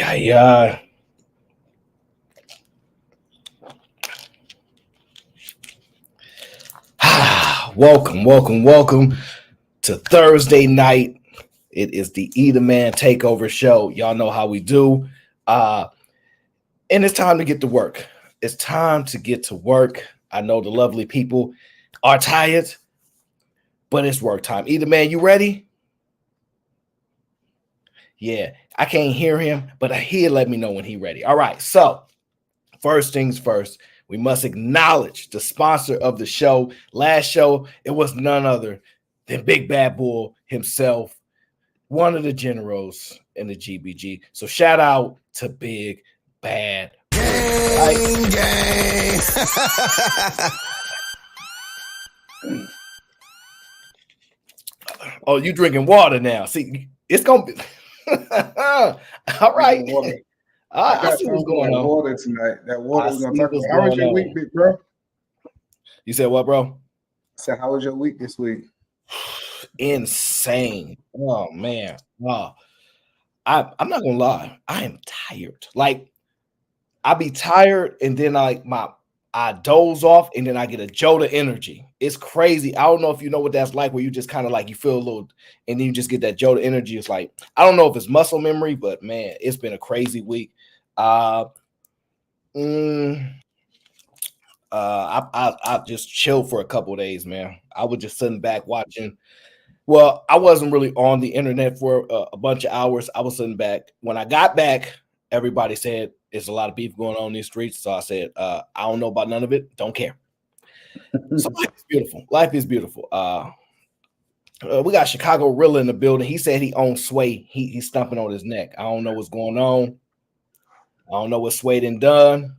Ay. Welcome to Thursday night. It is the Eat a Man Takeover Show. Y'all know how we do. And it's time to get to work. It's time to get to work. I know the lovely people are tired, but it's work time. Eat a Man, you ready? Yeah, I can't hear him, but he'll let me know when he's ready. All right, so first things first, we must acknowledge the sponsor of the show. Last show, it was none other than Big Bad Bull himself, one of the generals in the GBG. So shout out to Big Bad Bull. Gang. Oh, you drinking water now. See, it's going to be... All right. I see what's going on. Water tonight. That water we're gonna talk about. How was your week, big bro? You said what, bro? I said, how was your week this week? Insane. Oh man. I'm not gonna lie. I am tired. Like I be tired, and then I doze off, and then I get a jolt of energy. It's crazy. I don't know if you know what that's like, where you just kind of like you feel a little, and then you just get that jolt of energy. It's like I don't know if it's muscle memory, but man, it's been a crazy week. I just chilled for a couple of days, man. I was just sitting back watching. Well, I wasn't really on the internet for a bunch of hours. I was sitting back. When I got back, everybody said there's a lot of beef going on in these streets. So I said, I don't know about none of it. Don't care. So life is beautiful. Life is beautiful. We got Chicago Rilla in the building. He said he owns Sway. He's stumping on his neck. I don't know what's going on. I don't know what Sway done done,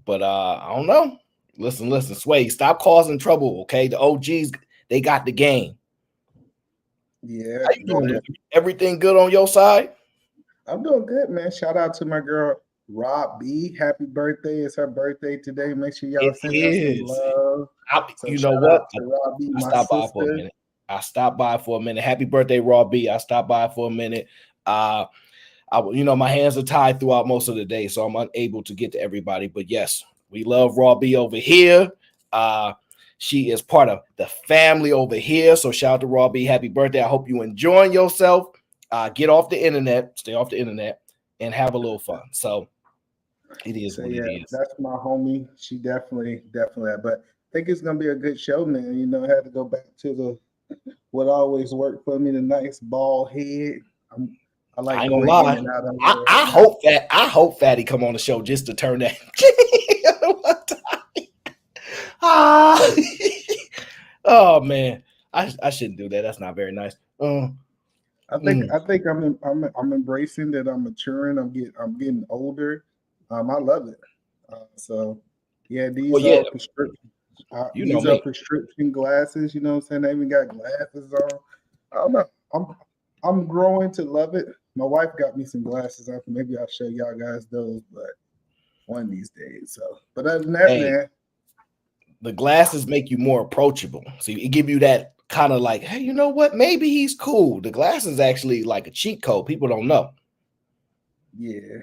but I don't know. Listen, Sway, stop causing trouble, okay? The OGs, they got the game. Yeah. How you doing? Everything good on your side? I'm doing good, man. Shout out to my girl Rob B. Happy birthday. It's her birthday today. Make sure y'all send her some love. You know what? Rob B, I stopped by for a minute. Happy birthday, Rob B. I stopped by for a minute. My hands are tied throughout most of the day, so I'm unable to get to everybody. But yes, we love Raw B over here. She is part of the family over here. So shout out to Raw B. Happy birthday. I hope you enjoying yourself. Get off the internet, stay off the internet, and have a little fun. So it is what it is. That's my homie. She definitely. But I think it's gonna be a good show, man. You know, I had to go back to what always worked for me, the nice bald head. I ain't gonna lie. I hope Fatty come on the show just to turn that. Oh man, I shouldn't do that. That's not very nice. I think I'm embracing that. I'm maturing. I'm getting older. I love it. These are prescription. These are prescription glasses. You know what I'm saying? They even got glasses on. I don't know. I'm growing to love it. My wife got me some glasses. Maybe I'll show y'all guys those, but one of these days. So, but other than that, man, the glasses make you more approachable. So it give you that kind of like, hey, you know what? Maybe he's cool. The glasses actually like a cheat code. People don't know. Yeah,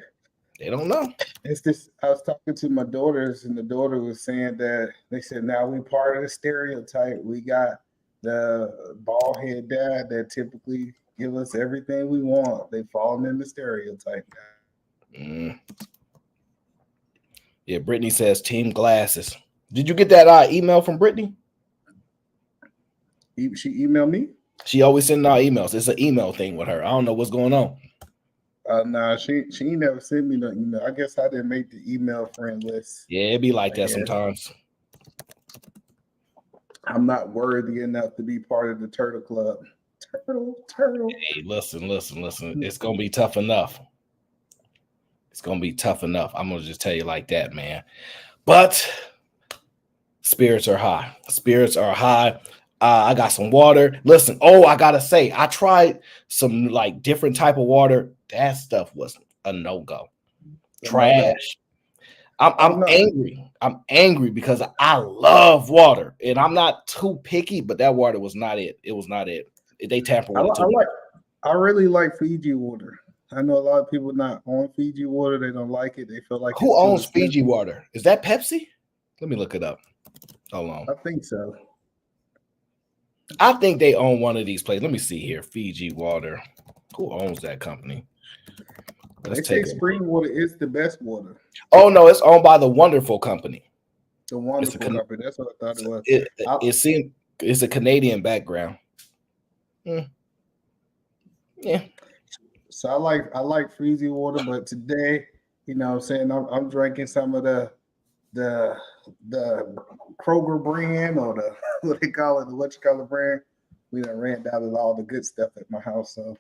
they don't know. It's this. I was talking to my daughters, and the daughter was saying that they said now we part of the stereotype. We got the bald head dad that typically give us everything we want. They falling in the stereotype now. Yeah, Brittany says team glasses. Did you get that email from Brittany? She emailed me? She always sends out emails. It's an email thing with her. I don't know what's going on. No, she never sent me no email. I guess I didn't make the email friend list. Yeah, it'd be like that sometimes. I'm not worthy enough to be part of the Turtle Club. Turtle. Hey, listen. It's gonna be tough enough. I'm gonna just tell you like that, man. But spirits are high. I got some water. Listen, I gotta say, I tried some like different type of water. That stuff was a no-go. Trash. I'm angry. I'm angry because I love water, and I'm not too picky, but that water was not it. It was not it. They tampered with it too much. I really like Fiji water. I know a lot of people not on Fiji water. They don't like it. They feel like Who it's too owns expensive. Fiji water? Is that Pepsi? Let me look it up. Hold on. I think so. I think they own one of these places. Let me see here. Fiji water. Who owns that company? They say spring water is the best water. Oh no, it's owned by the Wonderful Company. The Wonderful Company. That's what I thought it was. It's a Canadian background. Yeah. So I like Fiji water, but today, you know what I'm saying, I'm drinking some of the Kroger brand, or the what they call it, the what you call it brand. We done ran down with all the good stuff at my house. So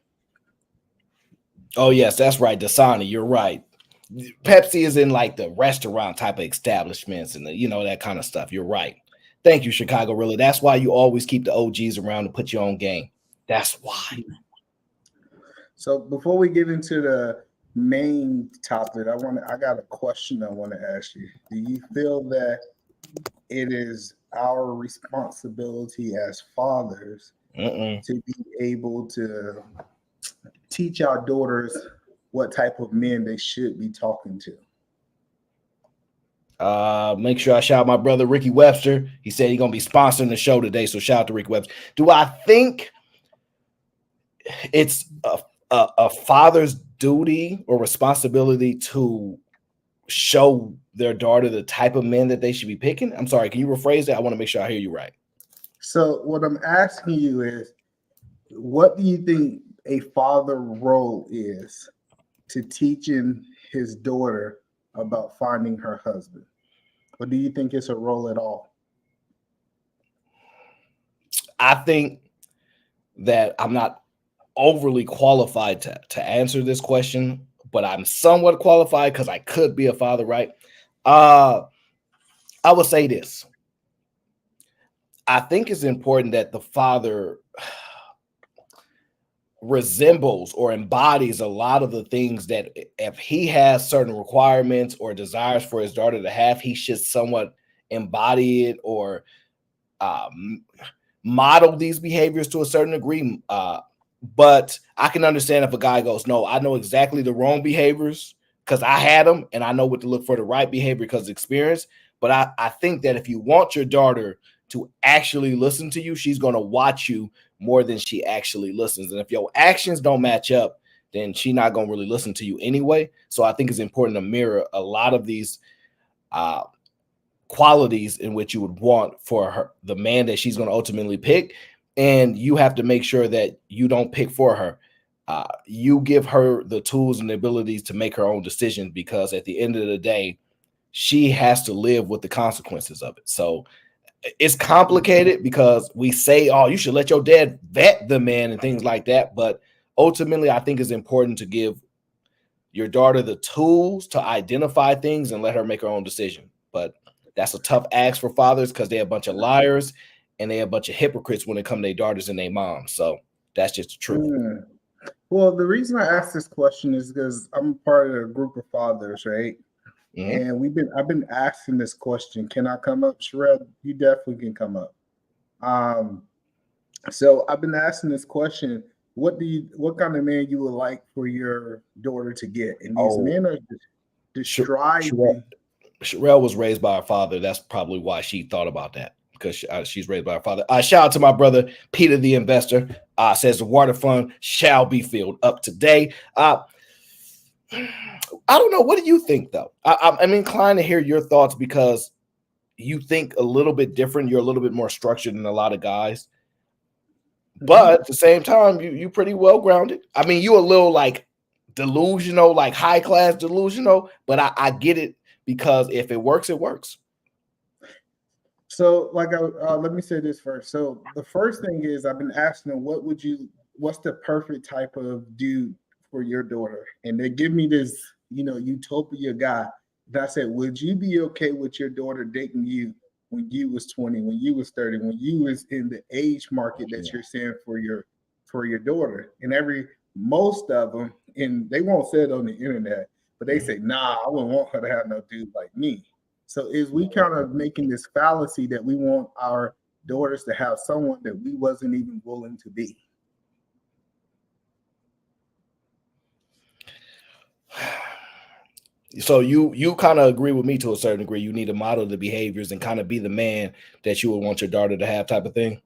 oh yes, that's right, Dasani, you're right. Pepsi is in like the restaurant type of establishments and that kind of stuff. You're right. Thank you, Chicago Rilla. That's why you always keep the OGs around to put your own game. That's why. So before we get into the main topic, I got a question I want to ask you. Do you feel that it is our responsibility as fathers to be able to teach our daughters what type of men they should be talking to? Make sure I shout out my brother Ricky Webster. He said he's gonna be sponsoring the show today, so shout out to Ricky Webster. Do I think it's a father's duty or responsibility to show their daughter the type of men that they should be picking? I'm sorry, can you rephrase that? I want to make sure I hear you right. So what I'm asking you is, what do you think a father role is to teaching his daughter about finding her husband? Or do you think it's a role at all? I think that I'm not overly qualified to answer this question, but I'm somewhat qualified because I could be a father, right? I would say this. I think it's important that the father resembles or embodies a lot of the things that if he has certain requirements or desires for his daughter to have, he should somewhat embody it or model these behaviors to a certain degree. But I can understand if a guy goes, no, I know exactly the wrong behaviors because I had them and I know what to look for the right behavior because of experience. But I think that if you want your daughter to actually listen to you, she's going to watch you more than she actually listens. And if your actions don't match up, then she's not going to really listen to you anyway. So I think it's important to mirror a lot of these qualities in which you would want for her, the man that she's going to ultimately pick. And you have to make sure that you don't pick for her. You give her the tools and the abilities to make her own decisions, because at the end of the day, she has to live with the consequences of it. So it's complicated because we say, oh, you should let your dad vet the man and things like that. But ultimately, I think it's important to give your daughter the tools to identify things and let her make her own decision. But that's a tough ask for fathers because they're a bunch of liars and they're a bunch of hypocrites when it comes to their daughters and their moms. So that's just the truth. Well, the reason I asked this question is because I'm part of a group of fathers, right? And I've been asking this question. Can I come up, Sherelle? You definitely can come up. So I've been asking this question. What kind of man you would like for your daughter to get? And these men are striving. Sherelle was raised by her father. That's probably why she thought about that, because she's raised by her father. Shout out to my brother Peter the Investor. Says the water fund shall be filled up today. I don't know. What do you think, though? I'm inclined to hear your thoughts because you think a little bit different. You're a little bit more structured than a lot of guys. But at the same time, you pretty well grounded. I mean, you a little like delusional, like high class delusional, but I get it, because if it works, it works. So, like, let me say this first. So, the first thing is, I've been asking them, what's the perfect type of dude for your daughter? And they give me this, utopia guy. And I said, would you be okay with your daughter dating you when you was 20, when you was 30, when you was in the age market that you're saying for your daughter? And most of them, and they won't say it on the internet, but they say, nah, I wouldn't want her to have no dude like me. So is we kind of making this fallacy that we want our daughters to have someone that we wasn't even willing to be? So you kind of agree with me to a certain degree. You need to model the behaviors and kind of be the man that you would want your daughter to have, type of thing.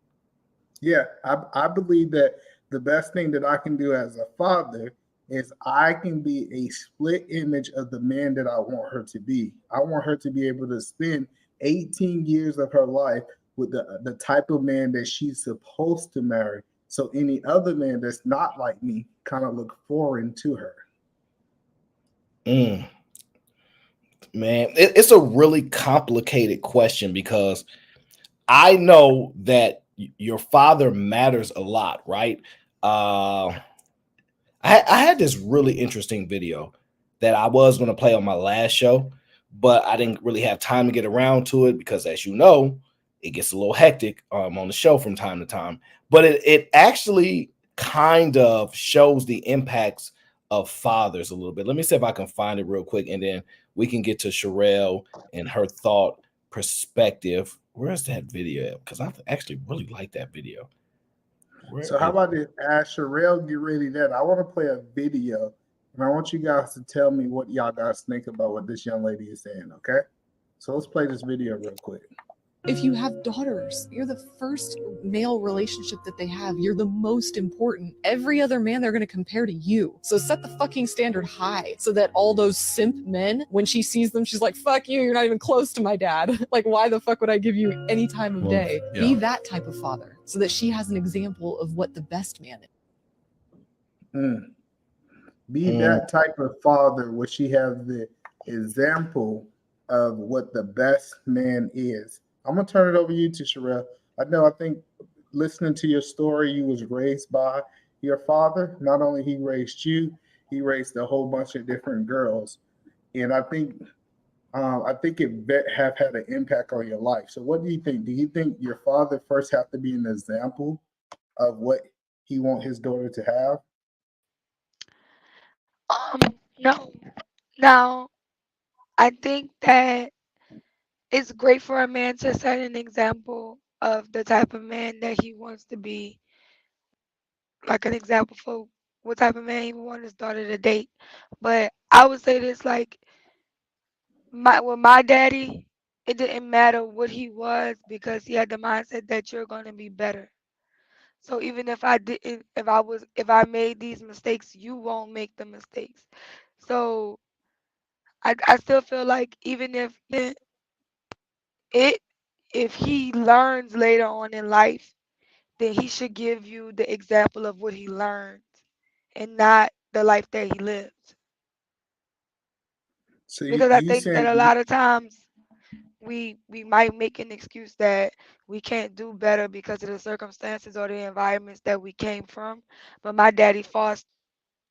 Yeah, I believe that the best thing that I can do as a father is I can be a split image of the man that I want her to be. I want her to be able to spend 18 years of her life with the type of man that she's supposed to marry. So any other man that's not like me kind of look foreign to her. Mm, man, it's a really complicated question because I know that your father matters a lot, right? Uh, I had this really interesting video that I was going to play on my last show, but I didn't really have time to get around to it because, as you know, it gets a little hectic on the show from time to time. But it actually kind of shows the impacts of fathers a little bit. Let me see if I can find it real quick, and then we can get to Sherelle and her thought perspective. Where's that video? Because I actually really like that video. Where So how is about this? As Sherelle get ready that I want to play a video and I want you guys to tell me what y'all guys think about what this young lady is saying, okay? So let's play this video real quick. If you have daughters, you're the first male relationship that they have. You're the most important. Every other man they're going to compare to you. So set the fucking standard high so that all those simp men, when she sees them, she's like, fuck you, you're not even close to my dad. Like, why the fuck would I give you any time of day? Yeah. Be that type of father so that she has an example of what the best man is. Be that type of father where she has the example of what the best man is. I'm gonna turn it over to you to Sherelle. I think listening to your story, you was raised by your father. Not only he raised you, he raised a whole bunch of different girls, and I think have had an impact on your life. So, what do you think? Do you think your father first have to be an example of what he want his daughter to have? No. Now, I think that it's great for a man to set an example of the type of man that he wants to be, like an example for what type of man he wants his daughter to date. But I would say this, like my daddy, it didn't matter what he was because he had the mindset that you're gonna be better. So even if I didn't, if I made these mistakes, you won't make the mistakes. So I still feel like even if it if he learns later on in life, then he should give you the example of what he learned and not the life that he lived. So Because I you think that saying a lot of times we might make an excuse that we can't do better because of the circumstances or the environments that we came from. But my daddy fought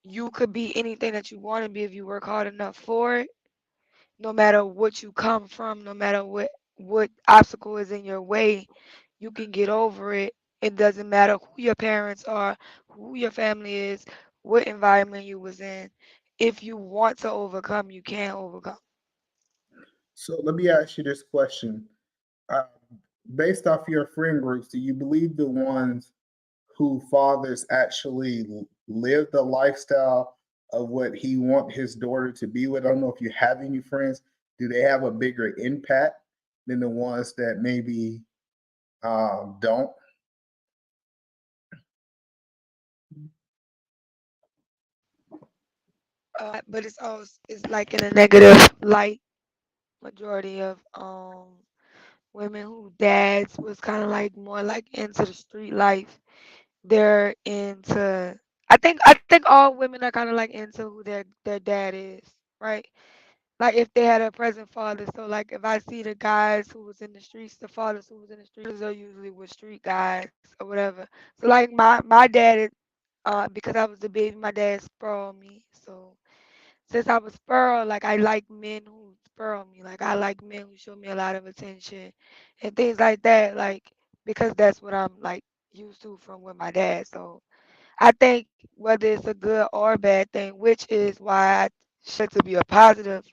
you could be anything that you want to be if you work hard enough for it. No matter what you come from, no matter what obstacle is in your way, you can get over it. It doesn't matter who your parents are, who your family is, what environment you was in. If you want to overcome, you can overcome. so? Let me ask you this question: uh, based off your friend groups, do you believe the ones who fathers actually live the lifestyle of what he want his daughter to be with? I don't know if you have any friends. Do they have a bigger impact than the ones that maybe don't? But it's also it's like in a negative light. Majority of women who dads was kind of like more like into the street life. They're into. I think all women are kind of like into who their dad is, right? Like if they had a present father. So like if I see the guys who was in the streets, the fathers who was in the streets are usually with street guys or whatever. So like my dad, because I was the baby, my dad spoiled me. So since I was spoiled, like I like men who spoil me. Like I like men who show me a lot of attention and things like that. Like because that's what I'm like used to from with my dad. So I think whether it's a good or a bad thing, which is why I should to be a positive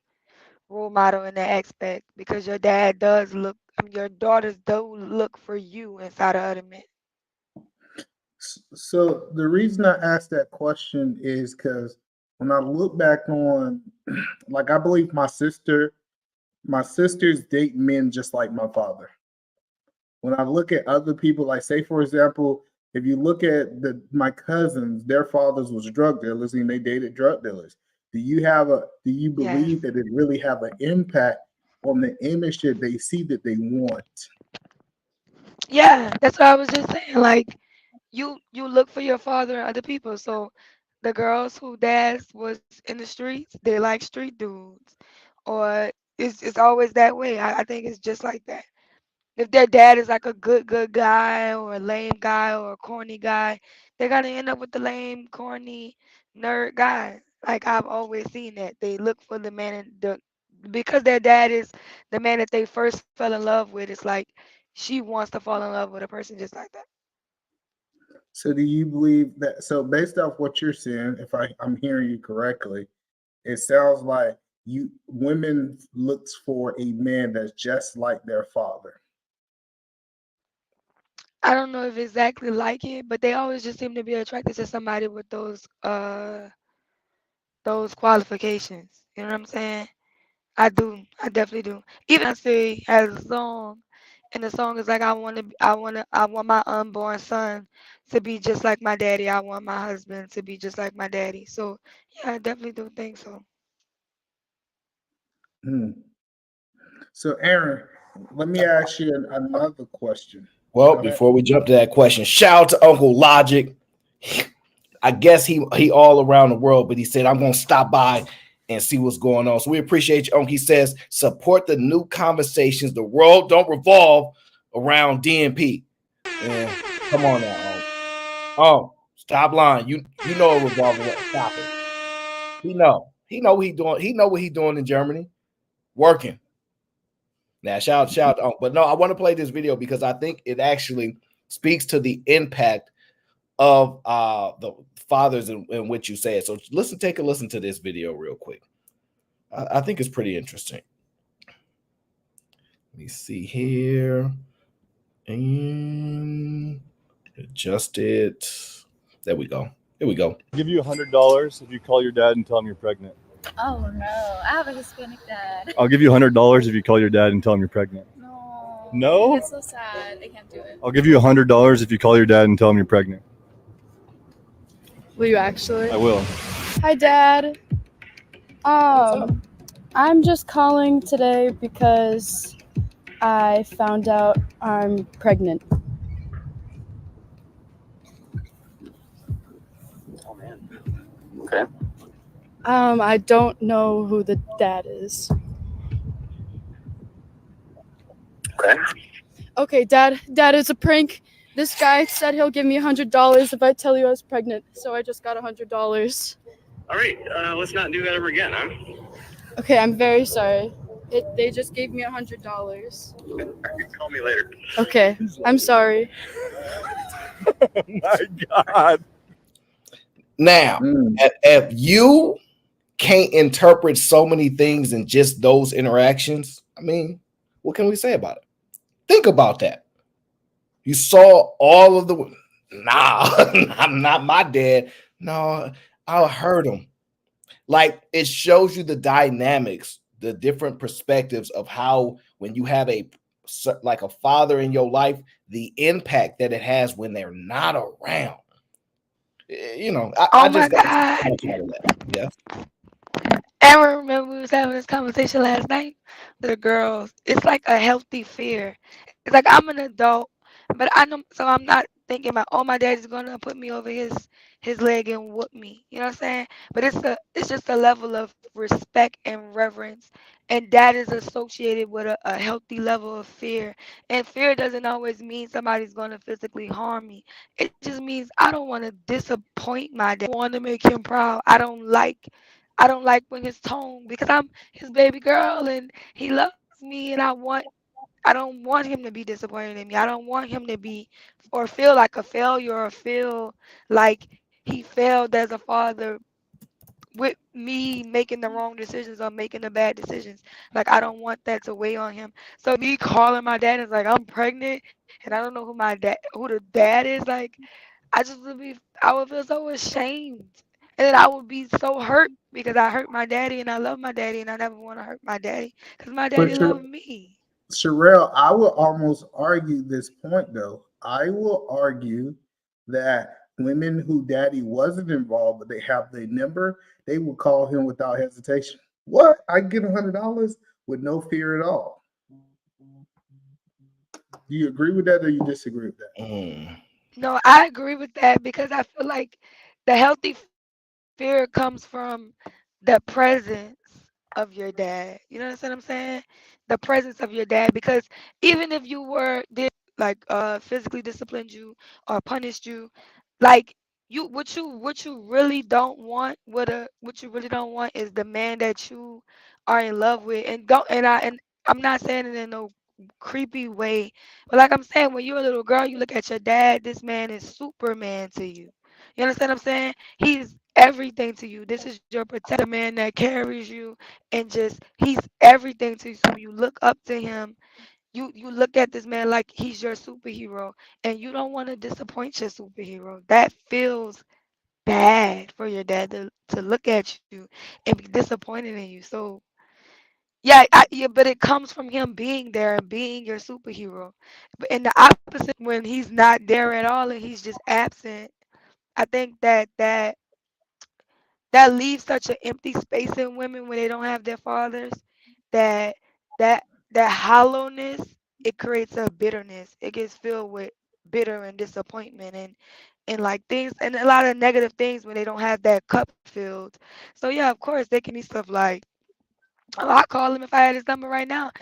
role model in that aspect, because your dad does look, I mean, your daughters do look for you inside of other men. So the reason I asked that question is because when I look back on, like I believe my sisters date men just like my father. When I look at other people, like say for example, if you look at my cousins, their fathers was drug dealers and they dated drug dealers. Do you Yes. believe that it really have an impact on the image that they see that they want? Yeah, that's what I was just saying. Like you look for your father and other people. So the girls who dads was in the streets, they like street dudes. Or it's always that way. I think it's just like that. If their dad is like a good guy or a lame guy or a corny guy, they're gonna end up with the lame, corny, nerd guy. Like I've always seen that. They look for the man and because their dad is the man that they first fell in love with, it's like she wants to fall in love with a person just like that. So do you believe that? So based off what you're saying, if I'm hearing you correctly, it sounds like you women looks for a man that's just like their father. I don't know if exactly like it, but they always just seem to be attracted to somebody with those qualifications. You know what I'm saying? I do. I definitely do. Even Beyonce has a song, and the song is like, I want my unborn son to be just like my daddy. I want my husband to be just like my daddy. So yeah, I definitely do think so. Hmm. So Aaron, let me ask you another question. Well, All right. before we jump to that question, shout out to Uncle Logic. I guess he all around the world, but he said I'm gonna stop by and see what's going on. So we appreciate you, Uncle. He says support the new conversations. The world don't revolve around DNP. Yeah, come on now, Uncle. Oh, stop lying. You know it revolves around. Stop it. He know what he doing. He know what he doing in Germany, working. Now shout out. But no, I want to play this video because I think it actually speaks to the impact of the fathers in which you say it. So take a listen to this video real quick. I think it's pretty interesting. Let me see here. And adjust it. There we go. Here we go. I'll give you $100 if you call your dad and tell him you're pregnant. Oh no, I have a Hispanic dad. I'll give you $100 if you call your dad and tell him you're pregnant. No. No? It's so sad. I can't do it. I'll give you $100 if you call your dad and tell him you're pregnant. Will you actually? I will. Hi, Dad. I'm just calling today because I found out I'm pregnant. Oh man. Okay. I don't know who the dad is. Okay. Okay, Dad, it's a prank. This guy said he'll give me $100 if I tell you I was pregnant, so I just got $100. All right. Let's not do that ever again, huh? Okay, I'm very sorry. They just gave me $100. Call me later. Okay, I'm sorry. Oh my God. Now, if you can't interpret so many things in just those interactions, I mean, what can we say about it? Think about that. You saw all of the I'm not my dad. No, I heard him. Like it shows you the dynamics, the different perspectives of how when you have a father in your life, the impact that it has when they're not around. You know, I Oh just my got God. that. Yeah. Aaron, remember we was having this conversation last night? The girls, it's like a healthy fear. It's like I'm an adult, but I know, so I'm not thinking about, oh, my daddy's gonna put me over his leg and whoop me. You know what I'm saying? But it's just a level of respect and reverence, and that is associated with a healthy level of fear. And fear doesn't always mean somebody's gonna physically harm me. It just means I don't want to disappoint my dad. I want to make him proud. I don't like when his tone because I'm his baby girl and he loves me and I don't want him to be disappointed in me. I don't want him to be or feel like a failure or feel like he failed as a father with me making the wrong decisions or making the bad decisions. Like I don't want that to weigh on him. So me calling my dad is like I'm pregnant and I don't know who the dad is, like I would feel so ashamed. And then I would be so hurt because I hurt my daddy and I love my daddy and I never want to hurt my daddy because my But daddy loved me. Sherelle, I will almost argue this point though. I will argue that women who daddy wasn't involved, but they have the number, they will call him without hesitation. What? I get $100 with no fear at all. Do you agree with that or you disagree with that? No, I agree with that because I feel like the healthy fear comes from the presence of your dad. You know what I'm saying? The presence of your dad. Because even if you were did like physically disciplined you or punished you, like what you really don't want what you really don't want is the man that you are in love with. And I'm not saying it in no creepy way. But like I'm saying, when you're a little girl, you look at your dad, this man is Superman to you. You understand what I'm saying? He's everything to you. This is your protector man that carries you and just he's everything to you. So when you look up to him, you look at this man like he's your superhero and you don't want to disappoint your superhero. That feels bad for your dad to look at you and be disappointed in you. So yeah, but it comes from him being there and being your superhero. But in the opposite, when he's not there at all and he's just absent, I think that leaves such an empty space in women when they don't have their fathers. That that that hollowness it creates a bitterness. It gets filled with bitter and disappointment and like things and a lot of negative things when they don't have that cup filled. So yeah, of course they can be stuff like I call him if I had his number right now.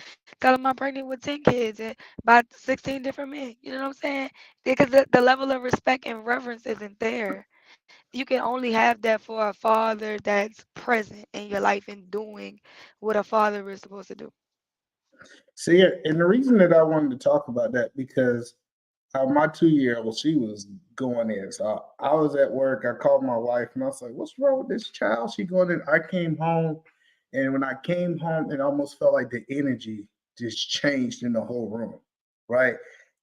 Tell him I'm pregnant with 10 kids and about 16 different men. You know what I'm saying? Because the level of respect and reverence isn't there. You can only have that for a father that's present in your life and doing what a father is supposed to do. See, and the reason that I wanted to talk about that because my 2-year-old, she was going in. So I was at work. I called my wife and I was like, "What's wrong with this child?" She going in. I came home, and when I came home, it almost felt like the energy just changed in the whole room, right?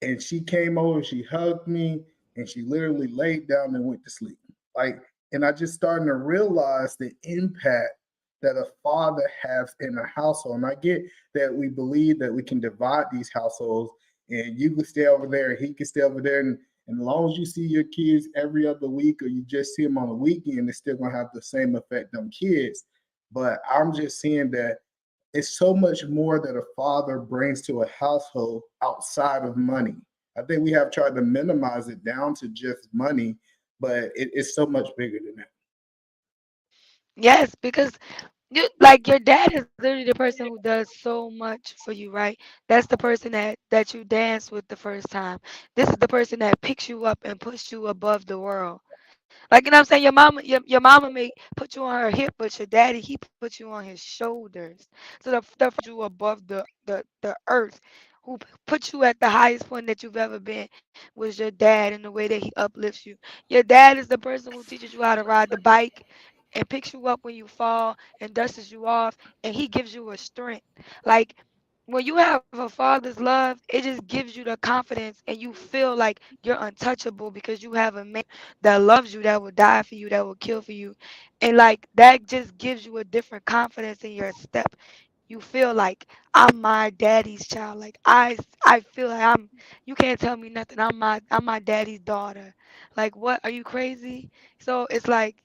And she came over, she hugged me, and she literally laid down and went to sleep. Like, and I just started to realize the impact that a father has in a household. And I get that we believe that we can divide these households and you can stay over there, he can stay over there. And as long as you see your kids every other week or you just see them on the weekend, it's still gonna have the same effect on kids. But I'm just seeing that it's so much more that a father brings to a household outside of money. I think we have tried to minimize it down to just money, but it's so much bigger than that. Yes, because like your dad is literally the person who does so much for you, right? That's the person that you dance with the first time. This is the person that picks you up and puts you above the world. Like you know what I'm saying? Your mama may put you on her hip, but your daddy he puts you on his shoulders. So the you above the earth, who put you at the highest point that you've ever been was your dad and the way that he uplifts you. Your dad is the person who teaches you how to ride the bike and picks you up when you fall and dusts you off and he gives you a strength. Like when you have a father's love, it just gives you the confidence and you feel like you're untouchable because you have a man that loves you, that will die for you, that will kill for you. And like that just gives you a different confidence in your step. You feel like I'm my daddy's child. Like I feel like you can't tell me nothing. I'm my daddy's daughter. Like what? Are you crazy? So it's like,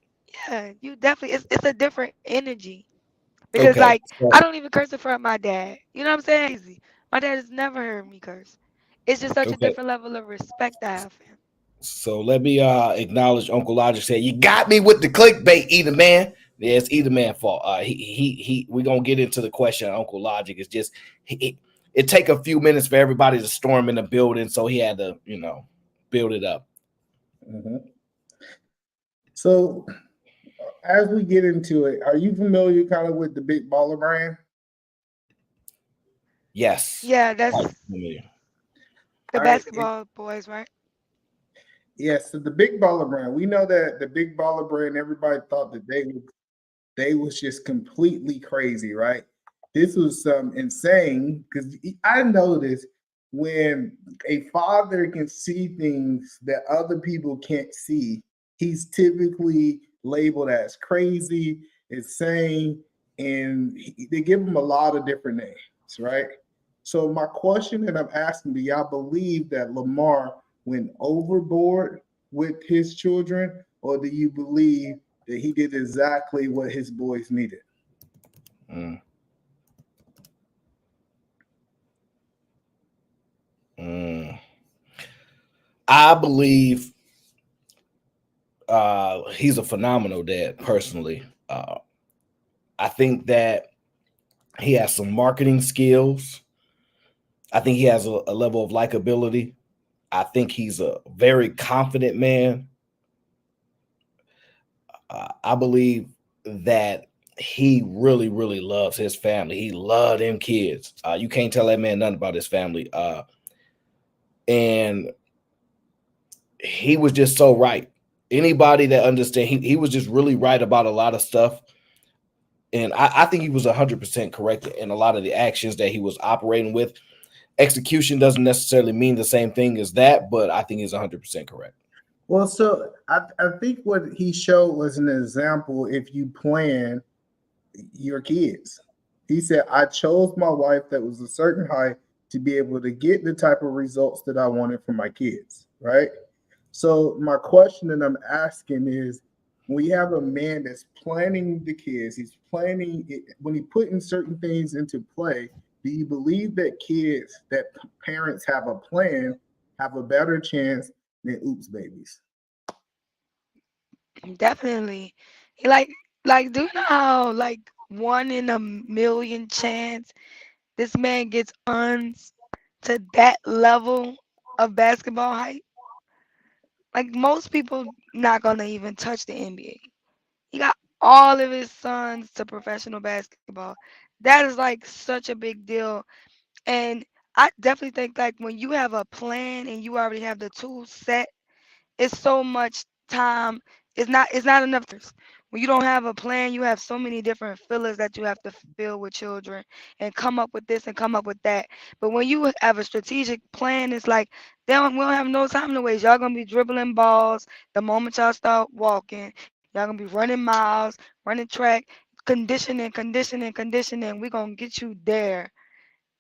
yeah, you definitely it's a different energy. Because Okay, like I don't even curse in front of my dad. You know what I'm saying? Easy. My dad has never heard me curse. It's just such a okay. different level of respect I have for him. So let me acknowledge Uncle Logic said, "You got me with the clickbait, either man." Yeah, it's either man fault. He we're gonna get into the question, Uncle Logic. It's just it take a few minutes for everybody to storm in the building, so he had to, build it up. Mhm. So as we get into it, are you familiar kind of with the Big Baller brand? Yes. Yeah, that's Quite familiar. the All right. basketball boys, right? Yes, so the Big Baller brand. We know that the Big Baller brand, everybody thought that they was just completely crazy, right? This was some insane because I noticed when a father can see things that other people can't see, he's typically labeled as crazy, insane, and they give him a lot of different names, right? So my question that I'm asking, do y'all believe that Lamar went overboard with his children, or do you believe that he did exactly what his boys needed? Mm. Mm. I believe he's a phenomenal dad, personally. I think that he has some marketing skills. I think he has a level of likability. I think he's a very confident man. I believe that he really, really loves his family. He loved them kids. You can't tell that man nothing about his family. And he was just so right. Anybody that understands, he was just really right about a lot of stuff. And I think he was 100% correct in a lot of the actions that he was operating with. Execution doesn't necessarily mean the same thing as that, but I think he's 100% correct. Well, so I think what he showed was an example if you plan your kids. He said, I chose my wife that was a certain height to be able to get the type of results that I wanted for my kids, right? So my question that I'm asking is, we have a man that's planning the kids, he's planning it, when he putting certain things into play, do you believe that kids, that parents have a plan, have a better chance than oops babies? Definitely. He do you know how like 1 in a million chance this man gets uns to that level of basketball height? Like most people not gonna even touch the NBA. He got all of his sons to professional basketball. That is like such a big deal. And I definitely think like when you have a plan and you already have the tools set, it's so much time. It's not enough. When you don't have a plan, you have so many different fillers that you have to fill with children and come up with this and come up with that. But when you have a strategic plan, it's like we don't have no time to waste. Y'all gonna be dribbling balls the moment y'all start walking. Y'all gonna be running miles, running track, conditioning, conditioning, conditioning. We gonna get you there.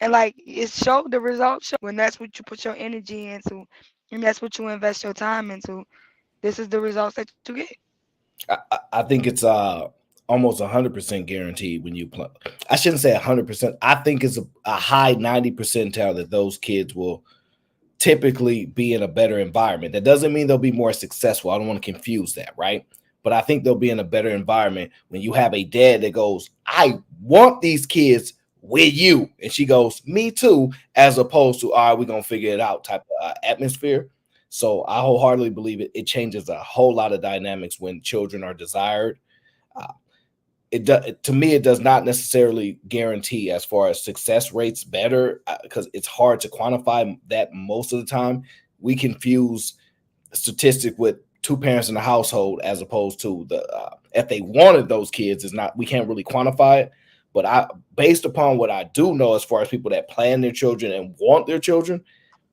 And like it showed the results show when that's what you put your energy into and that's what you invest your time into. This is the results that you get. I think it's almost 100% guaranteed when you play. I shouldn't say 100%. I think it's a high 90 percentile that those kids will typically be in a better environment. That doesn't mean they'll be more successful. I don't want to confuse that, right? But I think they'll be in a better environment when you have a dad that goes, I want these kids with you. And she goes, me too, as opposed to, all right, we're going to figure it out type of atmosphere. So I wholeheartedly believe it changes a whole lot of dynamics when children are desired. To me, it does not necessarily guarantee as far as success rates better because it's hard to quantify that most of the time. We confuse statistic with two parents in the household as opposed to the if they wanted those kids is not, we can't really quantify it. But based upon what I do know as far as people that plan their children and want their children,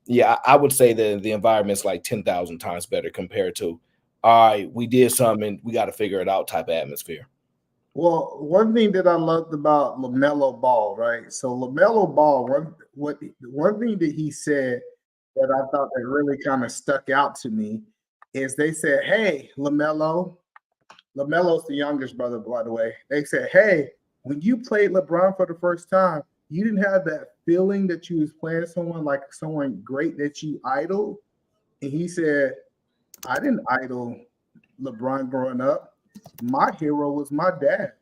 yeah, I would say that the environment's like 10,000 times better compared to, all right, we did something, we got to figure it out type of atmosphere. Well, one thing that I loved about LaMelo Ball, right? So LaMelo Ball, one thing that he said that I thought that really kind of stuck out to me is they said, hey, LaMelo's the youngest brother, by the way. They said, hey, when you played LeBron for the first time, you didn't have that feeling that you was playing someone like someone great that you idol. And he said, I didn't idol LeBron growing up. My hero was my dad.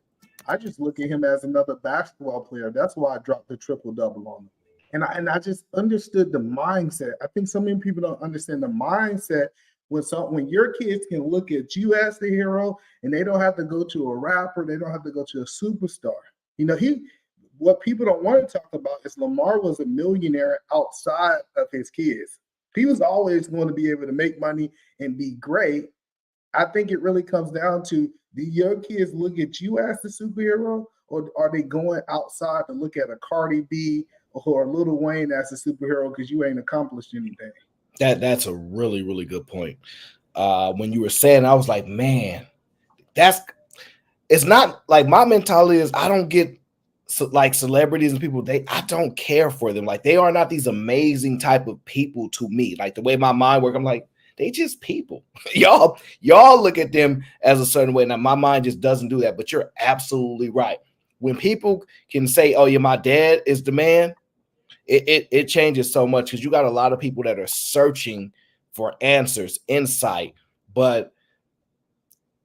I just look at him as another basketball player. That's why I dropped the triple double on him. And I just understood the mindset. I think so many people don't understand the mindset when your kids can look at you as the hero and they don't have to go to a rapper, they don't have to go to a superstar. You know, what people don't want to talk about is Lamar was a millionaire outside of his kids. He was always going to be able to make money and be great. I think it really comes down to, do your kids look at you as the superhero, or are they going outside to look at a Cardi B or a Lil Wayne as a superhero because you ain't accomplished anything? That's a really, really good point. When you were saying, I was like, man, that's it's not like my mentality is I don't get like celebrities and people I don't care for them. Like they are not these amazing type of people to me. Like the way my mind works, I'm like they just people. y'all look at them as a certain way. Now my mind just doesn't do that. But you're absolutely right. When people can say, "Oh yeah, my dad is the man," it changes so much because you got a lot of people that are searching for answers, insight, but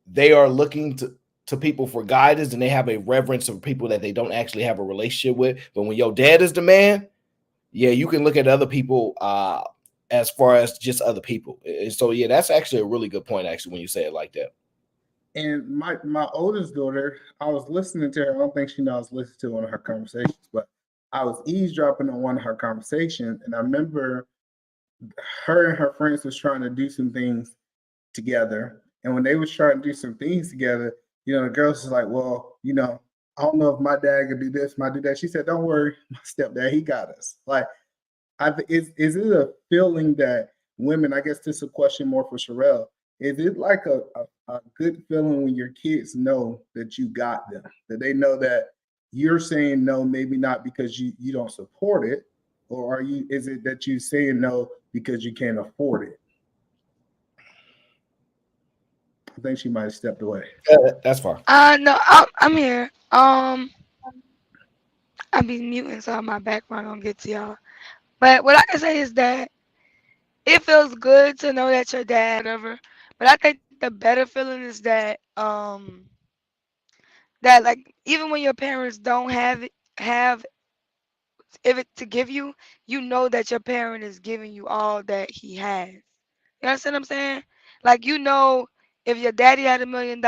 they are looking to people for guidance and they have a reverence of people that they don't actually have a relationship with. But when your dad is the man, yeah, you can look at other people as far as just other people. So yeah, that's actually a really good point, actually, when you say it like that. And my oldest daughter, I was listening to her. I don't think she knows I was listening to one of her conversations, but I was eavesdropping on one of her conversations, and I remember her and her friends was trying to do some things together. And when they was trying to do some things together, the girls was like, well, I don't know if my dad could do this, might do that. She said, don't worry, my stepdad, he got us. Like, is it a feeling that women, I guess this is a question more for Sherelle, is it like a good feeling when your kids know that you got them, that they know that you're saying no, maybe not because you don't support it, or is it that you saying no because you can't afford it? I think she might have stepped away. That's fine. No, I'm here. I be muting so my background don't get to y'all. But what I can say is that it feels good to know that your dad, whatever. But I think the better feeling is that like even when your parents don't have if it to give you, you know that your parent is giving you all that he has. You understand what I'm saying? Like if your daddy had $1 million,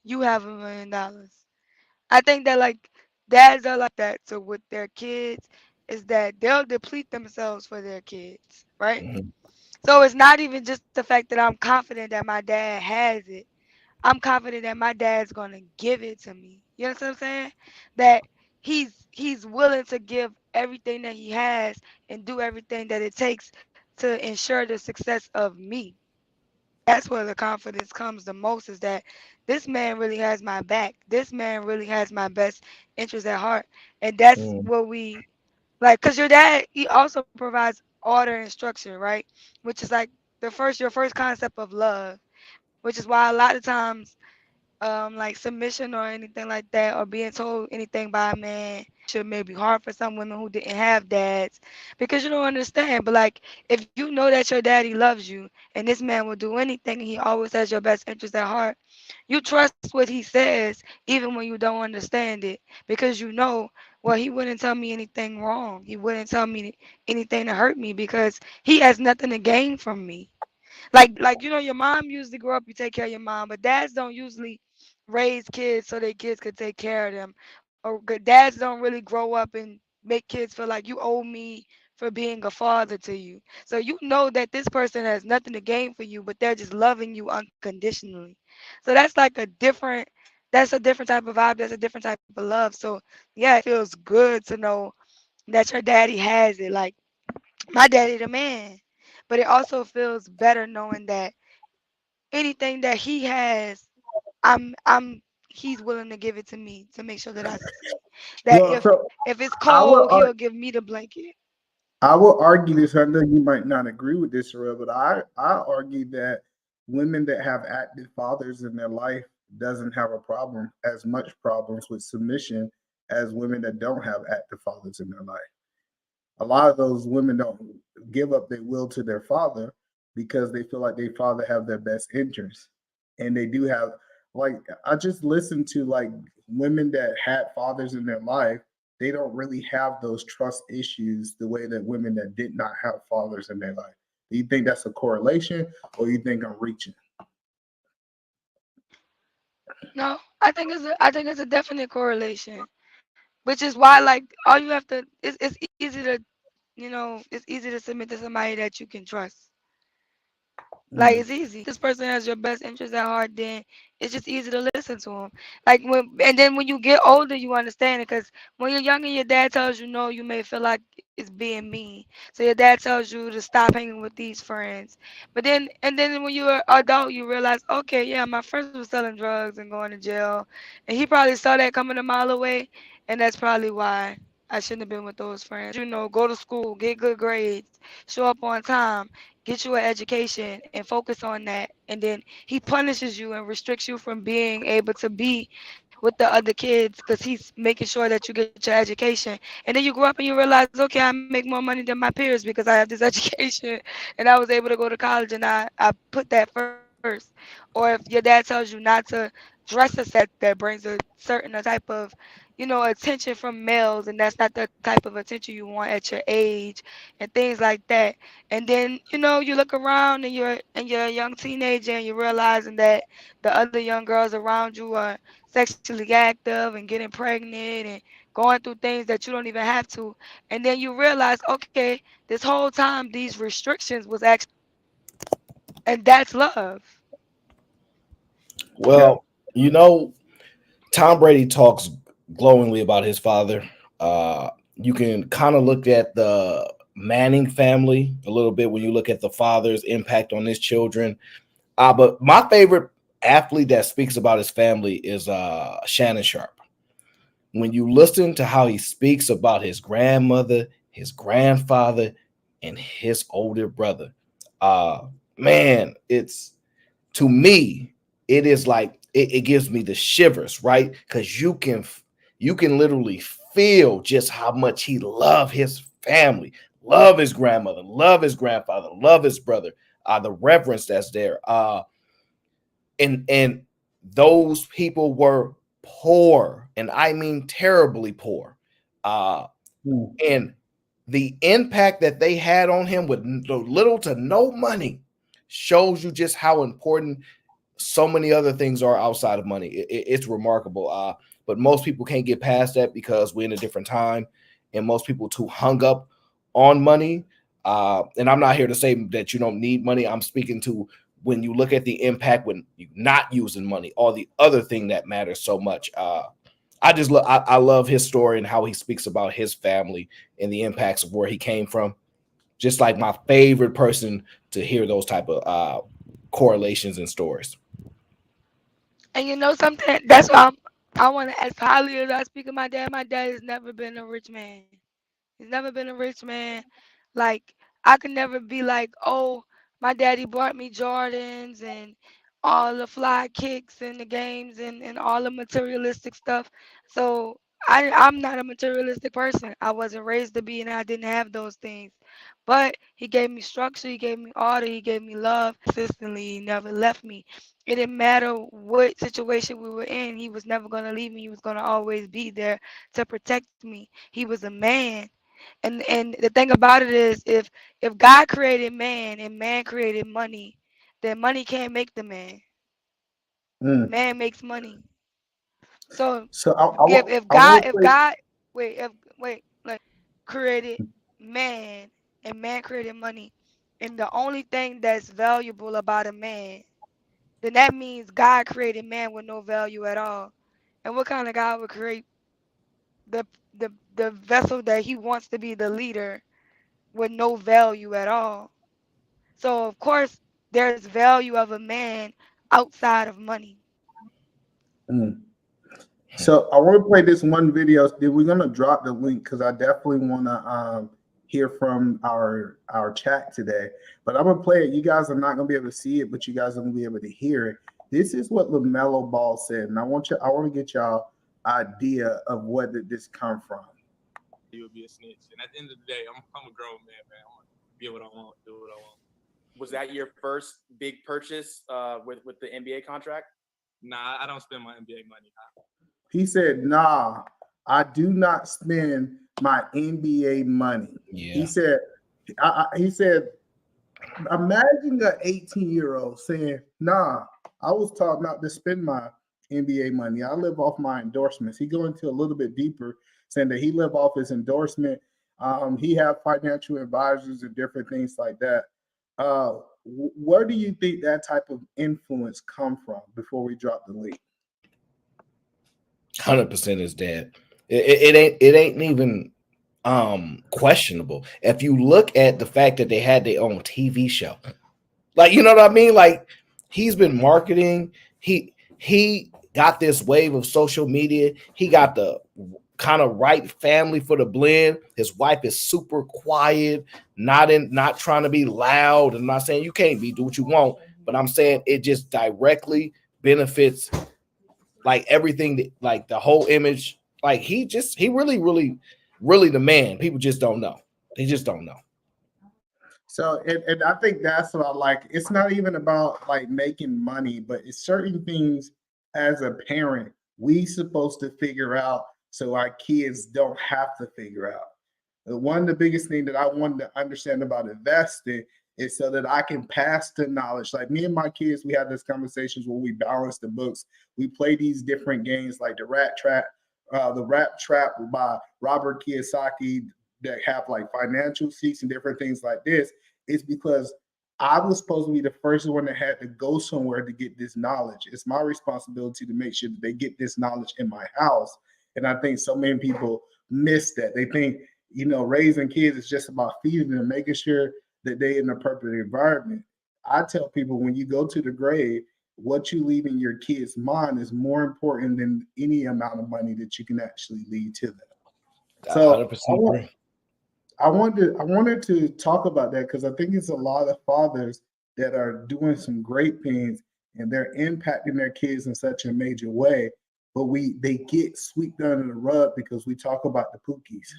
you have $1 million. I think that like dads are like that. So with their kids, is that they'll deplete themselves for their kids, right? Mm-hmm. So it's not even just the fact that I'm confident that my dad has it. I'm confident that my dad's gonna give it to me. You understand what I'm saying? That he's willing to give everything that he has and do everything that it takes to ensure the success of me. That's where the confidence comes the most is that this man really has my back. This man really has my best interest at heart. And that's Mm-hmm. what we like, cause your dad, he also provides order and structure, right? Which is like your first concept of love, which is why a lot of times like submission or anything like that, or being told anything by a man should maybe hard for some women who didn't have dads because you don't understand. But like, if you know that your daddy loves you and this man will do anything and he always has your best interest at heart, you trust what he says even when you don't understand it because you know, well, he wouldn't tell me anything wrong. He wouldn't tell me anything to hurt me because he has nothing to gain from me. Like your mom usually grow up, you take care of your mom, but dads don't usually raise kids so their kids could take care of them. Or dads don't really grow up and make kids feel like you owe me for being a father to you. So you know that this person has nothing to gain for you, but they're just loving you unconditionally. So that's a different type of vibe. That's a different type of love. So yeah, it feels good to know that your daddy has it. Like my daddy the man. But it also feels better knowing that anything that he has, I'm he's willing to give it to me to make sure that I see. That Well, so if it's I will cold, he'll give me the blanket. I will argue this. I know you might not agree with this, Sherelle, but I argue that women that have active fathers in their life doesn't have as much problems with submission as women that don't have active fathers in their life. A lot of those women don't give up their will to their father because they feel like their father have their best interests. And they do have, like, I just listened to like women that had fathers in their life. They don't really have those trust issues the way that women that did not have fathers in their life. Do you think that's a correlation, or you think I'm reaching? No, I think it's a definite correlation. Which is why like all you have to it's easy to it's easy to submit to somebody that you can trust. Like it's easy. This person has your best interest at heart, then it's just easy to listen to them. Like and then when you get older, you understand it. Cause when you're young and your dad tells you no, you may feel like it's being mean. So your dad tells you to stop hanging with these friends. But then when you're an adult, you realize, okay, yeah, my friends was selling drugs and going to jail, and he probably saw that coming a mile away, and that's probably why I shouldn't have been with those friends. Go to school, get good grades, show up on time, get you an education and focus on that, and then he punishes you and restricts you from being able to be with the other kids because he's making sure that you get your education. And then you grow up and you realize, okay, I make more money than my peers because I have this education and I was able to go to college, and I put that first. Or if your dad tells you not to dress a that brings a certain type of attention from males, and that's not the type of attention you want at your age, and things like that. And then you look around and you're a young teenager and you're realizing that the other young girls around you are sexually active and getting pregnant and going through things that you don't even have to. And then you realize, okay, this whole time these restrictions was actually, and that's love. Well, Tom Brady talks glowingly about his father. You can kind of look at the Manning family a little bit when you look at the father's impact on his children. But my favorite athlete that speaks about his family is Shannon Sharp. When you listen to how he speaks about his grandmother, his grandfather, and his older brother, man, it's to me, it is like it gives me the shivers, right? Because you can literally feel just how much he loved his family, love his grandmother, love his grandfather, love his brother, the reverence that's there. And those people were poor, and I mean terribly poor. And the impact that they had on him with little to no money shows you just how important so many other things are outside of money. It's remarkable. But most people can't get past that because we're in a different time, and most people too hung up on money. And I'm not here to say that you don't need money. I'm speaking to when you look at the impact when you're not using money, or the other thing that matters so much. I love his story and how he speaks about his family and the impacts of where he came from. Just like my favorite person to hear those type of correlations and stories. And you know something? That's why I want to, as highly as I speak of my dad. My dad has never been a rich man. He's never been a rich man. Like, I could never be like, oh, my daddy bought me Jordans and all the fly kicks and the games and all the materialistic stuff. So I'm not a materialistic person. I wasn't raised to be, and I didn't have those things. But he gave me structure, he gave me order, he gave me love consistently. He never left me. It didn't matter what situation we were in. He was never going to leave me. He was going to always be there to protect me. He was a man. And the thing about it is, if God created man and man created money, then money can't make the man. Man makes money. So So if I want God to if play. God wait like created man and man created money, and the only thing that's valuable about a man, then that means God created man with no value at all. And what kind of God would create the the vessel that he wants to be the leader with no value at all? So of course there's value of a man outside of money. Mm. So I want to play this one video. We're gonna drop the link because I definitely want to hear from our chat today. But I'm gonna play it. You guys are not gonna be able to see it, but you guys are gonna be able to hear it. This is what LaMelo Ball said, and I want to get y'all idea of where did this come from. You would be a snitch, and at the end of the day, I'm a grown man. I want to be what I want, do what I want. Was that your first big purchase with the NBA contract? Nah, I don't spend my NBA money. He said, "Nah, I do not spend my NBA money." Yeah. He said, imagine an 18-year-old saying, "Nah, I was taught not to spend my NBA money. I live off my endorsements." He go into a little bit deeper, saying that he live off his endorsement. He have financial advisors and different things like that. where do you think that type of influence come from before we drop the link? 100% is dad. It ain't even questionable. If you look at the fact that they had their own TV show, like, you know what I mean? Like, he's been marketing. He got this wave of social media. He got the kind of right family for the blend. His wife is super quiet, not trying to be loud. I'm not saying you can't be, do what you want, but I'm saying it just directly benefits like everything that, like the whole image. Like he really the man. People just don't know. They just don't know. So, and I think that's what I like. It's not even about like making money, but it's certain things as a parent we supposed to figure out so our kids don't have to figure out. One of the biggest things that I wanted to understand about investing is so that I can pass the knowledge. Like me and my kids, we have these conversations where we balance the books. We play these different games like the Rat Trap by Robert Kiyosaki that have like financial seats and different things like this. It's because I was supposed to be the first one that had to go somewhere to get this knowledge. It's my responsibility to make sure that they get this knowledge in my house. And I think so many people miss that. They think, raising kids is just about feeding them, making sure that they're in the perfect environment. I tell people when you go to the grave, what you leave in your kid's mind is more important than any amount of money that you can actually leave to them. So 100% I wanted to talk about that because I think it's a lot of fathers that are doing some great things and they're impacting their kids in such a major way, but they get swept under the rug because we talk about the pookies.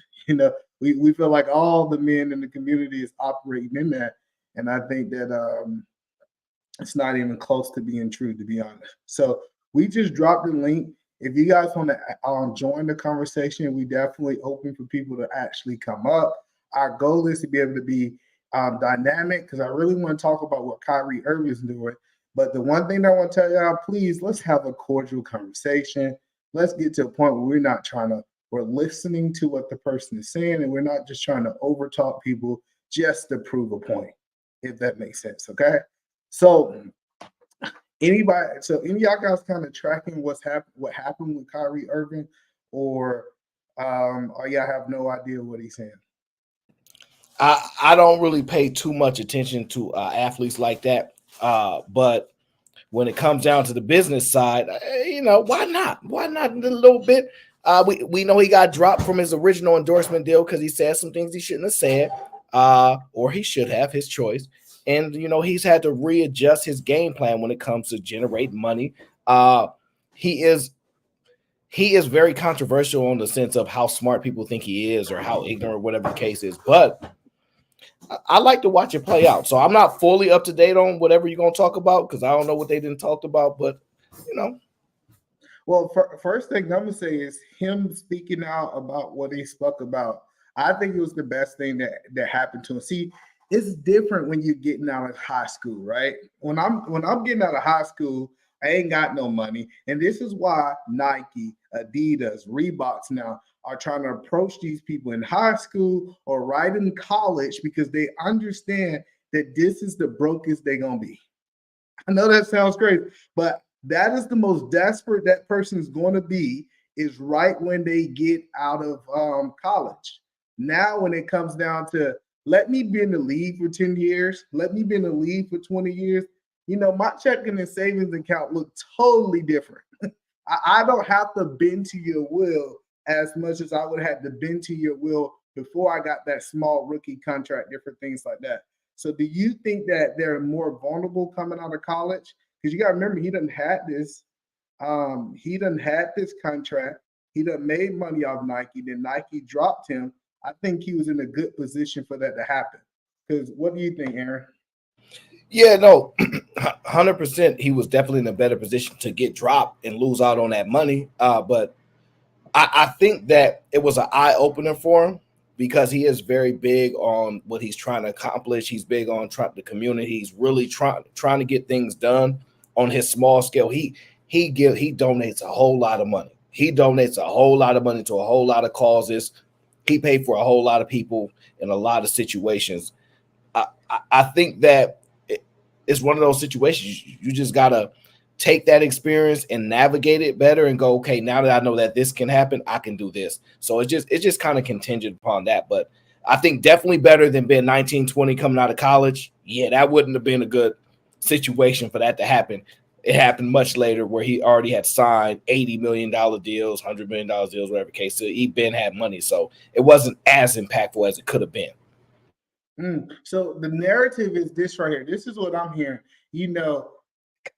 We feel like all the men in the community is operating in that, and I think that it's not even close to being true, to be honest. So we just dropped the link. If you guys want to join the conversation, we definitely open for people to actually come up. Our goal is to be able to be dynamic because I really want to talk about what Kyrie Irving is doing. But the one thing that I want to tell y'all, please, let's have a cordial conversation. Let's get to a point where we're listening to what the person is saying, and we're not just trying to overtalk people just to prove a point, if that makes sense, okay? So any of y'all guys kind of tracking what happened with Kyrie Irving, or y'all have no idea what he's saying? I don't really pay too much attention to athletes like that. But when it comes down to the business side, why not? Why not a little bit? We know he got dropped from his original endorsement deal because he said some things he shouldn't have said, or he should have, his choice. And, he's had to readjust his game plan when it comes to generate money. He is very controversial on the sense of how smart people think he is or how ignorant, whatever the case is. But I like to watch it play out. So I'm not fully up to date on whatever you're going to talk about because I don't know what they didn't talk about, but Well, first thing I'm going to say is him speaking out about what he spoke about. I think it was the best thing that happened to him. See, it's different when you're getting out of high school, right? When I'm getting out of high school, I ain't got no money. And this is why Nike, Adidas, Reeboks now are trying to approach these people in high school or right in college because they understand that this is the brokest they're going to be. I know that sounds crazy, but that is the most desperate that person is going to be is right when they get out of college. Now, when it comes down to let me be in the league for 10 years, let me be in the league for 20 years, my checking and savings account look totally different. I don't have to bend to your will as much as I would have to bend to your will before I got that small rookie contract, different things like that. So do you think that they're more vulnerable coming out of college? Because you got to remember, he done had this contract. He done made money off Nike. Then Nike dropped him. I think he was in a good position for that to happen. Because what do you think, Aaron? Yeah, no, 100%. He was definitely in a better position to get dropped and lose out on that money. But I think that it was an eye opener for him because he is very big on what he's trying to accomplish. He's big on the community. He's really trying to get things done on his small scale. He donates a whole lot of money. He donates a whole lot of money to a whole lot of causes. He paid for a whole lot of people in a lot of situations. I think that it's one of those situations. You just gotta take that experience and navigate it better and go, okay, now that I know that this can happen, I can do this. So it's just kind of contingent upon that. But I think definitely better than being 19, 20 coming out of college. Yeah, that wouldn't have been a good situation for that to happen. It happened much later where he already had signed $80 million deals, $100 million deals, whatever case. So he been had money. So it wasn't as impactful as it could have been. So the narrative is this right here. This is what I'm hearing.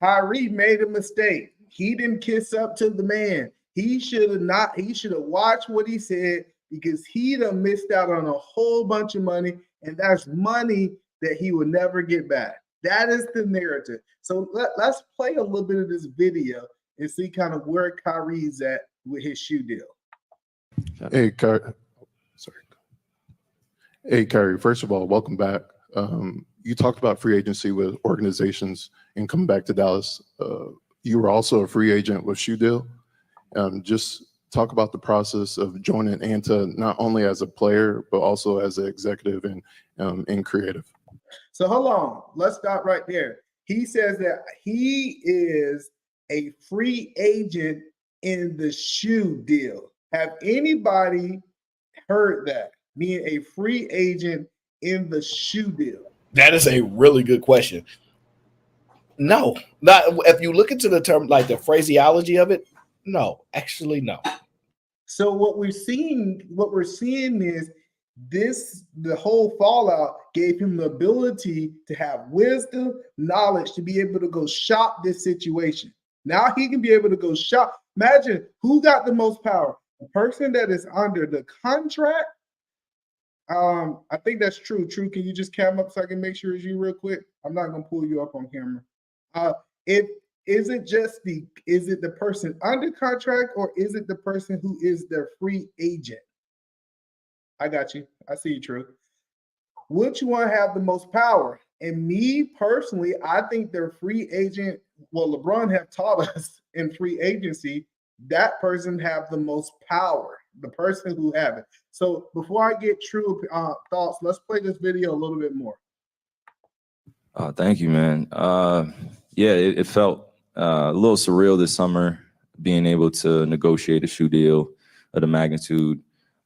Kyrie made a mistake. He didn't kiss up to the man. He should have watched what he said, because he done missed out on a whole bunch of money, and that's money that he will never get back. That is the narrative. So let's play a little bit of this video and see kind of where Kyrie's at with his shoe deal. Hey, Kyrie. Sorry. Hey, Kyrie. First of all, welcome back. You talked about free agency with organizations and coming back to Dallas. You were also a free agent with Shoe Deal. Just talk about the process of joining Anta, not only as a player, but also as an executive and in creative. So hold on. Let's stop right there. He says that he is a free agent in the Shoe Deal. Have anybody heard that? Being a free agent in the Shoe Deal? That is a really good question. No, not if you look into the term, like the phraseology of it. No, actually, no. So what we're seeing is the whole fallout gave him the ability to have wisdom, knowledge, to be able to go shop this situation. Now he can be able to go shop. Imagine who got the most power. The person that is under the contract. I think that's true. True. Can you just cam up so I can make sure it's you real quick? I'm not gonna pull you up on camera. Is it the person under contract, or is it the person who is their free agent? I got you. I see you, True. Which one have the most power? And me personally, I think their free agent. Well, LeBron have taught us in free agency that person have the most power. The person who have it. So before I get True thoughts, let's play this video a little bit more. Thank you, man. Yeah, it felt a little surreal this summer, being able to negotiate a shoe deal of the magnitude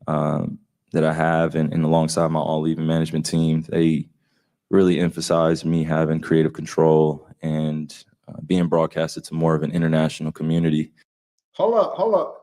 that I have, and alongside my all-leaving management team. They really emphasized me having creative control and being broadcasted to more of an international community. Hold up.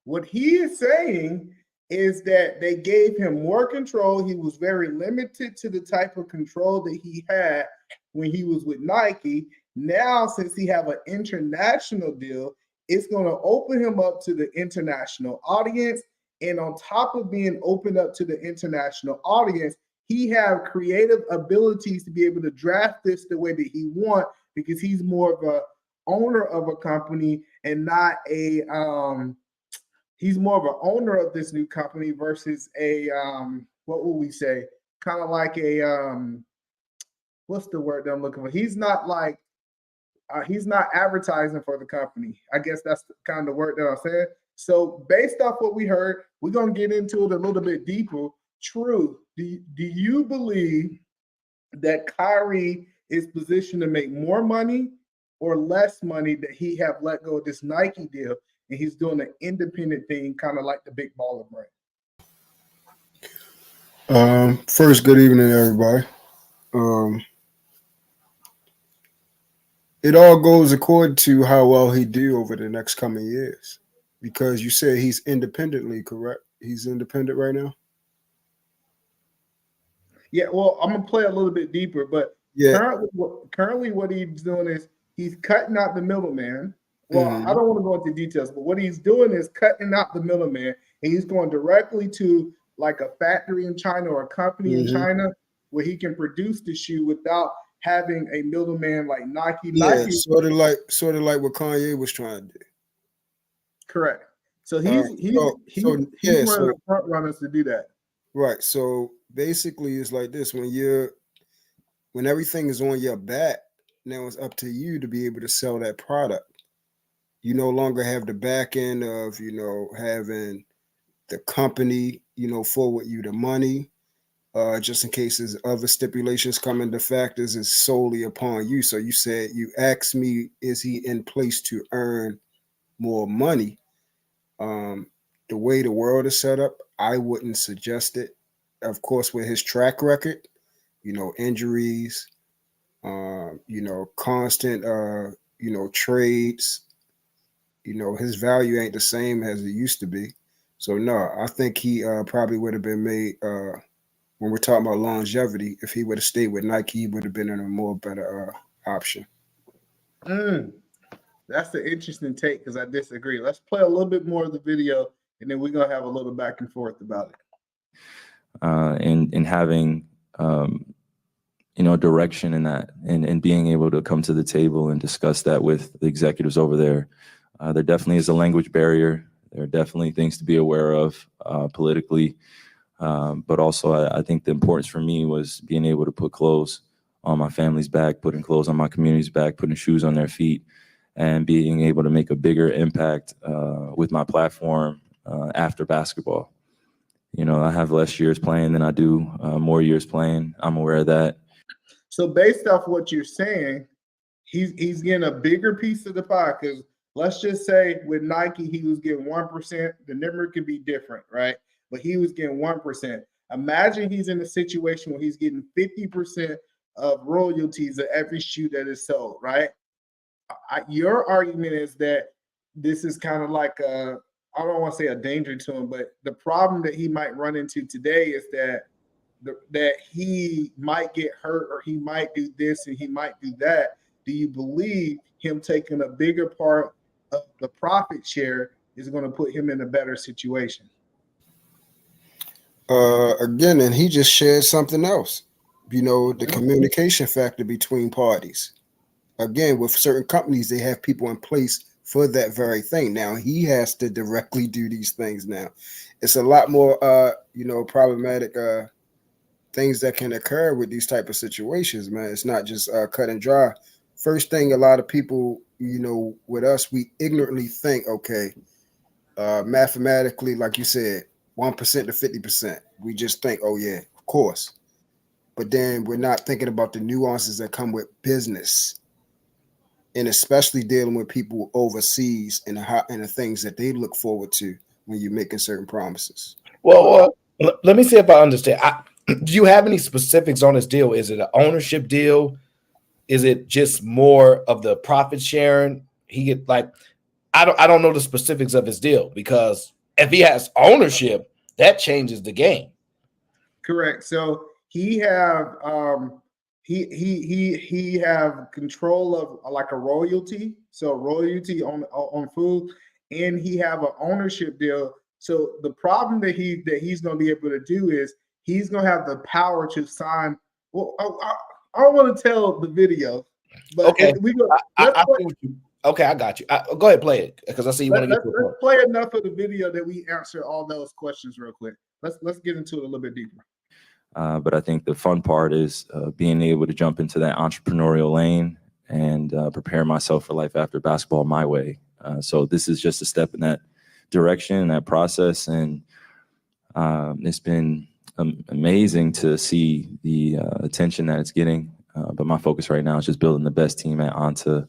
What he is saying is that they gave him more control. He was very limited to the type of control that he had when he was with Nike. Now, since he have an international deal, it's going to open him up to the international audience. And on top of being opened up to the international audience, he have creative abilities to be able to draft this the way that he want, because he's more of a owner of a company and not a he's more of an owner of this new company versus a what would we say? Kind of like a what's the word that I'm looking for? He's not like he's not advertising for the company. I guess that's the kind of word that I'm saying. So based off what we heard, we're gonna get into it a little bit deeper. True. Do you believe that Kyrie is positioned to make more money or less money that he have let go of this Nike deal, and he's doing an independent thing, kind of like the Big Baller brand? First, good evening, everybody. It all goes according to how well he do over the next coming years, because you said he's independently, correct? He's independent right now? Yeah, well, I'm gonna play a little bit deeper, but yeah, currently what he's doing is he's cutting out the middleman. Well, I don't want to go into details, but what he's doing is cutting out the middleman, and he's going directly to like a factory in China or a company in China where he can produce the shoe without having a middleman like Nike. Yeah, Nike, sort of like what Kanye was trying to do. Correct. So he's one of the front runners to do that. Right. So basically, it's like this: when everything is on your back, now it's up to you to be able to sell that product. You no longer have the back end of having the company forward you the money. just in case there's other stipulations come into factors, is solely upon you. So you said, you asked me, is he in place to earn more money? The way the world is set up, I wouldn't suggest it. Of course, with his track record, injuries, constant, trades, his value ain't the same as it used to be. So no, I think he probably would have been made, when we're talking about longevity, if he would have stayed with Nike, he would have been in a more better option. That's an interesting take because I disagree. Let's play a little bit more of the video, and then we're going to have a little back and forth about it. And having, direction in that, and being able to come to the table and discuss that with the executives over there. There definitely is a language barrier. There are definitely things to be aware of politically. But also, I think the importance for me was being able to put clothes on my family's back, putting clothes on my community's back, putting shoes on their feet, and being able to make a bigger impact with my platform after basketball. I have less years playing than I do more years playing. I'm aware of that. So based off what you're saying, he's getting a bigger piece of the pie, because let's just say with Nike, he was getting 1%. The number could be different, right? But he was getting 1%. Imagine he's in a situation where he's getting 50% of royalties of every shoe that is sold, right? Your argument is that this is kind of like I don't want to say a danger to him, but the problem that he might run into today is that he might get hurt, or he might do this and he might do that. Do you believe him taking a bigger part of the profit share is going to put him in a better situation? Again, and he just shared something else. The communication factor between parties. Again, with certain companies, they have people in place for that very thing. Now he has to directly do these things. Now it's a lot more, problematic things that can occur with these type of situations, man. It's not just cut and dry. First thing, a lot of people, with us, we ignorantly think, okay, mathematically, like you said, 1% to 50%. We just think, oh yeah, of course. But then we're not thinking about the nuances that come with business, and especially dealing with people overseas and the things that they look forward to when you're making certain promises. Well, let me see if I understand. Do you have any specifics on this deal? Is it an ownership deal? Is it just more of the profit sharing? I don't know the specifics of his deal, because if he has ownership, that changes the game. Correct. So he have he have control of like a royalty, so royalty on food, and he have an ownership deal. So the problem that he's going to be able to do is he's going to have the power to sign. Well, I don't want to tell the video, but okay, I got you. Go ahead, play it, because I see you want to get to it. Let's play enough of the video that we answer all those questions real quick. Let's get into it a little bit deeper. But I think the fun part is being able to jump into that entrepreneurial lane and prepare myself for life after basketball my way. So this is just a step in that direction, that process. And it's been amazing to see the attention that it's getting. But my focus right now is just building the best team at Anta,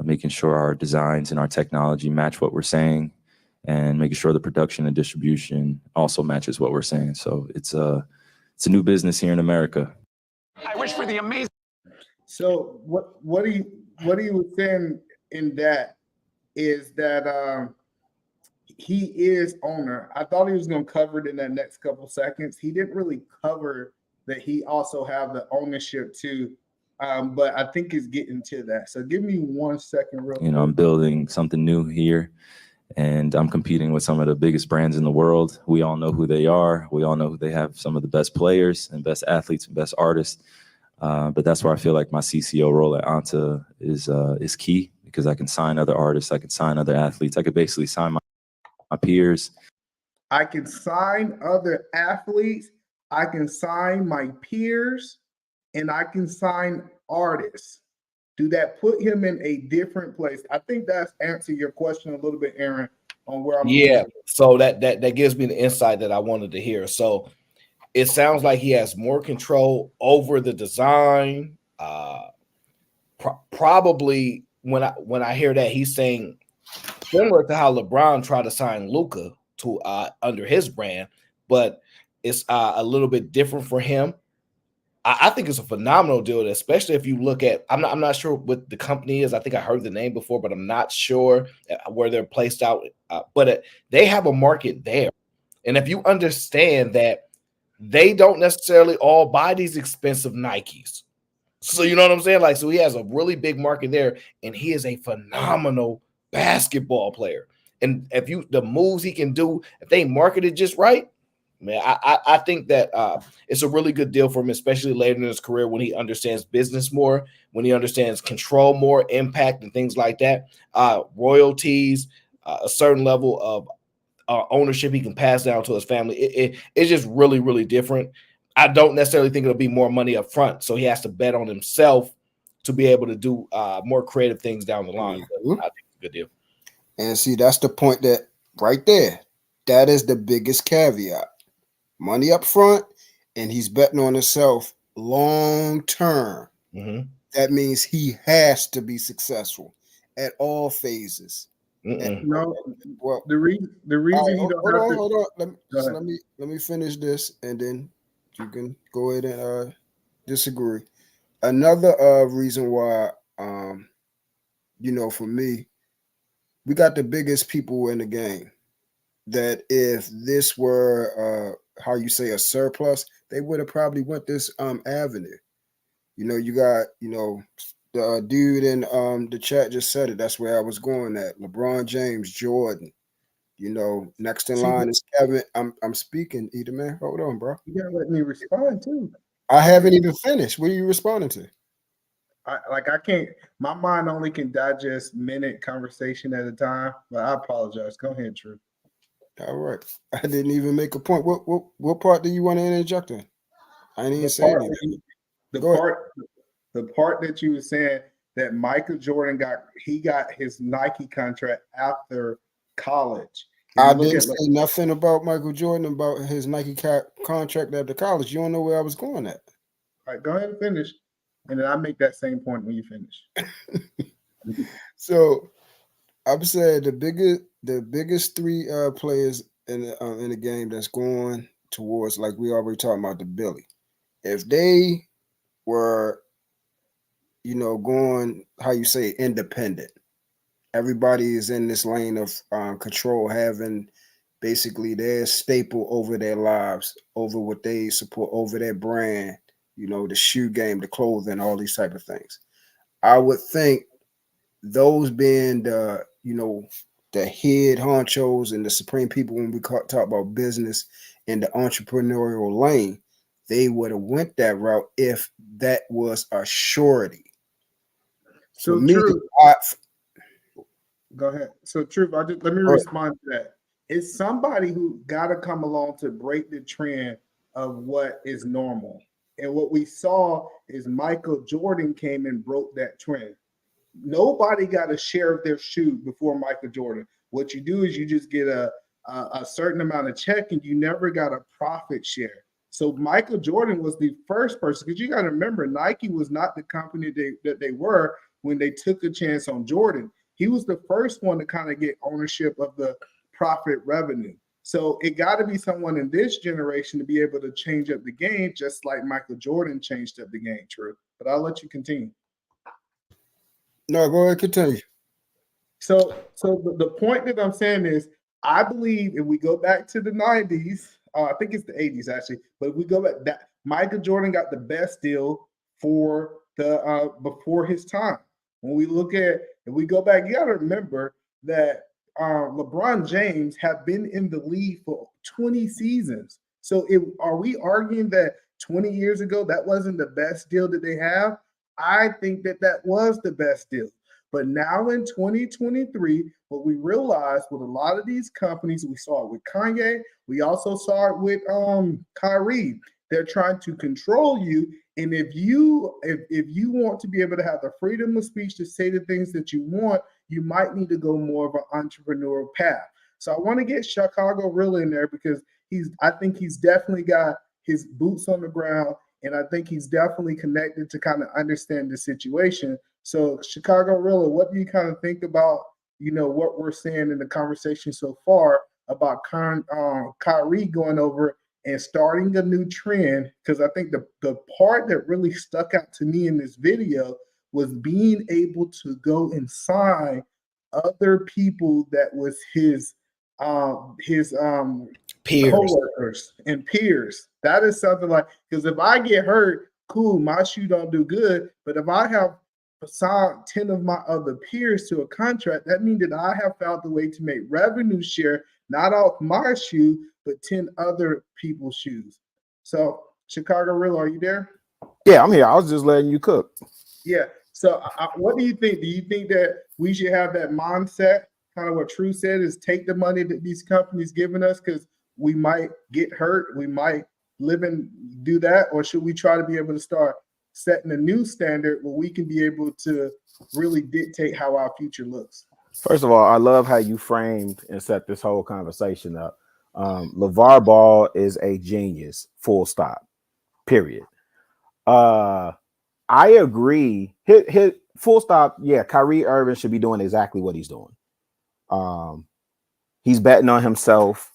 making sure our designs and our technology match what we're saying, and making sure the production and distribution also matches what we're saying. So it's a new business here in America. I wish for the amazing. So what he was saying in that is that he is owner. I thought he was going to cover it in that next couple seconds. He didn't really cover that he also have the ownership too. But I think he's getting to that. So give me 1 second real quick. I'm building something new here, and I'm competing with some of the biggest brands in the world. We all know who they are. We all know they have some of the best players and best athletes and best artists. But that's where I feel like my CCO role at Anta is key, because I can sign other artists. I can sign other athletes. I could basically sign my peers. I can sign other athletes. I can sign my peers, and I can sign artists. Do that put him in a different place? I think that's answer your question a little bit, Aaron, on where I'm going. So that gives me the insight that I wanted to hear. So it sounds like he has more control over the design. Probably when I hear that, he's saying similar to how LeBron tried to sign Luka to under his brand, but it's a little bit different for him. I think it's a phenomenal deal, especially if you look at. I'm not sure what the company is. I think I heard the name before, but I'm not sure where they're placed out. But they have a market there, and if you understand that they don't necessarily all buy these expensive Nikes, so you know what I'm saying. Like, so he has a really big market there, and he is a phenomenal basketball player. And if the moves he can do, if they market it just right. Man, I think that it's a really good deal for him, especially later in his career when he understands business more, when he understands control more, impact, and things like that. Royalties, a certain level of ownership he can pass down to his family. It's just really, really different. I don't necessarily think it'll be more money up front, so he has to bet on himself to be able to do more creative things down the line. But I think it's a good deal. And see, that's the point that right there. That is the biggest caveat. Money up front, and he's betting on himself long term. Mm-hmm. That means he has to be successful at all phases. No, well, the reason you don't have to hold on. Let me finish this, and then you can go ahead and disagree. Another reason why, for me, we got the biggest people in the game. That if this were how you say a surplus, they would have probably went this avenue. You got the dude in the chat just said it. That's where I was going at. LeBron James, Jordan. Next in line is Kevin. I'm speaking, Either man. Hold on, bro. You gotta let me respond too. I haven't even finished. What are you responding to? I can't. My mind only can digest minute conversation at a time. But I apologize. Go ahead, True. All right. I didn't even make a point. What part do you want to interject in? I didn't even say anything. The part that you were saying that Michael Jordan got his Nike contract after college. I didn't say nothing about Michael Jordan about his Nike contract after college. You don't know where I was going at. All right, go ahead and finish, and then I'll make that same point when you finish. So I'm saying the biggest three players in the game that's going towards, like we already talking about, the Billy. If they were, going, how you say, independent, everybody is in this lane of control, having basically their staple over their lives, over what they support, over their brand, the shoe game, the clothing, all these type of things. I would think those being the head honchos and the supreme people when we talk about business in the entrepreneurial lane, they would have went that route if that was a surety. So me, True. Go ahead. So True, let me respond to that. It's somebody who got to come along to break the trend of what is normal. And what we saw is Michael Jordan came and broke that trend. Nobody got a share of their shoe before Michael Jordan. What you do is you just get a certain amount of check, and you never got a profit share. So Michael Jordan was the first person, because you got to remember, Nike was not the company that they were when they took a chance on Jordan. He was the first one to kind of get ownership of the profit revenue. So it got to be someone in this generation to be able to change up the game, just like Michael Jordan changed up the game, True. But I'll let you continue. No, go ahead, continue. So the point that I'm saying is, I believe if we go back to the 90s, I think it's the 80s actually, but if we go back, that Michael Jordan got the best deal for the before his time. When we look at, if we go back, you got to remember that LeBron James have been in the league for 20 seasons. So are we arguing that 20 years ago that wasn't the best deal that they have? I think that was the best deal. But now in 2023, what we realized with a lot of these companies, we saw it with Kanye, we also saw it with Kyrie. They're trying to control you. And if you want to be able to have the freedom of speech to say the things that you want, you might need to go more of an entrepreneurial path. So I want to get Chicago real in there, because I think he's definitely got his boots on the ground, and I think he's definitely connected to kind of understand the situation. So, Chicago Rilla, what do you kind of think about, what we're seeing in the conversation so far about Kyrie going over and starting a new trend? Because I think the part that really stuck out to me in this video was being able to go and sign other people that was his peers, coworkers and peers. That is something like, because if I get hurt, cool, my shoe don't do good. But if I have signed 10 of my other peers to a contract, that means that I have found the way to make revenue share, not off my shoe, but 10 other people's shoes. So, Chicago Real, are you there? Yeah, I'm here. I was just letting you cook. Yeah. So, what do you think? Do you think that we should have that mindset? Kind of what True said is take the money that these companies giving us because we might get hurt, we might live and do that, or should we try to be able to start setting a new standard where we can be able to really dictate how our future looks? First of all, I love how you framed and set this whole conversation up. LeVar Ball is a genius, full stop, period. I agree. Hit full stop. Yeah, Kyrie Irving should be doing exactly what he's doing. He's betting on himself.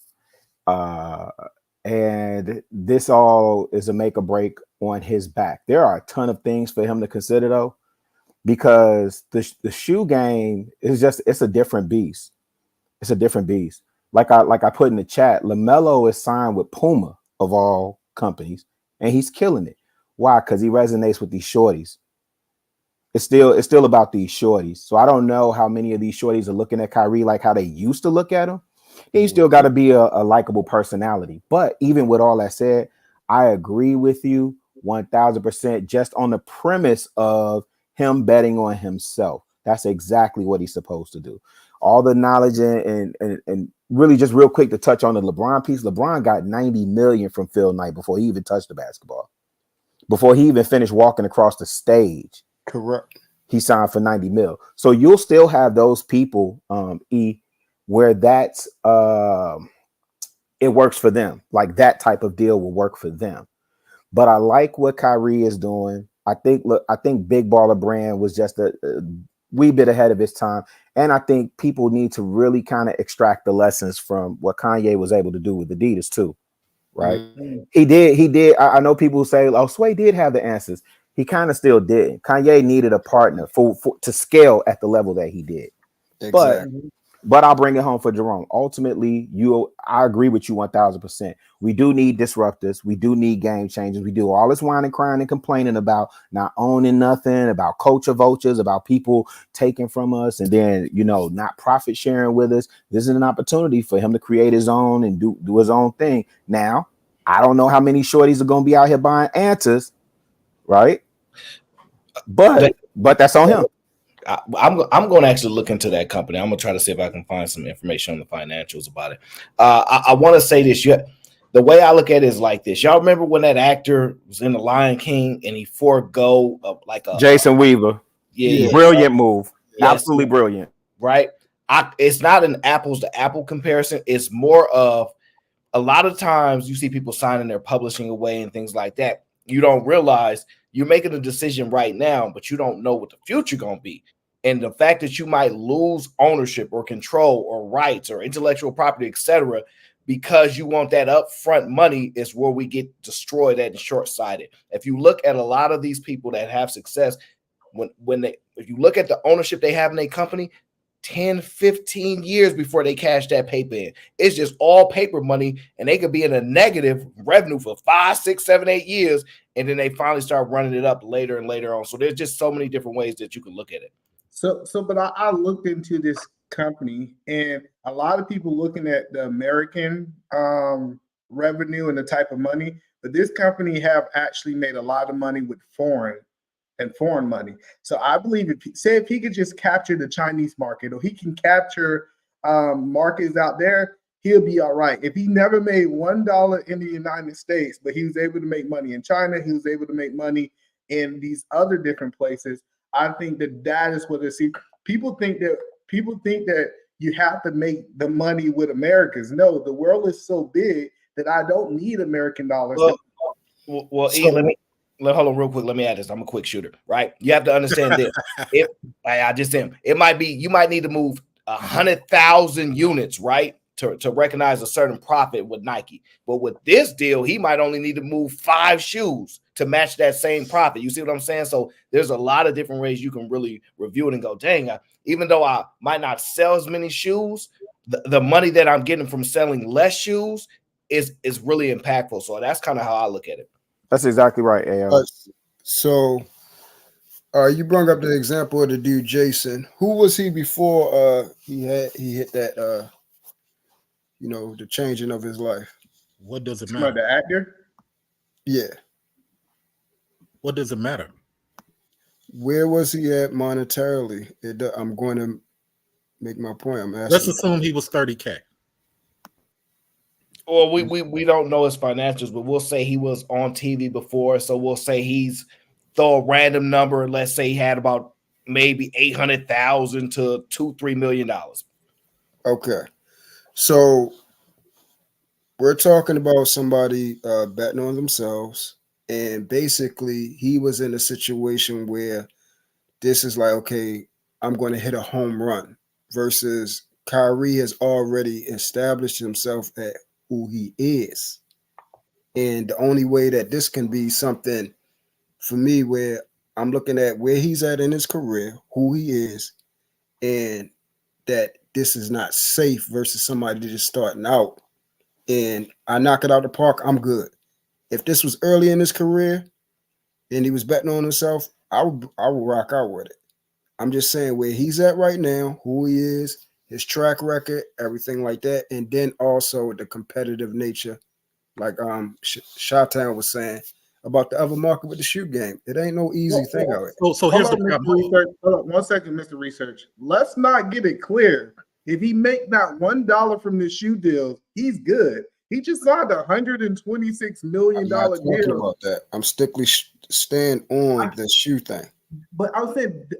And this all is a make or break on his back. There are a ton of things for him to consider, though, because the shoe game is it's a different beast. It's a different beast. Like I put in the chat, LaMelo is signed with Puma of all companies, and he's killing it. Why? Because he resonates with these shorties. It's still about these shorties. So I don't know how many of these shorties are looking at Kyrie like how they used to look at him. He still got to be a likable personality. But even with all that said, I agree with you 1000% just on the premise of him betting on himself. That's exactly what he's supposed to do. All the knowledge and really just real quick to touch on the LeBron piece. LeBron got 90 million from Phil Knight before he even touched the basketball. Before he even finished walking across the stage. Correct. He signed for 90 mil. So you'll still have those people, where that's it works for them. Like that type of deal will work for them. But I like what Kyrie is doing. I think Big Baller Brand was just a wee bit ahead of its time. And I think people need to really kind of extract the lessons from what Kanye was able to do with Adidas too. Right. Mm-hmm. He did. I know people say, oh, Sway did have the answers. He kind of still did. Kanye needed a partner to scale at the level that he did. Exactly. But I'll bring it home for Jerome. Ultimately, I agree with you 1000%. We do need disruptors. We do need game changers. We do all this whining, crying, and complaining about not owning nothing, about culture vultures, about people taking from us, and then not profit sharing with us. This is an opportunity for him to create his own and do his own thing. Now, I don't know how many shorties are going to be out here buying answers, right? But that's on him. I'm going to actually look into that company. I'm going to try to see if I can find some information on the financials about it. I want to say this. The way I look at it is like this. Y'all remember when that actor was in The Lion King and he forego Jason Weaver? Yeah, brilliant move. Yes. Absolutely brilliant. Right. It's not an apples to apple comparison. It's more of a lot of times you see people signing their publishing away and things like that. You don't realize you're making a decision right now, but you don't know what the future going to be. And the fact that you might lose ownership or control or rights or intellectual property, etc., because you want that upfront money is where we get destroyed at and short-sighted. If you look at a lot of these people that have success, if you look at the ownership they have in a company, 10, 15 years before they cash that paper in. It's just all paper money, and they could be in a negative revenue for 5, 6, 7, 8 years, and then they finally start running it up later and later on. So there's just so many different ways that you can look at it. But I looked into this company, and a lot of people looking at the American revenue and the type of money, but this company have actually made a lot of money with foreign money. So I believe if he could just capture the Chinese market, or he can capture markets out there, he'll be all right. If he never made $1 in the United States, but he was able to make money in China, he was able to make money in these other different places, I think that is what they see. People think that you have to make the money with Americans. No, the world is so big that I don't need American dollars. Well, E, hold on real quick. Let me add this. I'm a quick shooter, right? You have to understand this. I just am. It might be you might need to move 100,000 units, right, to recognize a certain profit with Nike. But with this deal, he might only need to move 5 shoes to match that same profit. You see what I'm saying? So there's a lot of different ways you can really review it and go, dang, even though I might not sell as many shoes, the money that I'm getting from selling less shoes is really impactful. So that's kind of how I look at it. That's exactly right, AO. So you brought up the example of the dude Jason. Who was he before he hit that the changing of his life? What does it matter? The actor? Yeah. What does it matter? Where was he at monetarily? I'm going to make my point. I'm asking. Let's assume he was 30K. Well, we don't know his financials, but we'll say he was on TV before. So we'll say he's throw a random number. Let's say he had about maybe 800,000 to $2-3 million. Okay. So we're talking about somebody betting on themselves. And basically he was in a situation where this is like, okay, I'm going to hit a home run versus Kyrie has already established himself at who he is. And the only way that this can be something for me where I'm looking at where he's at in his career, who he is, and that this is not safe versus somebody just starting out and I knock it out the park, I'm good. If this was early in his career and he was betting on himself, I would rock out with it. I'm just saying where he's at right now, who he is, his track record, everything like that, and then also the competitive nature, like Shawtown was saying about the other market with the shoe game. It ain't no easy thing out here. So here's the problem. Hold on 1 second, Mr. Research. Let's not get it clear. If he make not $1 from this shoe deal, he's good. He just signed a $126 million deal. About that. I'm strictly stand on the shoe thing. But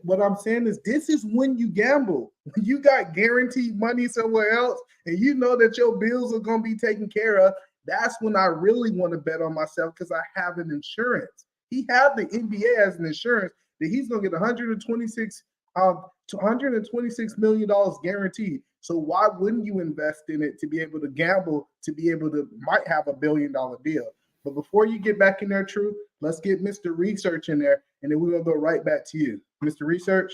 what I'm saying is this is when you gamble. When you got guaranteed money somewhere else and you know that your bills are going to be taken care of, that's when I really want to bet on myself because I have an insurance. He had the NBA as an insurance that he's going to get $126 million guaranteed. So why wouldn't you invest in it to be able to gamble, to be able to might have $1 billion deal? But before you get back in there, True, let's get Mr. Research in there, and then we're going to go right back to you. Mr. Research?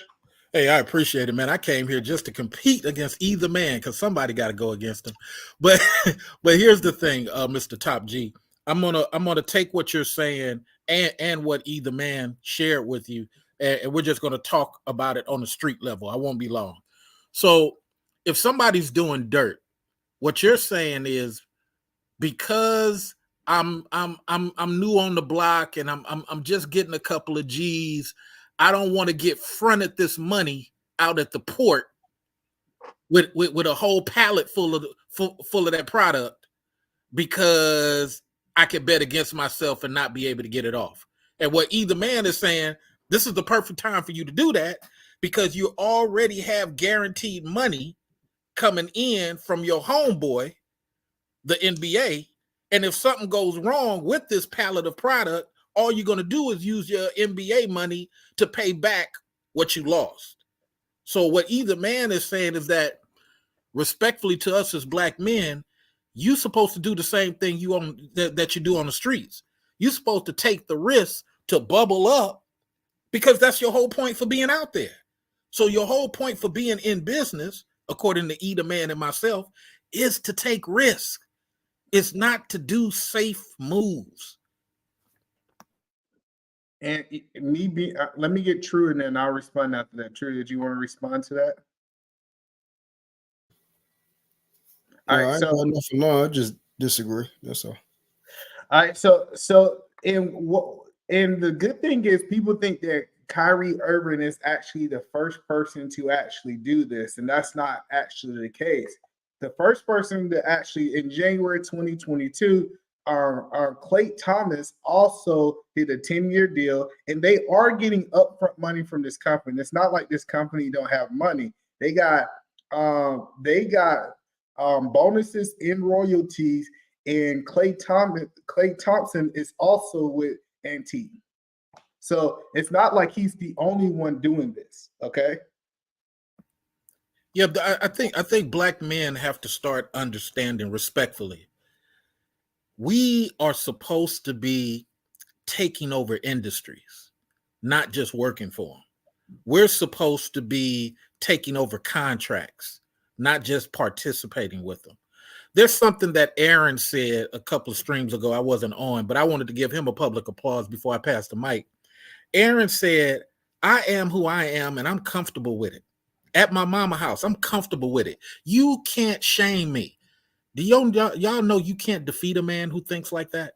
Hey, I appreciate it, man. I came here just to compete against either man because somebody got to go against him. But here's the thing, Mr. Top G. I'm gonna take what you're saying and what either man shared with you, and we're just gonna talk about it on the street level. I won't be long. So if somebody's doing dirt, what you're saying is because I'm new on the block and I'm just getting a couple of G's. I don't want to get fronted this money out at the port with a whole pallet full of that product because I could bet against myself and not be able to get it off. And what either man is saying, this is the perfect time for you to do that because you already have guaranteed money coming in from your homeboy, the NBA. And if something goes wrong with this pallet of product, all you're going to do is use your NBA money to pay back what you lost. So what either man is saying is that respectfully to us as black men, you're supposed to do the same thing that you do on the streets. You're supposed to take the risk to bubble up because that's your whole point for being out there. So your whole point for being in business, according to either man and myself, is to take risk. It's not to do safe moves. And let me get True, and then I'll respond after that. True, did you want to respond to that? All right, so nothing long. I just disagree. That's all. All right, and the good thing is people think that Kyrie Irving is actually the first person to actually do this, and that's not actually the case. The first person to actually in January 2022. Klay Thomas also did a 10-year deal, and they are getting upfront money from this company. It's not like this company don't have money. They got bonuses in royalties, and Klay Thompson is also with Antietam. So it's not like he's the only one doing this. Okay. Yeah, I think black men have to start understanding respectfully. We are supposed to be taking over industries, not just working for them. We're supposed to be taking over contracts, not just participating with them. There's something that Aaron said a couple of streams ago. I wasn't on, but I wanted to give him a public applause before I pass the mic. Aaron said, I am who I am, and I'm comfortable with it. At my mama house, I'm comfortable with it. You can't shame me. Do y'all know you can't defeat a man who thinks like that?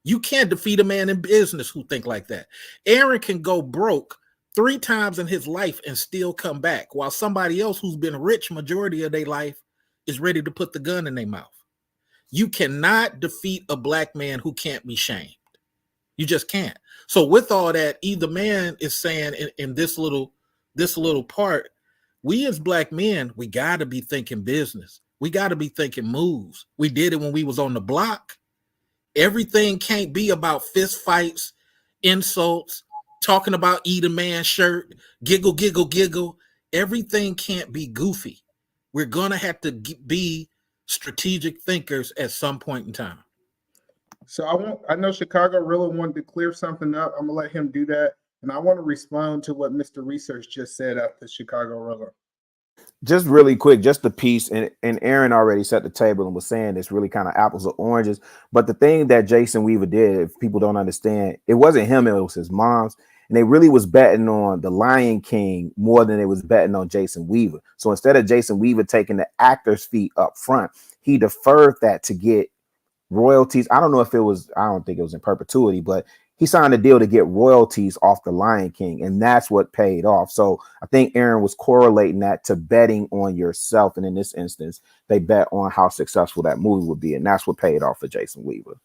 You can't defeat a man in business who think like that. Aaron can go broke 3 times in his life and still come back, while somebody else who's been rich majority of their life is ready to put the gun in their mouth. You cannot defeat a black man who can't be shamed. You just can't. So with all that, either man is saying in this little part, we as black men, we got to be thinking business. We got to be thinking moves. We did it when we was on the block. Everything can't be about fist fights, insults, talking about eat a man's shirt, giggle, giggle, giggle. Everything can't be goofy. We're going to have to be strategic thinkers at some point in time. So I know Chicago really wanted to clear something up. I'm gonna let him do that, and I want to respond to what Mr. Research just said after Chicago Rilla. Just really quick, just the piece, and Aaron already set the table and was saying it's really kind of apples or oranges. But the thing that Jason Weaver did, if people don't understand, it wasn't him, it was his mom's. And they really was betting on the Lion King more than they was betting on Jason Weaver. So instead of Jason Weaver taking the actor's fee up front, he deferred that to get royalties. I don't know if it was, I don't think it was in perpetuity, but he signed a deal to get royalties off the Lion King, and that's what paid off. So I think Aaron was correlating that to betting on yourself. And in this instance, they bet on how successful that movie would be. And that's what paid off for Jason Weaver.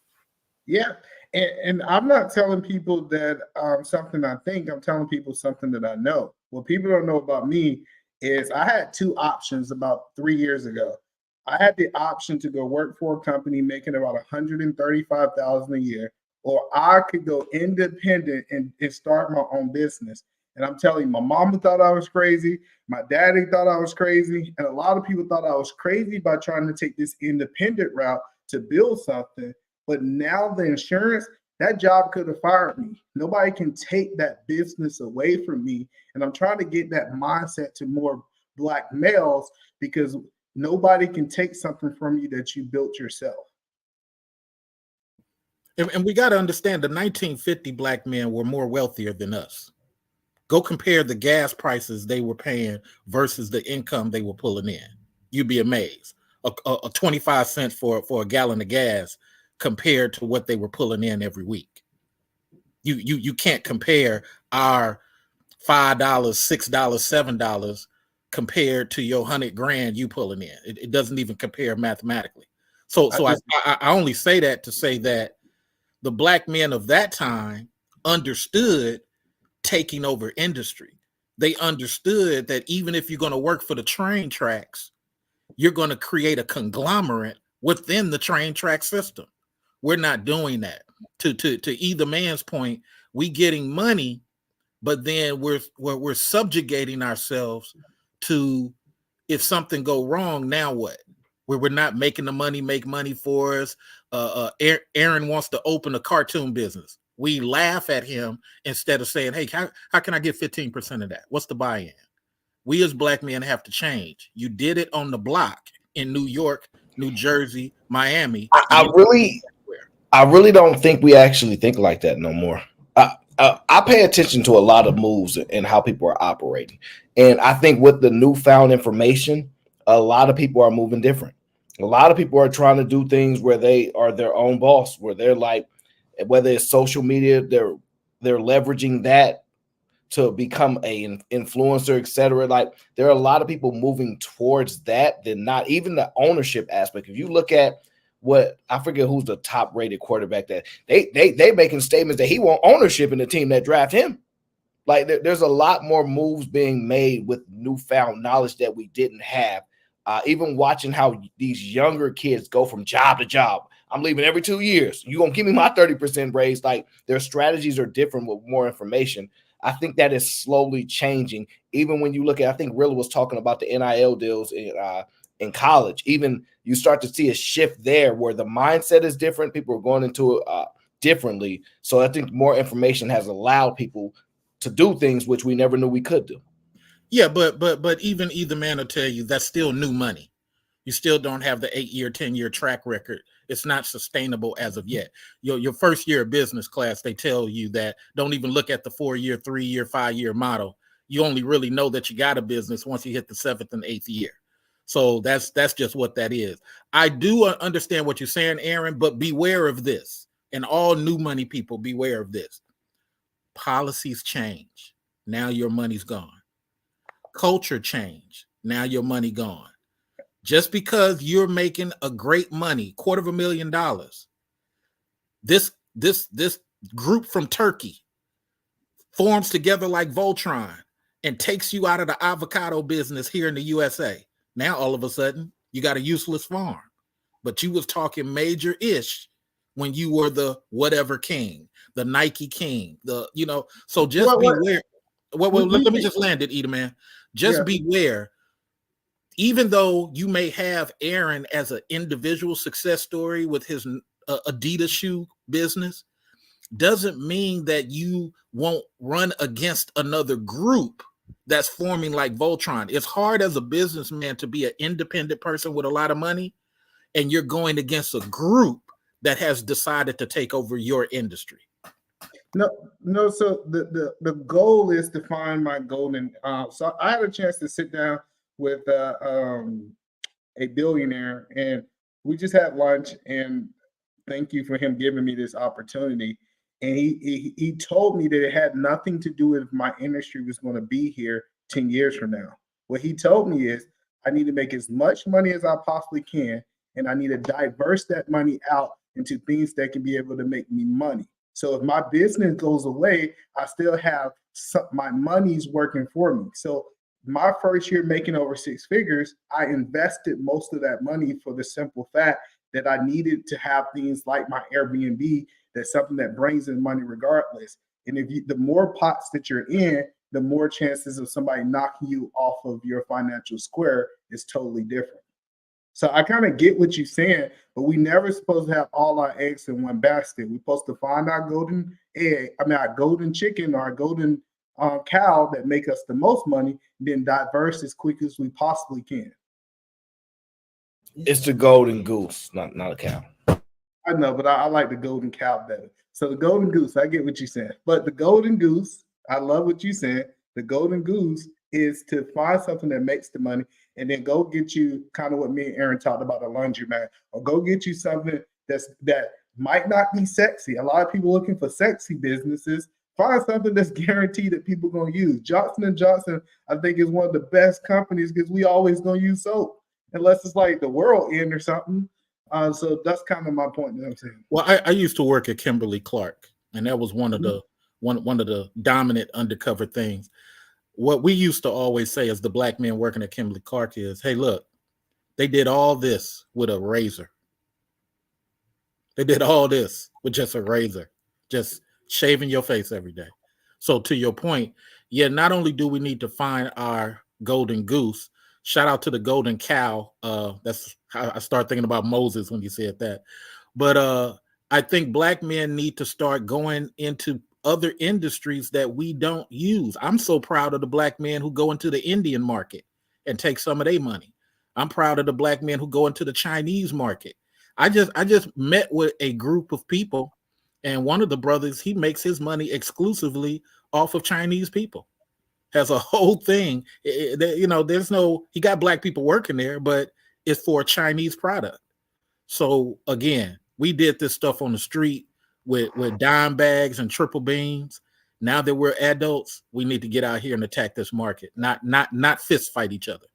Yeah. And I'm not telling people that something I think, I'm telling people something that I know. What people don't know about me is I had 2 options about 3 years ago. I had the option to go work for a company making about $135,000 a year, or I could go independent and start my own business. And I'm telling you, my mama thought I was crazy. My daddy thought I was crazy. And a lot of people thought I was crazy by trying to take this independent route to build something. But now the insurance, that job could have fired me. Nobody can take that business away from me. And I'm trying to get that mindset to more black males, because nobody can take something from you that you built yourself. And we got to understand the 1950 black men were more wealthier than us. Go compare the gas prices they were paying versus the income they were pulling in. You'd be amazed. A 25 cents for a gallon of gas compared to what they were pulling in every week. You can't compare our $5, $6, $7 compared to your $100,000 you pulling in. It doesn't even compare mathematically. So I only say that to say that the black men of that time understood taking industry. They understood that even if you're going to work for the train tracks, you're going to create a conglomerate within the train track system. We're not doing that. To either man's point, we getting money, but then we're subjugating ourselves to, if something go wrong, now what? Where we're not making the money make money for us. Aaron wants to open a cartoon business. We laugh at him instead of saying, hey, how can I get 15% of that? What's the buy-in? We as black men have to change. You did it on the block in New York, New Jersey, Miami. I really don't think we actually think like that no more. I pay attention to a lot of moves and how people are operating. And I think with the newfound information, a lot of people are moving different. A lot of people are trying to do things where they are their own boss, where they're like, whether it's social media, they're leveraging that to become an influencer, etc. Like there are a lot of people moving towards that than not even the ownership aspect. If you look at what, I forget who's the top rated quarterback, that they making statements that he want ownership in the team that draft him. Like there's a lot more moves being made with newfound knowledge that we didn't have even watching how these younger kids go from job to job. I'm leaving every 2 years. You're going to give me my 30% raise. Like, their strategies are different with more information. I think that is slowly changing. Even when you look at, I think Rilla was talking about the NIL deals in college. Even you start to see a shift there where the mindset is different. People are going into it differently. So I think more information has allowed people to do things which we never knew we could do. Yeah, but even either man will tell you that's still new money. You still don't have the 8-year, 10-year track record. It's not sustainable as of yet. Your first year of business class, they tell you that don't even look at the 4-year, 3-year, 5-year model. You only really know that you got a business once you hit the 7th and 8th year. So that's just what that is. I do understand what you're saying, Aaron, but beware of this. And all new money people, beware of this. Policies change. Now your money's gone. Culture change. Now your money gone. Just because you're making a great money, $250,000, this group from Turkey forms together like Voltron and takes you out of the avocado business here in the USA. Now all of a sudden you got a useless farm, but you was talking major-ish when you were the whatever king, the Nike king, so just beware. Well, let me just land it, Eda, man. Just beware. Even though you may have Aaron as an individual success story with his Adidas shoe business, doesn't mean that you won't run against another group that's forming like Voltron. It's hard as a businessman to be an independent person with a lot of money, and you're going against a group that has decided to take over your industry. No. So the goal is to find my golden. So I had a chance to sit down with a billionaire, and we just had lunch. And thank you for him giving me this opportunity. And he told me that it had nothing to do with if my industry was going to be here 10 years from now. What he told me is I need to make as much money as I possibly can, and I need to diverse that money out into things that can be able to make me money. So if my business goes away, I still have my money's working for me. So my first year making over 6 figures, I invested most of that money for the simple fact that I needed to have things like my Airbnb. That's something that brings in money regardless. And the more pots that you're in, the more chances of somebody knocking you off of your financial square is totally different. So I kind of get what you're saying, but we never supposed to have all our eggs in one basket. We're supposed to find our golden egg, our golden chicken or our golden cow that make us the most money, then diverse as quick as we possibly can. It's the golden goose, not a cow. I know, but I like the golden cow better. So the golden goose, I get what you're saying. But the golden goose, I love what you said. The golden goose is to find something that makes the money and then go get you kind of what me and Aaron talked about, a laundromat, or go get you something that might not be sexy. A lot of people looking for sexy businesses. Find something that's guaranteed that people are going to use. Johnson & Johnson, I think, is one of the best companies because we always going to use soap unless it's like the world end or something. So that's kind of my point that I'm saying. Well, I used to work at Kimberly-Clark, and that was one of the dominant undercover things. What we used to always say as the black men working at Kimberly-Clark is, hey, look, they did all this with a razor. They did all this with just a razor, just shaving your face every day. So to your point, not only do we need to find our golden goose, shout out to the golden cow. That's how I start thinking about Moses when you said that. But I think black men need to start going into other industries that we don't use. I'm so proud of the black men who go into the Indian market and take some of their money. I'm proud of the black men who go into the Chinese market. I just met with a group of people, and one of the brothers, he makes his money exclusively off of Chinese people. Has a whole thing, there's no, he got black people working there, but it's for a Chinese product. So again, we did this stuff on the street with dime bags and triple beans. Now that we're adults, we need to get out here and attack this market, not fist fight each other.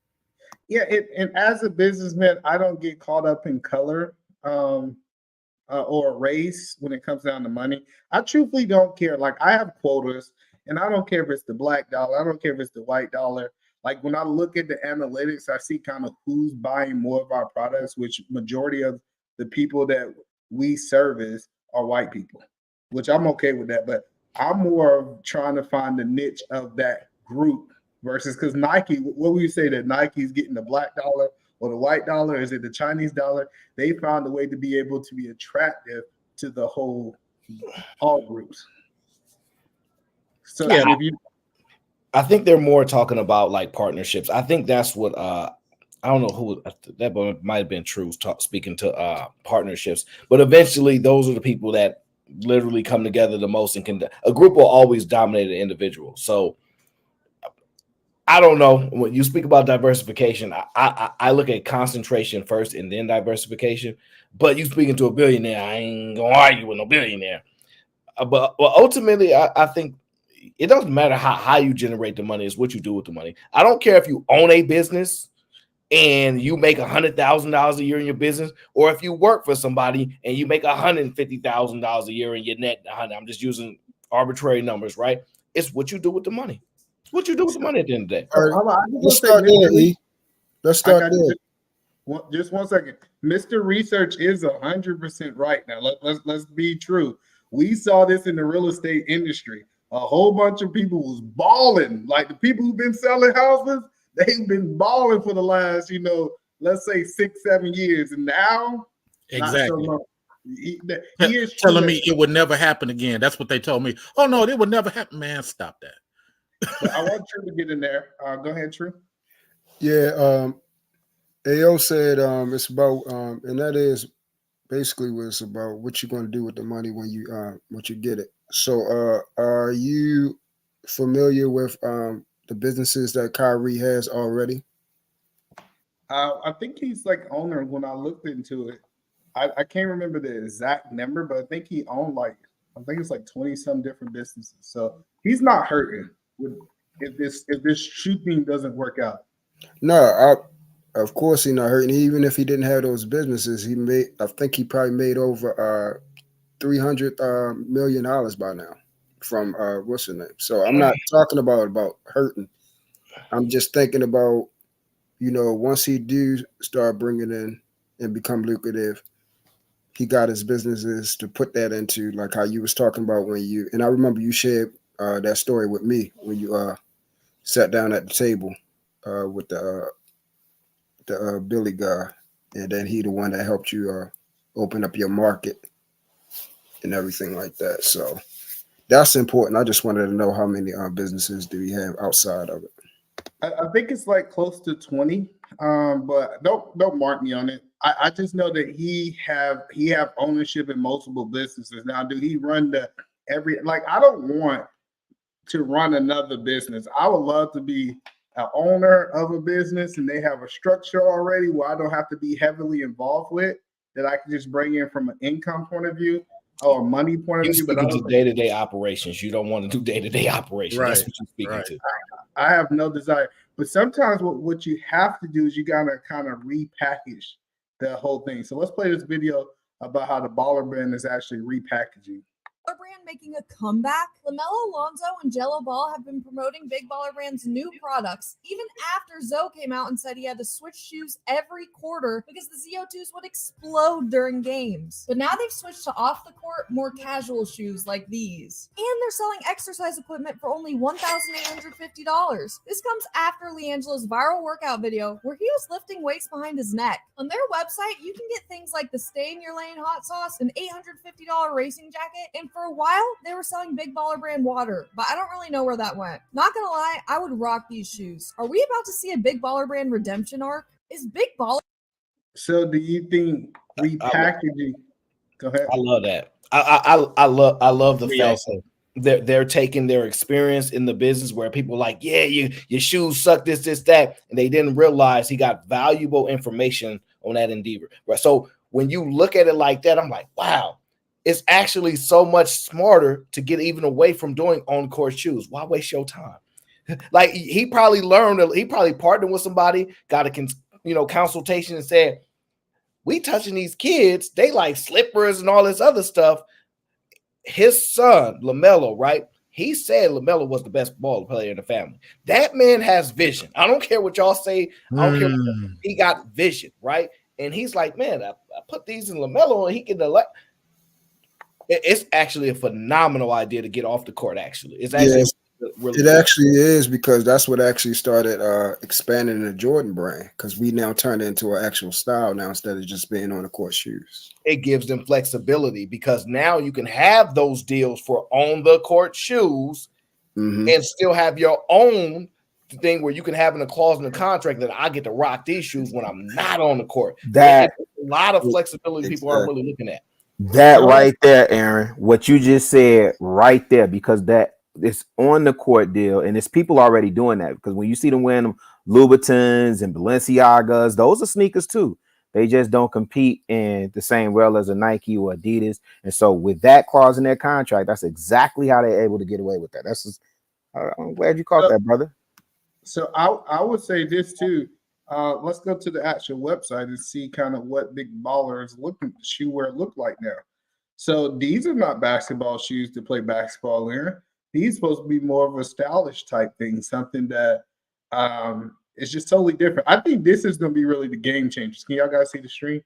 Yeah, and as a businessman, I don't get caught up in color or race when it comes down to money. I truthfully don't care. Like, I have quotas, and I don't care if it's the black dollar. I don't care if it's the white dollar. Like when I look at the analytics, I see kind of who's buying more of our products, which majority of the people that we service are white people, which I'm okay with that. But I'm more of trying to find the niche of that group versus because Nike, what would you say that Nike's getting the black dollar or the white dollar? Is it the Chinese dollar? They found a way to be able to be attractive to the whole all groups. So yeah, if you I think they're more talking about like partnerships. I think that's what I don't know who that might have been True speaking to partnerships, but eventually those are the people that literally come together the most and can. A group will always dominate an individual. So I don't know. When you speak about diversification, I look at concentration first and then diversification. But you speaking to a billionaire, I ain't gonna argue with no billionaire. But ultimately, I think it doesn't matter how you generate the money, it's what you do with the money. I don't care if you own a business and you make $100,000 a year in your business, or if you work for somebody and you make $150,000 a year in your net. I'm just using arbitrary numbers, right? It's what you do with the money. It's what you do with the money at the end of the day. Let's start there, E. Let's start there. Just 1 second. Mr. Research is 100% right. Now let's be true. We saw this in the real estate industry. A whole bunch of people was balling. Like the people who've been selling houses, they've been balling for the last, let's say 6-7 years, and now exactly. Not so he is telling me it would never happen again. That's what they told me. Oh no, it would never happen. Man, stop that. But I want True to get in there. Go ahead, True. Yeah, AO said it's about and that is basically what it's about, what you're going to do with the money when you get it. So are you familiar with the businesses that Kyrie has already? I think he's like owner. When I looked into it, I can't remember the exact number, but I think he owned it's like 20-some different businesses. So he's not hurting if this shooting doesn't work out. No, of course he's not hurting. Even if he didn't have those businesses, I think he probably made over $300 million by now from what's his name. So I'm not talking about hurting. I'm just thinking about, once he do start bringing in and become lucrative, he got his businesses to put that into, like how you was talking about and I remember you shared that story with me when you sat down at the table with the Billy guy, and then he the one that helped you open up your market and everything like that. So that's important. I just wanted to know how many businesses do you have outside of it? I think it's like close to 20, but don't mark me on it. I just know that he have ownership in multiple businesses. Now, do he run I don't want to run another business. I would love to be an owner of a business and they have a structure already where I don't have to be heavily involved with, that I can just bring in from an income point of view or money point of view. But to day-to-day operations, you don't want to do day-to-day operations. Right. That's what you're speaking to. I have no desire. But sometimes what you have to do is you gotta kind of repackage the whole thing. So let's play this video about how the Baller Brand is actually repackaging. Brand making a comeback. LaMelo Alonso and Jello Ball have been promoting Big Baller Brand's new products even after Zoe came out and said he had to switch shoes every quarter because the ZO2s would explode during games. But now they've switched to off the court, more casual shoes like these. And they're selling exercise equipment for only $1,850. This comes after LiAngelo's viral workout video where he was lifting weights behind his neck. On their website, you can get things like the Stay in Your Lane hot sauce, an $850 racing jacket, and for a while, they were selling Big Baller Brand water, but I don't really know where that went. Not gonna lie, I would rock these shoes. Are we about to see a Big Baller Brand redemption arc? Is Big Baller... So do you think repackaging... Go ahead. I love that. I love the fact that they're taking their experience in the business where people are like, yeah, your shoes suck, this, that, and they didn't realize he got valuable information on that endeavor. Right. So when you look at it like that, I'm like, wow. It's actually so much smarter to get even away from doing on-court shoes. Why waste your time? Like he probably partnered with somebody, got a consultation and said, we touching these kids, they like slippers and all this other stuff. His son, LaMelo, right? He said LaMelo was the best ball player in the family. That man has vision. I don't care what y'all say. I don't care. He got vision, right? And he's like, man, I put these in LaMelo and he can elect. It's actually a phenomenal idea to get off the court. Actually, it's actually really it actually is, because that's what actually started expanding the Jordan brand, because we now turned it into an actual style now instead of just being on the court shoes. It gives them flexibility because now you can have those deals for on the court shoes and still have your own thing where you can have in a clause in the contract that I get to rock these shoes when I'm not on the court. That a lot of flexibility people aren't really looking at. That right there, Aaron, what you just said right there, because that it's on the court deal, and it's people already doing that, because when you see them wearing them Louboutins and Balenciagas, those are sneakers too. They just don't compete in the same realm as a Nike or Adidas. And so with that clause in their contract, that's exactly how they're able to get away with that. That's just, I'm glad you caught that, brother. So I would say this too. Let's go to the actual website and see kind of what big ballers shoe wear look like now. So these are not basketball shoes to play basketball in. These supposed to be more of a stylish type thing, something that is just totally different. I think this is going to be really the game changers. Can y'all guys see the stream?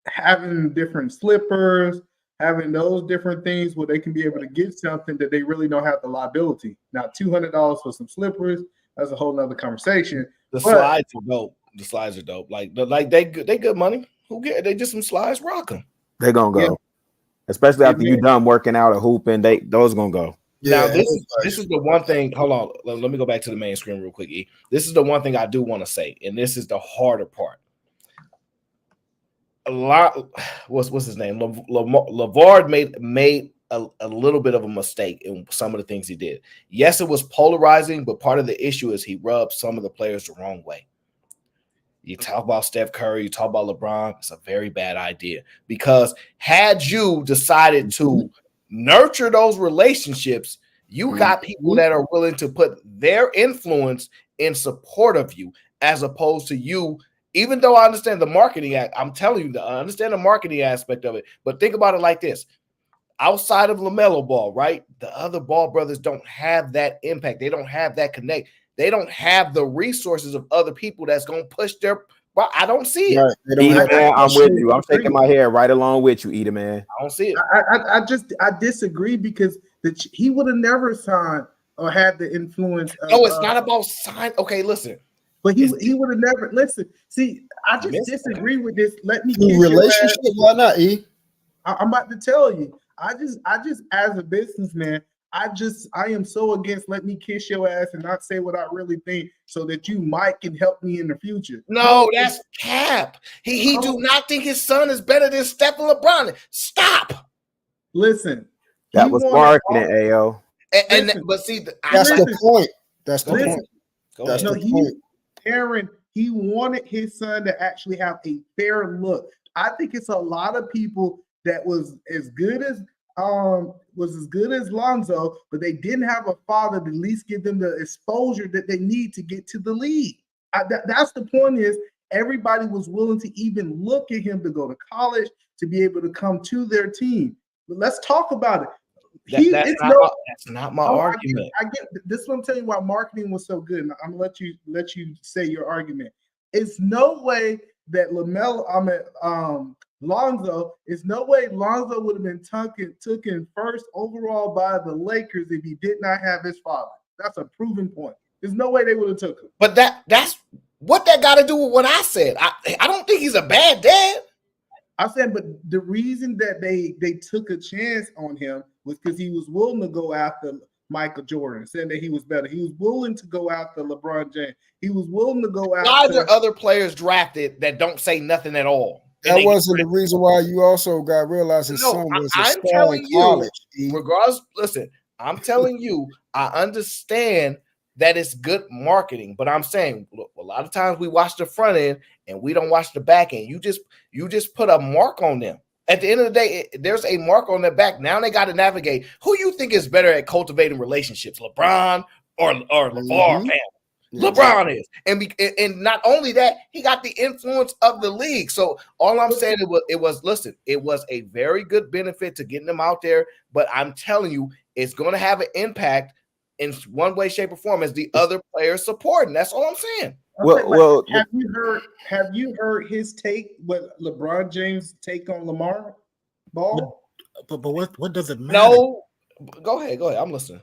Having different slippers, having those different things where they can be able to get something that they really don't have the liability. Now, $200 for some slippers, that's a whole nother conversation. Slides are dope. The slides are dope. Like they good money. Who get they just some slides? Rock them. They're gonna go, especially after you're done working out or hooping. Those gonna go. Now this is the one thing. Hold on, let me go back to the main screen real quick. E. This is the one thing I do want to say, and this is the harder part. A lot. What's his name? Lavard made a little bit of a mistake in some of the things he did. Yes, it was polarizing, but part of the issue is he rubbed some of the players the wrong way. You talk about Steph Curry, you talk about LeBron, it's a very bad idea, because had you decided to nurture those relationships, you got people that are willing to put their influence in support of you, as opposed to you. Even though I understand the marketing act, I'm telling you, I understand the marketing aspect of it, but think about it like this. Outside of LaMelo Ball, right? The other Ball brothers don't have that impact. They don't have that connect. They don't have the resources of other people that's going to push their. Well, I don't see it. Right. I'm with you. I'm shaking my head right along with you, Eda, man. I don't see it. I disagree, because he would have never signed or had the influence. No, it's not about sign. Okay, listen. But he would have never listen. See, I just disagree with this. Let me relationship. Why not, E? I'm about to tell you. I just as a businessman, I am so against let me kiss your ass and not say what I really think so that you might can help me in the future. No, that's cap. He do not think his son is better than Steph and LeBron. Stop. Listen. That was marketing, AO. But see, that's the point. That's the point. That's the point. Aaron, he wanted his son to actually have a fair look. I think it's a lot of people that was as good as Lonzo, but they didn't have a father to at least give them the exposure that they need to get to the league. That's the point. Is everybody was willing to even look at him to go to college to be able to come to their team. But let's talk about it. That's not my argument. I get this. One telling you why marketing was so good. And I'm gonna let you say your argument. It's no way that Lonzo. It's no way Lonzo would have been taken first overall by the Lakers if he did not have his father. That's a proven point. There's no way they would have took him. But that's what that got to do with what I said. I don't think he's a bad dad. I said, but the reason that they took a chance on him was because he was willing to go after Michael Jordan, saying that he was better. He was willing to go after LeBron James. He was willing to go after. Why are there other players drafted that don't say nothing at all? That wasn't the reason why you also got realized his son was a star in college. Regardless, listen, I'm telling you, I understand that it's good marketing, but I'm saying, look, a lot of times we watch the front end and we don't watch the back end. You just put a mark on them. At the end of the day, there's a mark on their back. Now they got to navigate. Who you think is better at cultivating relationships, LeBron or LeVar? LeBron is, and not only that, he got the influence of the league. So all I'm saying it was a very good benefit to getting them out there. But I'm telling you, it's going to have an impact in one way, shape, or form as the other players supporting. That's all I'm saying. Well, have you heard his take? What LeBron James' take on Lamar Ball? But what does it matter? No, go ahead. I'm listening.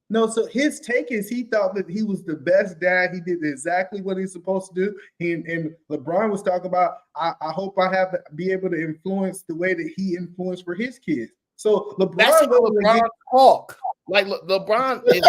No, so his take is he thought that he was the best dad. He did exactly what he's supposed to do. And LeBron was talking about, I hope I be able to influence the way that he influenced for his kids. So That's how LeBron talk. Like LeBron is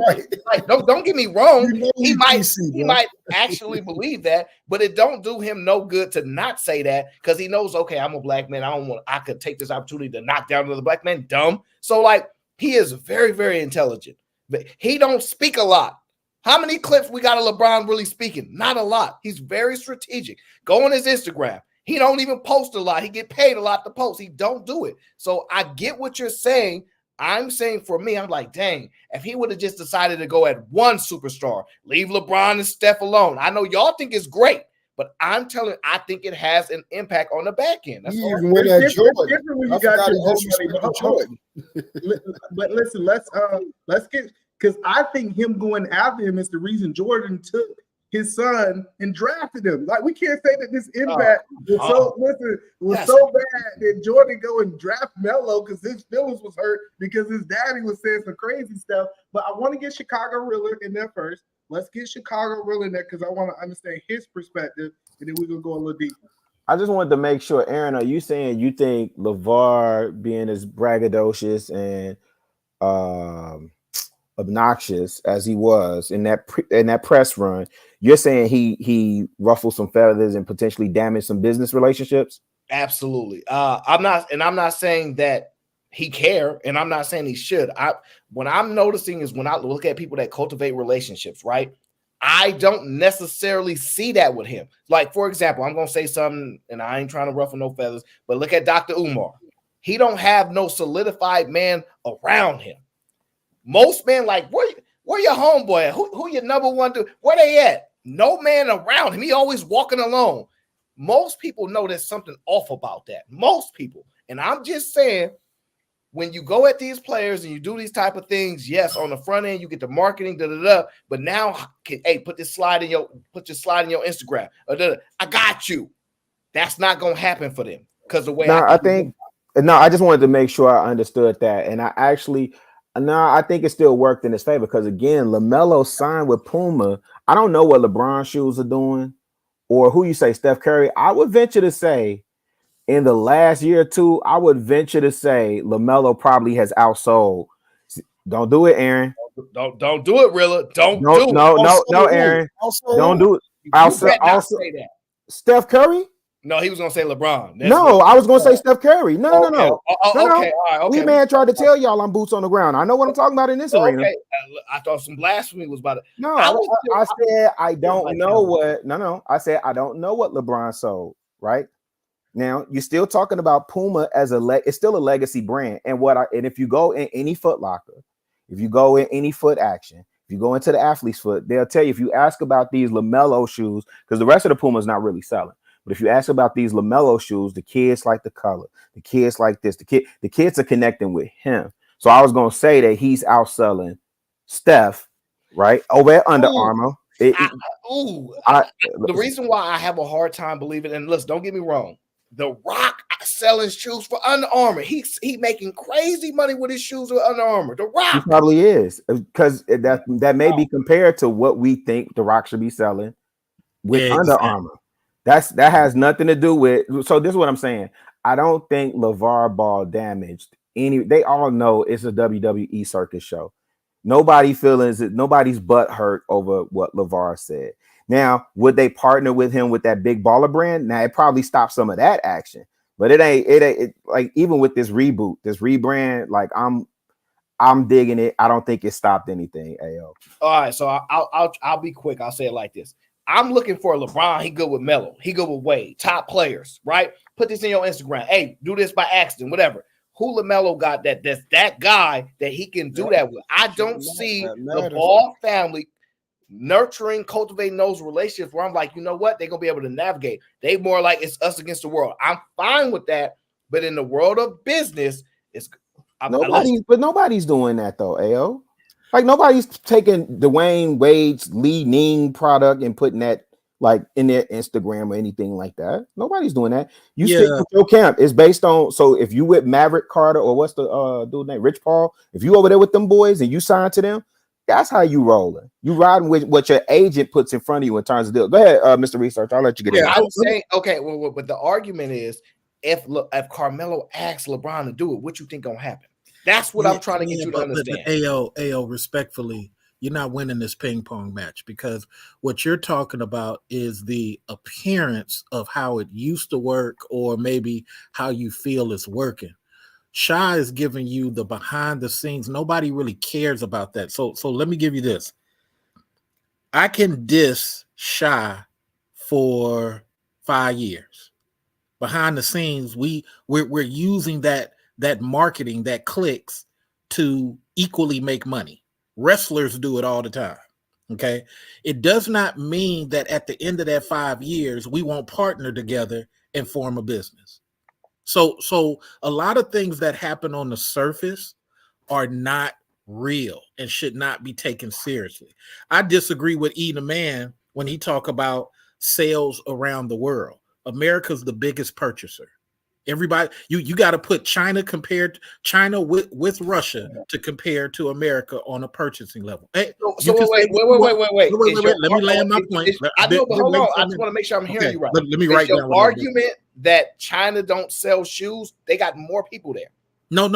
right. Like, don't get me wrong. He might PC, actually believe that, but it don't do him no good to not say that because he knows, okay, I'm a black man. I could take this opportunity to knock down another black man. Dumb. So like he is very, very intelligent, but he don't speak a lot. How many clips we got of LeBron really speaking? Not a lot. He's very strategic. Go on his Instagram. He don't even post a lot. He get paid a lot to post. He don't do it. So I get what you're saying. I'm saying for me, I'm like, dang, if he would have just decided to go at one superstar, leave LeBron and Steph alone. I know y'all think it's great, but I'm telling you, I think it has an impact on the back end. That's all. Even when that Jordan, different when I you got forgot your he disrespected Jordan. But listen, let's get, because I think him going after him is the reason Jordan took his son and drafted him. Like we can't say that this impact was so bad that Jordan go and draft Melo because his feelings was hurt because his daddy was saying some crazy stuff. But I want to get Chicago Riller in there first. Let's get Chicago Riller in there because I want to understand his perspective, and then we're gonna go a little deeper. I just wanted to make sure, Aaron, are you saying you think LeVar being as braggadocious and obnoxious as he was in that press run, you're saying he ruffled some feathers and potentially damaged some business relationships? Absolutely. I'm not saying that he care, and I'm not saying he should. What I'm noticing is when I look at people that cultivate relationships, right? I don't necessarily see that with him. Like, for example, I'm gonna say something, and I ain't trying to ruffle no feathers, but look at Dr. Umar. He don't have no solidified man around him. Most men like, where your homeboy at? Who your number one dude? Where they at? No man around him. He always walking alone. Most people know there's something off about that. Most people. And I'm just saying, when you go at these players and you do these type of things, yes, on the front end, you get the marketing, but now, hey, put your slide in your Instagram. I got you. That's not gonna happen for them because the way I just wanted to make sure I understood that. And I think it still worked in his favor because, again, LaMelo signed with Puma. I don't know what LeBron shoes are doing or who you say, Steph Curry. I would venture to say in the last year or two, I would venture to say LaMelo probably has outsold. Don't do it, Aaron. Don't do it, Rilla. Don't do it. No, Aaron. Don't do it. Also, say that. Steph Curry? No, he was gonna say LeBron. I was gonna say Steph Curry. No. Okay. All right, okay. We man tried to tell y'all I'm boots on the ground. I know what I'm talking about in this arena. I thought some blasphemy was about it. No, I said I don't know what. No. I said I don't know what LeBron sold. Right now, you're still talking about Puma as it's still a legacy brand. And if you go in any Foot Locker, if you go in any Foot Action, if you go into the Athlete's Foot, they'll tell you if you ask about these LaMelo shoes, because the rest of the Puma is not really selling. But if you ask about these LaMelo shoes, the kids like the color, the kids like this, the kids are connecting with him. So I was gonna say that he's outselling Steph, right? Over at Under Armour. The reason why I have a hard time believing, and listen, don't get me wrong, The Rock selling shoes for Under Armour. He making crazy money with his shoes with Under Armour. The Rock. He probably is, because that may be compared to what we think The Rock should be selling with Under Armour. That has nothing to do with. So this is what I'm saying. I don't think LeVar Ball damaged any. They all know it's a WWE circus show. Nobody's butt hurt over what LeVar said. Now, would they partner with him with that big baller brand? Now, it probably stopped some of that action. But it ain't like, even with this reboot, this rebrand, like I'm digging it. I don't think it stopped anything. AO. All right, so I'll be quick. I'll say it like this. I'm looking for LeBron. He good with Melo. He good with Wade. Top players, right? Put this in your Instagram. Hey, do this by accident, whatever. Who LaMelo got that's that guy that he can do that with? I don't see the Ball family nurturing, cultivating those relationships where I'm like, you know what, they're gonna be able to navigate. They more like it's us against the world. I'm fine with that, but in the world of business, it's nobody's doing that though, AO. Like nobody's taking Dwayne Wade's leading product and putting that like in their Instagram or anything like that. Nobody's doing that. You stick with your camp. It's based on, so if you with Maverick Carter or what's the dude name, Rich Paul, if you over there with them boys and you sign to them, that's how you rolling. You riding with what your agent puts in front of you in terms of deal. Go ahead, Mr. Research. I'll let you get in. I was saying, okay, well, but the argument is if Carmelo asks LeBron to do it, what you think gonna happen? That's what I'm trying to get you to understand. But AO, respectfully, you're not winning this ping pong match, because what you're talking about is the appearance of how it used to work, or maybe how you feel it's working. Shy is giving you the behind the scenes. Nobody really cares about that. So let me give you this. I can diss Shy for 5 years. Behind the scenes, we're using that marketing, that clicks, to equally make money. Wrestlers do it all the time. Okay. It does not mean that at the end of that 5 years, we won't partner together and form a business. So a lot of things that happen on the surface are not real and should not be taken seriously. I disagree with E the Man when he talk about sales around the world. America's the biggest purchaser. Everybody, you got to put China with Russia to compare to America on a purchasing level. Hey, so wait. Let me land my point. I know, but hold on. I just want to make sure I'm hearing you right. Let me write down your argument that China don't sell shoes. They got more people there. No.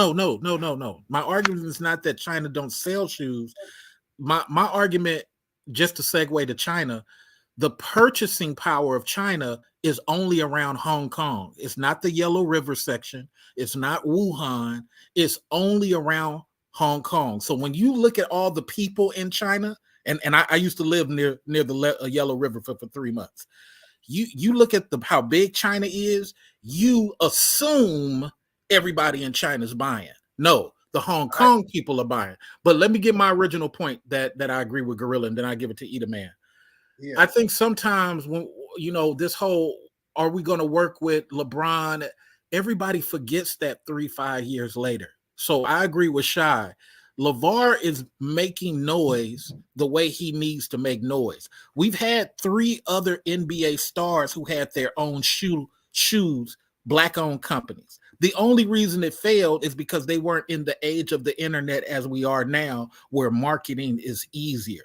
My argument is not that China don't sell shoes. My argument, just to segue to China, the purchasing power of China is only around Hong Kong. It's not the Yellow River section. It's not Wuhan. It's only around Hong Kong. So when you look at all the people in China, and I used to live near the Yellow River for 3 months. You look at how big China is, you assume everybody in China is buying. No, the Hong Kong people are buying. But let me get my original point that I agree with Gorilla, and then I give it to Eda Man. Yeah. I think sometimes when this whole, are we going to work with LeBron? Everybody forgets that 3-5 years later. So I agree with Shy. LeVar is making noise the way he needs to make noise. We've had 3 other NBA stars who had their own shoes, black-owned companies. The only reason it failed is because they weren't in the age of the internet as we are now, where marketing is easier.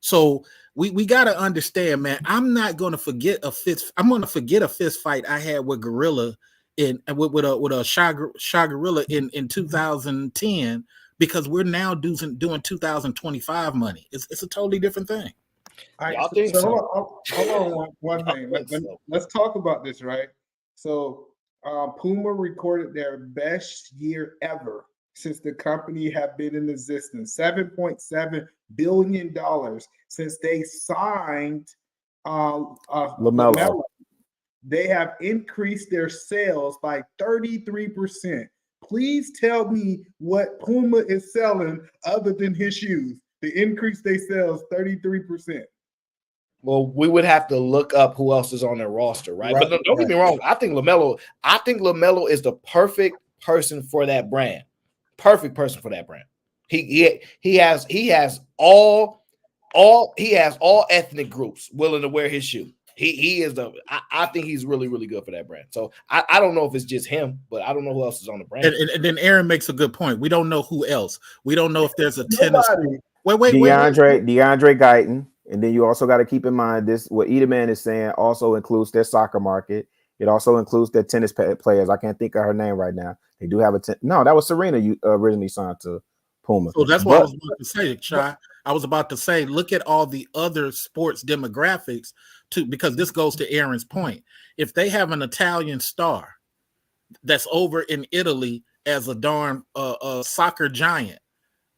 So we got to understand, man, I'm not going to forget a fist. I'm going to forget a fist fight I had with Gorilla with a Shy Gorilla in 2010, because we're now doing 2025 money. It's a totally different thing. Hold on one thing. Let's talk about this, right? So Puma recorded their best year ever since the company have been in existence, $7.7 billion since they signed LaMelo. They have increased their sales by 33%. Please tell me what Puma is selling other than his shoes. The increase they sales 33%. Well, we would have to look up who else is on their roster, right? But don't get me wrong. I think LaMelo is the perfect person for that brand. Perfect person for that brand. He has all ethnic groups willing to wear his shoe. I think he's really, really good for that brand. So I don't know if it's just him, but I don't know who else is on the brand. And then Aaron makes a good point. We don't know who else. We don't know if there's a tennis. Wait. DeAndre Guyton. And then you also got to keep in mind this, what Edelman is saying also includes their soccer market. It also includes their tennis players. I can't think of her name right now. They do have no, that was Serena you originally signed to Puma. So that's what I was about to say, Shy. I was about to say, look at all the other sports demographics too, because this goes to Aaron's point. If they have an Italian star that's over in Italy as a darn soccer giant,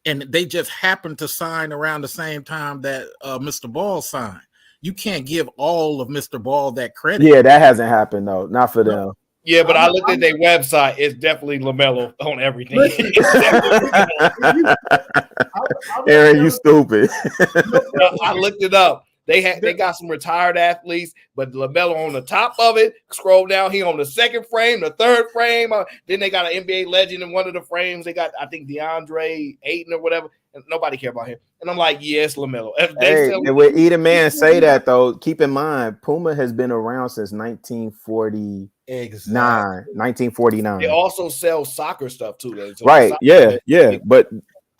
and they just happen to sign around the same time that Mr. Ball signed, you can't give all of Mr. Ball that credit. Yeah, that hasn't happened though, not for them. Yeah, but I looked at their website. It's definitely LaMelo on everything. Aaron, you stupid. I looked it up. They got some retired athletes, but LaMelo on the top of it. Scroll down, he on the second frame, the third frame. Then they got an NBA legend in one of the frames. They got, I think, DeAndre Ayton or whatever. And nobody care about him. And I'm like, yes, LaMelo. Hey, and with either man say that though, keep in mind, Puma has been around since 1949. Exactly. 1949. They also sell soccer stuff too, though. So Right? Yeah. But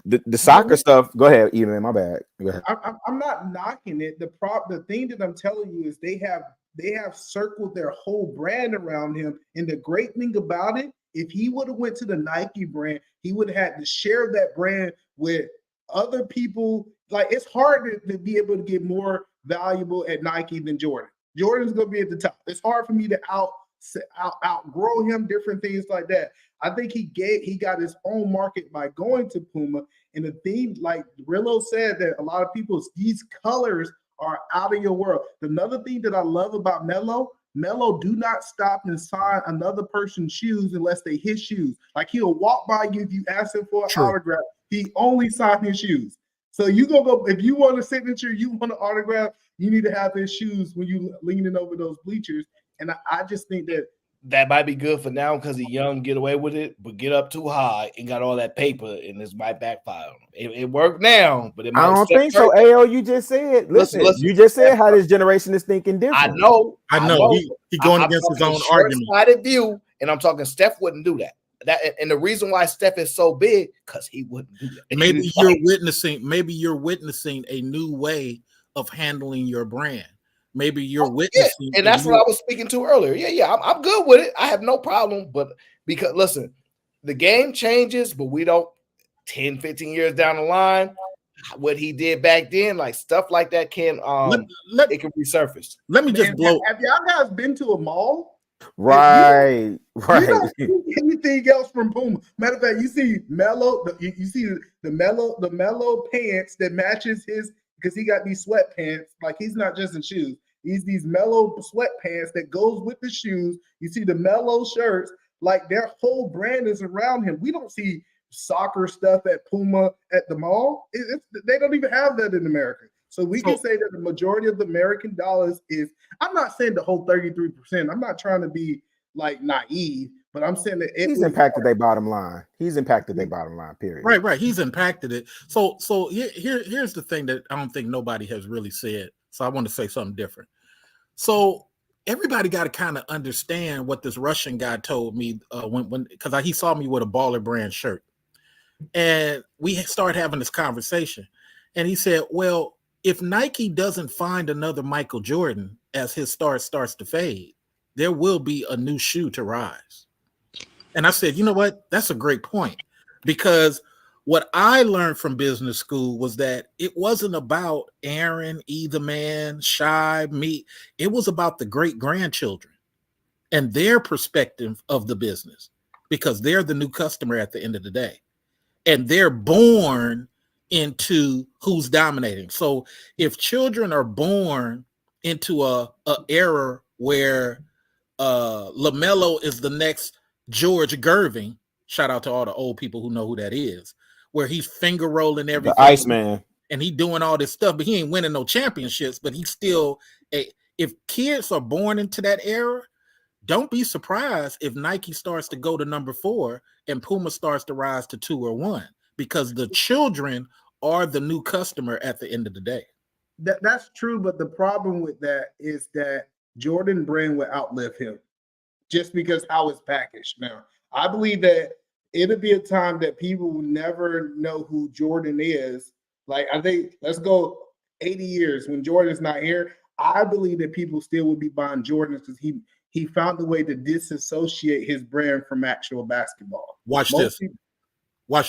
the soccer stuff. Go ahead, either man. My bad. Go ahead. I'm not knocking it. The thing that I'm telling you is they have circled their whole brand around him. And the great thing about it, if he would have went to the Nike brand, he would have had to share that brand with other people. Like, it's hard to be able to get more valuable at Nike than Jordan. Jordan's gonna be at the top. It's hard for me to outgrow him, different things like that. I think he got his own market by going to Puma. And the thing, like Rillo said, that a lot of these colors are out of your world. Another thing that I love about Melo do not stop and sign another person's shoes unless they his shoes. Like, he'll walk by you if you ask him for an autograph. He only signs his shoes. So you gonna go, if you want a signature, you want an autograph, you need to have his shoes when you leaning over those bleachers. And I just think that might be good for now because he's young, get away with it, but get up too high and got all that paper, and this might backfire on him. It worked now, but it might. I don't think so. AO, you just said. Listen, you just said how this generation is thinking different. I know. He going against his own argument. Short-sighted view, and I'm talking Steph wouldn't do that. And the reason why Steph is so big, because he wouldn't do that. Maybe you're witnessing a new way of handling your brand. Maybe you're witnessing, and that's what I was speaking to earlier. I'm good with it. I have no problem. But because listen, the game changes, but we don't 10, 15 years down the line, what he did back then, like stuff like that can it can resurface. Let me just blow. Have y'all guys been to a mall? Right. You don't see anything else from Puma. Matter of fact, you see Melo, you see the Melo pants that matches his, because he got these sweatpants. Like, he's not just in shoes. He's these Melo sweatpants that goes with the shoes. You see the Melo shirts. Like, their whole brand is around him. We don't see soccer stuff at Puma at the mall. They don't even have that in America. So we can say that the majority of the American dollars is, I'm not saying the whole 33%. I'm not trying to be like naive, but I'm saying that he's impacted their bottom line. He's impacted their bottom line, period. Right. He's impacted it. So here's the thing that I don't think nobody has really said. So I want to say something different. So everybody got to kind of understand what this Russian guy told me because he saw me with a Baller Brand shirt. And we started having this conversation. And he said, well, if Nike doesn't find another Michael Jordan as his star starts to fade, there will be a new shoe to rise. And I said, you know what? That's a great point. Because what I learned from business school was that it wasn't about Aaron, either man, Shy, me. It was about the great grandchildren and their perspective of the business, because they're the new customer at the end of the day. And they're born into who's dominating. So if children are born into a era where LaMelo is the next George Gervin, shout out to all the old people who know who that is, where he's finger rolling everything, the Iceman, and he doing all this stuff, but he ain't winning no championships. But he's still if kids are born into that era, don't be surprised if Nike starts to go to number 4 and Puma starts to rise to 2 or 1, because the children are the new customer at the end of the day. That's true, but the problem with that is that Jordan brand will outlive him just because how it's packaged. Now, I believe that it'll be a time that people will never know who Jordan is. Like, I think, let's go 80 years when Jordan's not here. I believe that people still will be buying Jordans because he found a way to disassociate his brand from actual basketball. Watch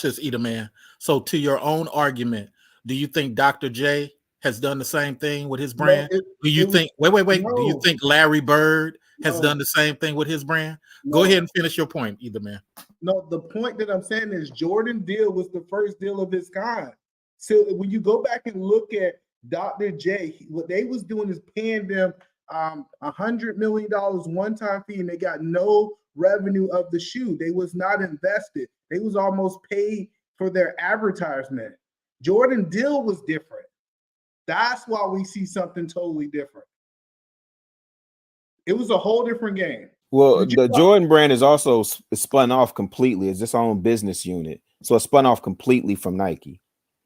this, Eater Man. So to your own argument, do you think Dr. J has done the same thing with his brand? No, do you think Larry Bird has done the same thing with his brand? Go ahead and finish your point, Eater Man. No, the point that I'm saying is Jordan deal was the first deal of his kind. So when you go back and look at Dr. J, what they was doing is paying them $100 million one-time fee, and they got no revenue of the shoe. They was not invested. They was almost paid for their advertisement. Jordan deal was different. That's why we see something totally different. It was a whole different game. Well, the Jordan brand is also spun off completely. It's its own business unit. So it spun off completely from Nike.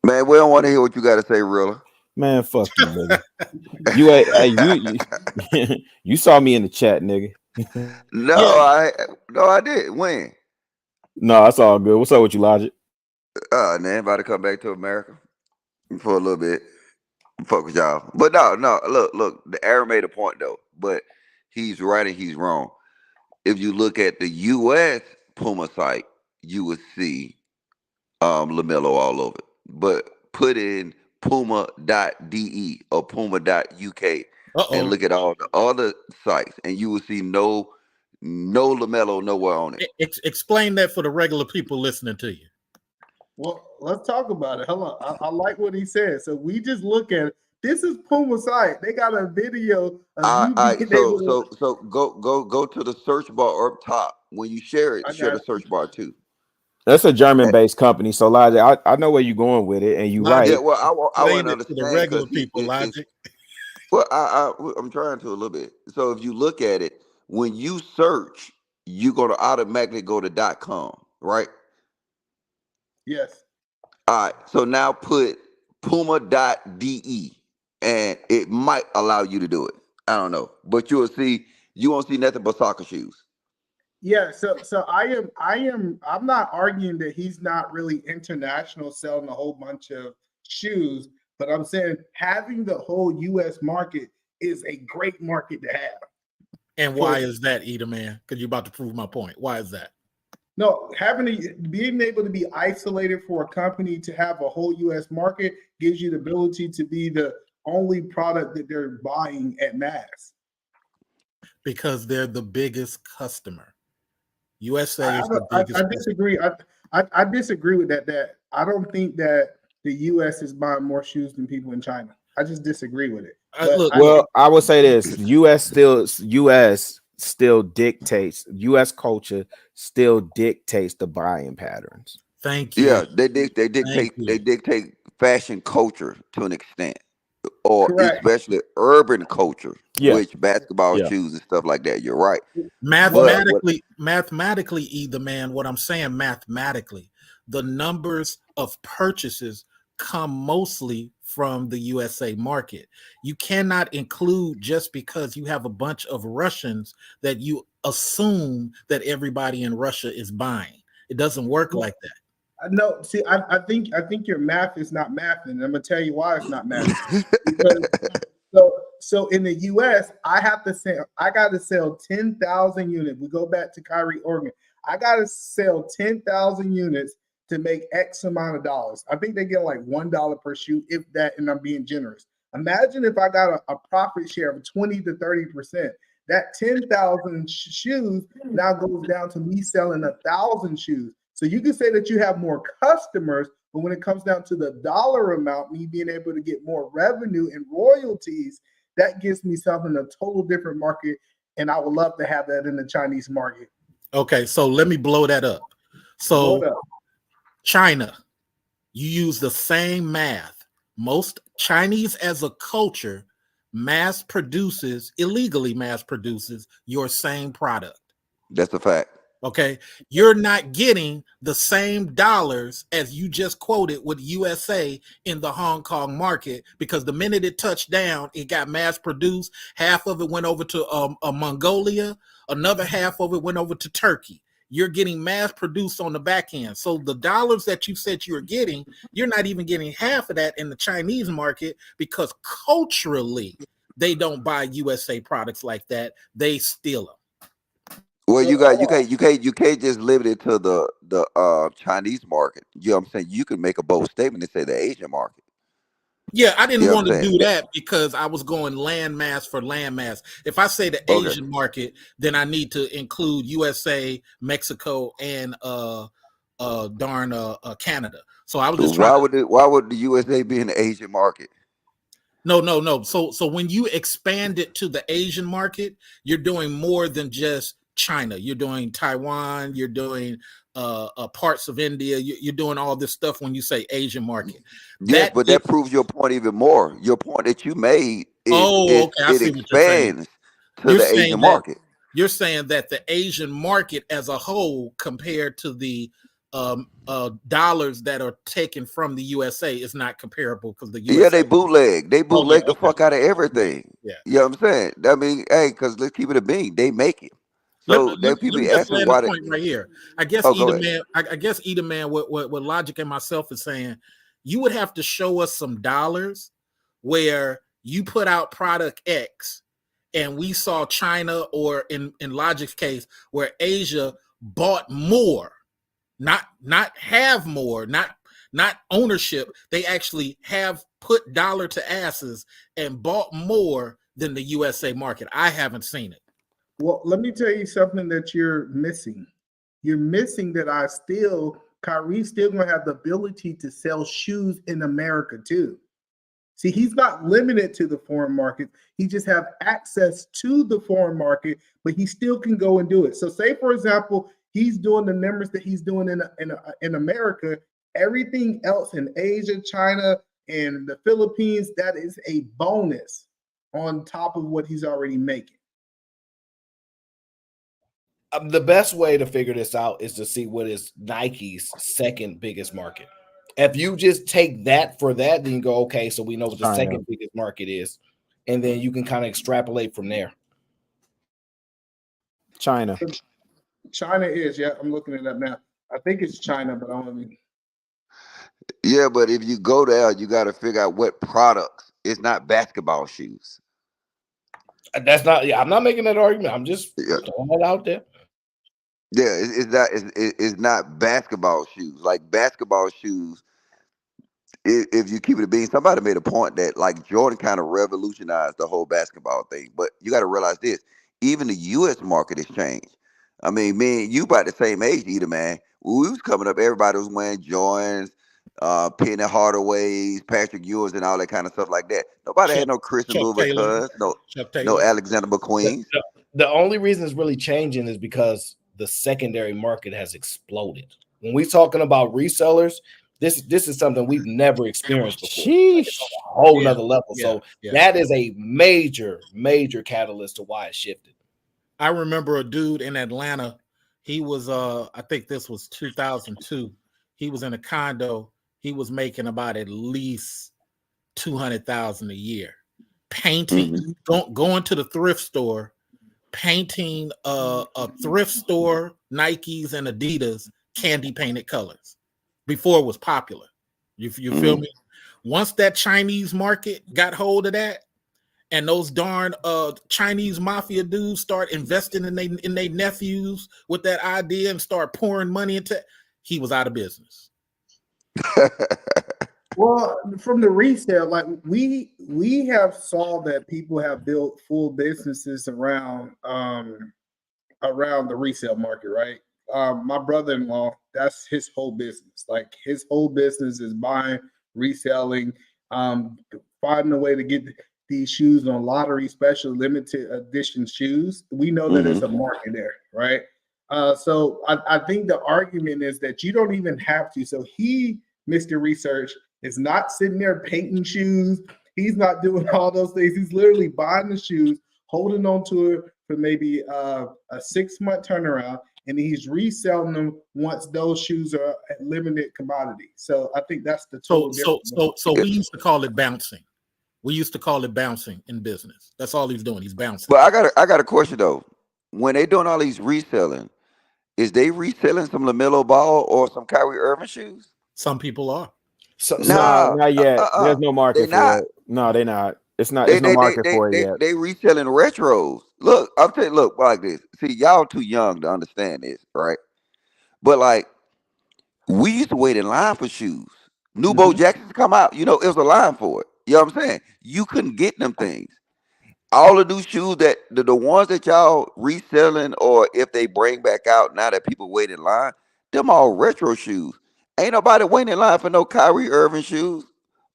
Man, we don't want to hear what you got to say, Rilla. Man, fuck you, nigga. You saw me in the chat, nigga. No, I did. When? No, that's all good. What's up with you, Logic? Man, about to come back to America for a little bit. Fuck with y'all. But no, look, the Aaron made a point though, but he's right and he's wrong. If you look at the US Puma site, you would see LaMelo all over it. But put in puma.de or puma.uk and look at all the other sites, and you will see no LaMelo nowhere on it. Explain that for the regular people listening to you. Well, let's talk about it. Hold on. I like what he said. So we just look at it. This is Puma site. They got a video of you being able to. So go to the search bar up top. When you share it, share the search bar too. That's a German-based company, so Logic, I know where you're going with it, and you're right. Yeah, well, I want to understand the regular people, Logic. Well, I'm trying to a little bit. So if you look at it, when you search, you're going to automatically go to .com, right? Yes. All right. So now put puma.de, and it might allow you to do it. I don't know, but you won't see nothing but soccer shoes. Yeah, so I'm not arguing that he's not really international selling a whole bunch of shoes, but I'm saying having the whole US market is a great market to have. And why is that, Eda Man? Because you're about to prove my point. Why is that? No, being able to be isolated for a company to have a whole US market gives you the ability to be the only product that they're buying at mass. Because they're the biggest customer. USA is the biggest. I disagree. I disagree with that. I don't think that the U.S. is buying more shoes than people in China. I just disagree with it. I would say this: U.S. still dictates. U.S. culture still dictates the buying patterns. Thank you. Yeah, they dictate fashion culture to an extent, or especially urban culture, which basketball shoes and stuff like that. You're right. Mathematically, Eda Man, what I'm saying mathematically, the numbers of purchases come mostly from the USA market. You cannot include just because you have a bunch of Russians that you assume that everybody in Russia is buying. It doesn't work like that. No, see, I think your math is not math, and I'm gonna tell you why it's not math. So in the US, I got to sell 10,000 units. We go back to Kyrie Irving. I got to sell 10,000 units to make X amount of dollars. I think they get like $1 per shoe, if that, and I'm being generous. Imagine if I got a profit share of 20 to 30%. That 10,000 shoes now goes down to me selling 1,000 shoes. So you can say that you have more customers, but when it comes down to the dollar amount, me being able to get more revenue and royalties, that gives me something a total different market. And I would love to have that in the Chinese market. Okay, so let me blow that up. So China, you use the same math. Most Chinese as a culture illegally mass produces your same product. That's a fact. Okay, you're not getting the same dollars as you just quoted with USA in the Hong Kong market, because the minute it touched down, it got mass produced. Half of it went over to Mongolia, another half of it went over to Turkey. You're getting mass produced on the back end. So the dollars that you said you were getting, you're not even getting half of that in the Chinese market, because culturally they don't buy USA products like that. They steal them. Well, you can't just limit it to the Chinese market. You know what I'm saying? You can make a bold statement and say the Asian market. Yeah, I didn't want to do that because I was going landmass for landmass. If I say the Asian market, then I need to include USA, Mexico, and Canada. So I was just why would the USA be in the Asian market? No. So when you expand it to the Asian market, you're doing more than just China, you're doing Taiwan, you're doing parts of India, you're doing all this stuff when you say Asian market. Yes, but that proves your point even more. Your point that you made is okay, I it see what you're saying. expands to the Asian market. You're saying that the Asian market as a whole, compared to the dollars that are taken from the USA, is not comparable because the USA. Yeah, they bootleg. They bootleg the fuck out of everything. Yeah. You know what I'm saying? I mean, hey, because let's keep it a bean. They make it. So Let people me just asking land why a point right here. I guess man. I guess Man, what Logic and myself is saying, you would have to show us some dollars where you put out product X, and we saw China, or in Logic's case, where Asia bought more, not have more, not ownership. They actually have put dollar to asses and bought more than the USA market. I haven't seen it. Well, let me tell you something that you're missing. You're missing that Kyrie's still going to have the ability to sell shoes in America too. See, he's not limited to the foreign market. He just have access to the foreign market, but he still can go and do it. So say, for example, he's doing the numbers that he's doing in America. Everything else in Asia, China, and the Philippines, that is a bonus on top of what he's already making. The best way to figure this out is to see what is Nike's second biggest market. If you just take that for that, then you go, okay, so we know what the second biggest market is, and then you can kind of extrapolate from there. China is, yeah, I'm looking it up now. I think it's China, but I don't mean. Yeah, but if you go there, you got to figure out what products. It's not basketball shoes. That's not. Yeah, I'm not making that argument. I'm just throwing it out there. Yeah, it's not basketball shoes. Like basketball shoes, if you keep it a bean, somebody made a point that like Jordan kind of revolutionized the whole basketball thing. But you got to realize this: even the U.S. market has changed. I mean, man, you about the same age, either man. When we was coming up, everybody was wearing Jordans, Penny Hardaways, Patrick Ewings, and all that kind of stuff like that. Nobody had no Christian Louboutins, no Alexander McQueen's. The only reason it's really changing is because the secondary market has exploded. When we're talking about resellers, this is something we've never experienced before. Like, it's a whole nother level. So that is a major catalyst to why it shifted. I remember a dude in Atlanta. He was I think this was 2002. He was in a condo. He was making about at least $200,000 a year, painting, going to the thrift store, painting a thrift store Nikes and Adidas candy painted colors before it was popular. You feel me? Once that Chinese market got hold of that, and those darn Chinese mafia dudes start investing in their nephews with that idea and start pouring money into, he was out of business. Well, from the resale, like we have saw that people have built full businesses around the resale market, right? My brother-in-law, that's his whole business. Like his whole business is buying, reselling, finding a way to get these shoes on lottery, special limited edition shoes. We know that there's a market there, right? So I think the argument is that you don't even have to. So he, Mr. Research, is not sitting there painting shoes. He's not doing all those things. He's literally buying the shoes, holding on to it for maybe a 6-month turnaround, and he's reselling them once those shoes are at limited commodity. So I think that's the total difference. So we used to call it bouncing. We used to call it bouncing in business. That's all he's doing. He's bouncing. But I got a question though. When they doing all these reselling, is they reselling some LaMelo Ball or some Kyrie Irving shoes? Some people are. No, not yet. There's no market for it. No, they're not. It's not. There's no market for it yet. They reselling retros. Look, I'm telling you, look like this. See, y'all too young to understand this, right? But like, we used to wait in line for shoes. New Bo Jacksons come out, it was a line for it. You know what I'm saying? You couldn't get them things. All the new shoes that the ones that y'all reselling, or if they bring back out now that people wait in line, them all retro shoes. Ain't nobody waiting in line for no Kyrie Irving shoes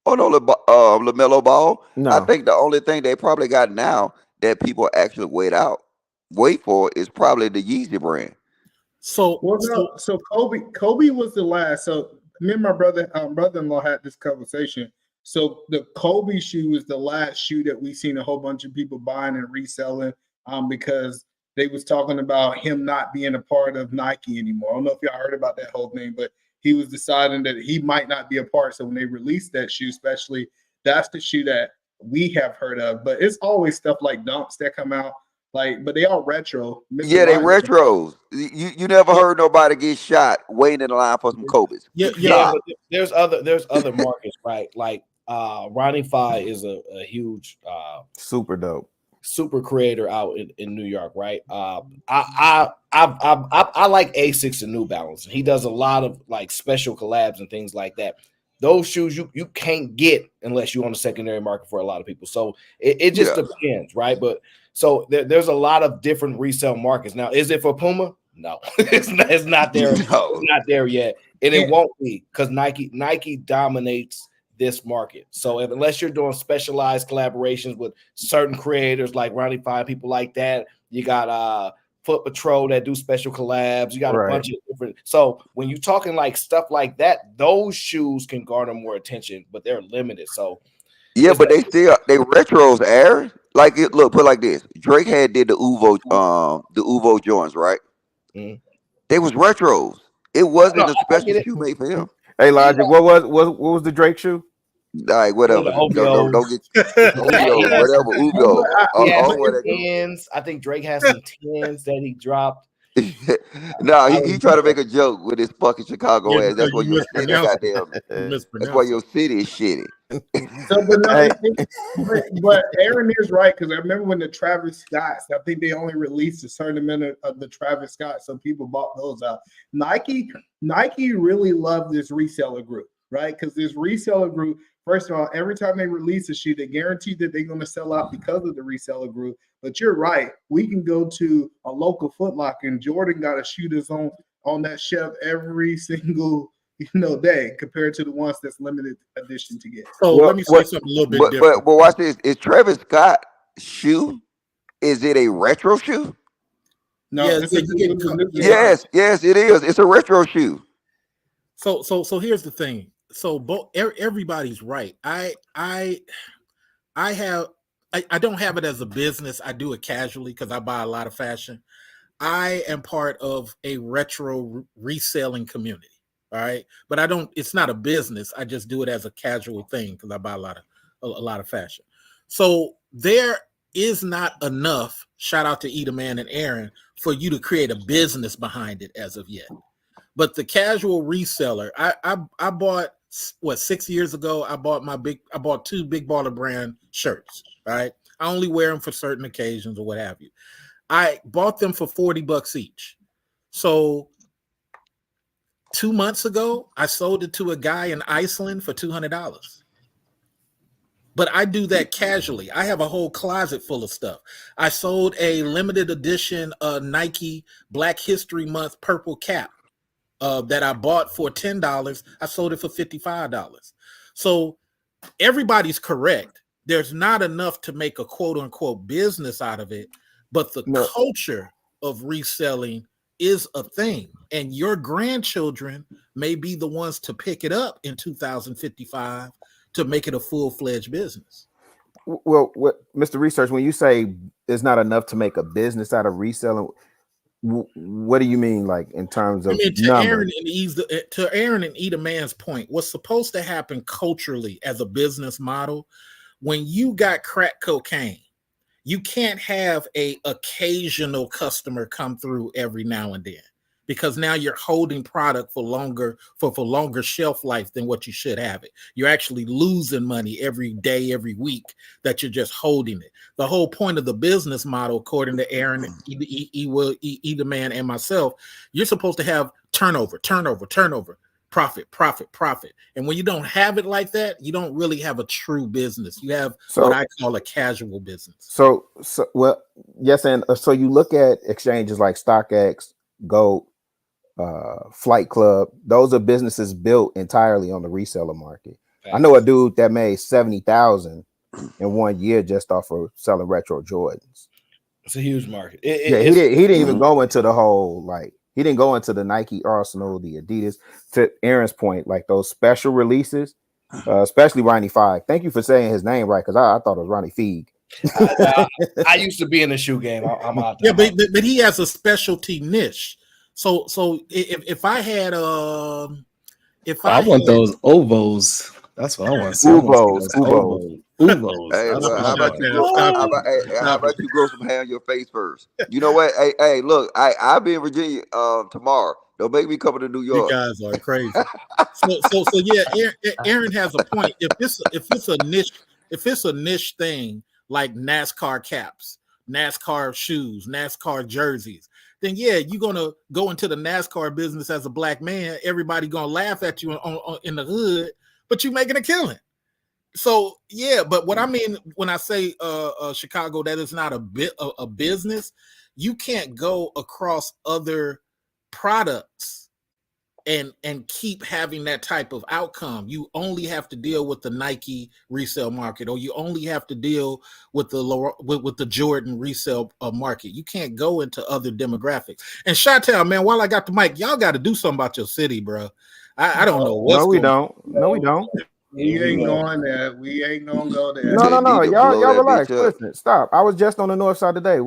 or no LaMelo Ball. No. I think the only thing they probably got now that people actually wait out, wait for it, is probably the Yeezy brand. So Kobe was the last. So me and my brother-in-law had this conversation. So the Kobe shoe is the last shoe that we've seen a whole bunch of people buying and reselling, because they was talking about him not being a part of Nike anymore. I don't know if y'all heard about that whole thing, but he was deciding that he might not be a part. So when they released that shoe, especially, that's the shoe that we have heard of. But it's always stuff like Dunks that come out, but they all retro. Yeah, they retros. You never heard nobody get shot waiting in the line for some Kobe's. Yeah, but there's other markets, right? Like Ronnie Fi is a huge super dope super creator out in New York, right? I like Asics and New Balance. He does a lot of like special collabs and things like that. Those shoes you can't get unless you're on the secondary market for a lot of people. So it just depends, right? But so there's a lot of different resale markets. Now, is it for Puma? No, it's not there. No. It's not there yet, and it won't be because Nike dominates this market. So unless you're doing specialized collaborations with certain creators like Ronnie Five, people like that, you got Foot Patrol that do special collabs. You got a bunch of different. So when you're talking like stuff like that, those shoes can garner more attention, but they're limited. So yeah, but they retros, Aaron. Like look, put it like this: Drake did the Uvo joints, right? Mm-hmm. They was retros. It wasn't a special shoe made for him. Hey, Logic, what was the Drake shoe? Like whatever. Don't get whatever Uvo. Tens. I think Drake has some tens that he dropped. No, he tried to make a joke with his fucking Chicago ass. That's why your city goddamn. That's why your city is shitty. But Aaron is right, because I remember when the Travis Scotts, I think they only released a certain amount of the Travis Scott, so people bought those out. Nike really loved this reseller group, right? Because this reseller group, first of all, every time they release a shoe, they guarantee that they're going to sell out because of the reseller group. But you're right. We can go to a local Foot Locker, and Jordan got a shoe that's on that shelf every single day compared to the ones that's limited edition to get. So let me say something a little bit different. But watch this. Is Travis Scott shoe? Is it a retro shoe? No. Yes, it is. It's a retro shoe. So here's the thing. So everybody's right. I don't have it as a business. I do it casually because I buy a lot of fashion. I am part of a retro reselling community. All right, but it's not a business. I just do it as a casual thing because I buy a lot of fashion. So there is not enough. Shout out to Eda Man and Aaron for you to create a business behind it as of yet. But the casual reseller, I bought 6 years ago. I bought 2 Big Baller brand shirts. Right, I only wear them for certain occasions or what have you. I bought them for $40 each. So 2 months ago, I sold it to a guy in Iceland for $200. But I do that casually. I have a whole closet full of stuff. I sold a limited edition Nike Black History Month purple cap that I bought for $10. I sold it for $55. So everybody's correct. There's not enough to make a quote unquote business out of it, but the culture of reselling is a thing, and your grandchildren may be the ones to pick it up in 2055 to make it a full-fledged business. Well, Mr. Research, when you say it's not enough to make a business out of reselling, what do you mean, like in terms of numbers? To Aaron and Eda Man's point, what's supposed to happen culturally as a business model, when you got crack cocaine, you can't have a occasional customer come through every now and then, because now you're holding product for longer shelf life than what you should have it. You're actually losing money every day, every week that you're just holding it. The whole point of the business model, according to Aaron, Eda Man, and myself, you're supposed to have turnover, profit. And when you don't have it like that, you don't really have a true business. You have what I call a casual business. So yes, and so you look at exchanges like StockX, Gold, Flight Club. Those are businesses built entirely on the reseller market. I know a dude that made $70,000 in 1 year just off of selling retro Jordans. It's a huge market. He didn't even go into the whole he didn't go into the Nike arsenal, the Adidas. To Aaron's point, like those special releases, especially Ronnie Fieg. Thank you for saying his name right, because I thought it was Ronnie Fieg. I used to be in the shoe game. I'm out Yeah, there. but he has a specialty niche. So if I had I want those ovos. That's what I want to see. Ubos. Hey, well, how about you grow some hair on your face first? You know what? Hey, look, I'll be in Virginia tomorrow. Don't make me come to New York. You guys are crazy. so yeah, Aaron has a point. If it's a niche thing like NASCAR caps, NASCAR shoes, NASCAR jerseys, then yeah, you're gonna go into the NASCAR business as a black man. Everybody gonna laugh at you in the hood, but you're making a killing. So yeah, but what I mean when I say Chicago, that is not a business. You can't go across other products and keep having that type of outcome. You only have to deal with the Nike resale market, or you only have to deal with the Jordan resale market. You can't go into other demographics. And Chi-Town, man, while I got the mic, y'all got to do something about your city, bro. I don't know what's going on. No, we don't. We ain't going there. We ain't gonna go there. No. Y'all relax. Listen, stop. I was just on the north side today.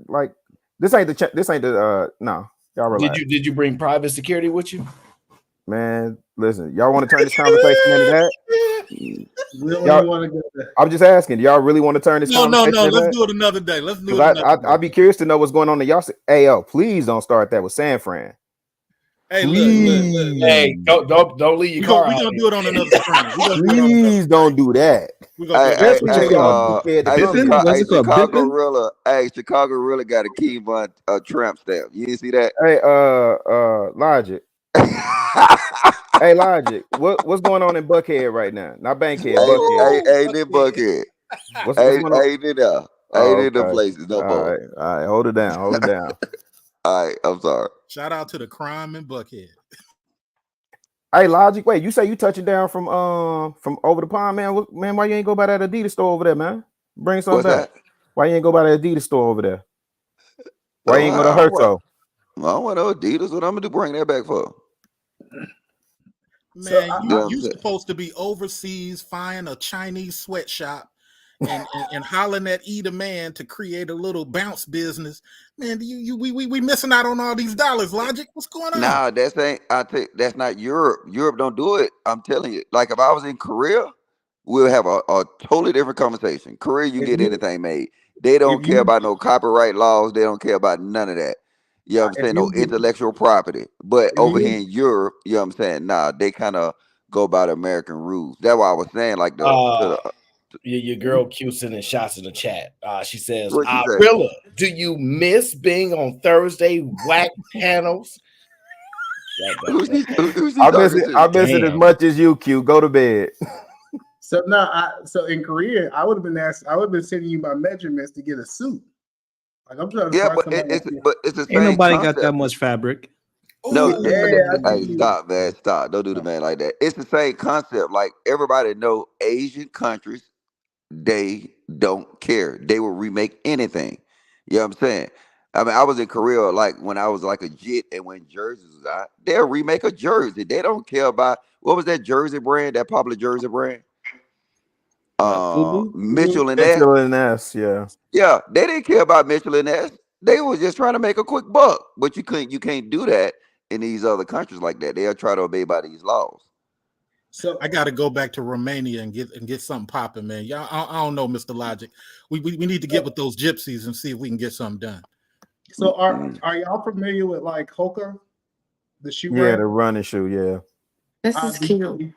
Like this ain't the no. Y'all relax. Did you bring private security with you? Man, listen. Y'all want to turn this conversation into that? Really want to go there. I'm just asking. Do y'all really want to turn this? No. Let's do it another day. Let's do it another day. I'd be curious to know what's going on in y'all. Hey, yo, please don't start that with San Fran. Hey, look. Hey, don't leave your car. We're gonna do it on another screen. Please don't do that. Chicago really got a Kevon tramp stamp. You didn't see that? Hey, Logic. Hey, Logic. What's going on in Buckhead right now? Not Bankhead. Buckhead. Ain't in Buckhead. Ain't in there. Ain't in the places no more. All right. Hold it down. All right. I'm sorry. Shout out to the crime in Buckhead. Hey, Logic. Wait, you say you touching down from over the pond, man? Man, why you ain't go by that Adidas store over there, man? Bring something back. Why you ain't go by that Adidas store over there? Why you ain't go to Herto? I don't want no Adidas. What I'm gonna do? Bring that back for? Man, you supposed to be overseas, find a Chinese sweatshop, and hollering at either man to create a little bounce business. Man, we missing out on all these dollars. Logic, what's going on? Nah, that's not Europe. Europe don't do it. I'm telling you. Like if I was in Korea, we'll have a totally different conversation. Korea, you get anything made. They don't care about no copyright laws. They don't care about none of that. You know what I'm saying? No intellectual property. But over here in Europe, you know what I'm saying? Nah, they kind of go by the American rules. That's why I was saying like your girl Q sending shots in the chat. She says, What you say? Rilla, do you miss being on Thursday whack panels? I miss it as much as you, Q. Go to bed. So so in Korea, I would have been sending you my measurements to get a suit. Like I'm trying to but it's the same Ain't nobody concept. got that much fabric. No, hey, stop, man, stop. Don't do the man like that. It's the same concept. Like everybody know Asian countries, they don't care. They will remake anything. You know what I'm saying? I mean, I was in Korea like when I was like a jit and when jerseys was out, they'll remake a jersey. They don't care about what was that jersey brand, that popular jersey brand? Mitchell and Ness, yeah. Yeah, they didn't care about Mitchell and Ness. They were just trying to make a quick buck. But you can't do that in these other countries like that. They'll try to obey by these laws. So I got to go back to Romania and get something popping, man. Y'all, I don't know, Mr. Logic. We need to get with those gypsies and see if we can get something done. So are y'all familiar with like Hoka, the shoe Yeah, brand? the running shoe, yeah. This is cute.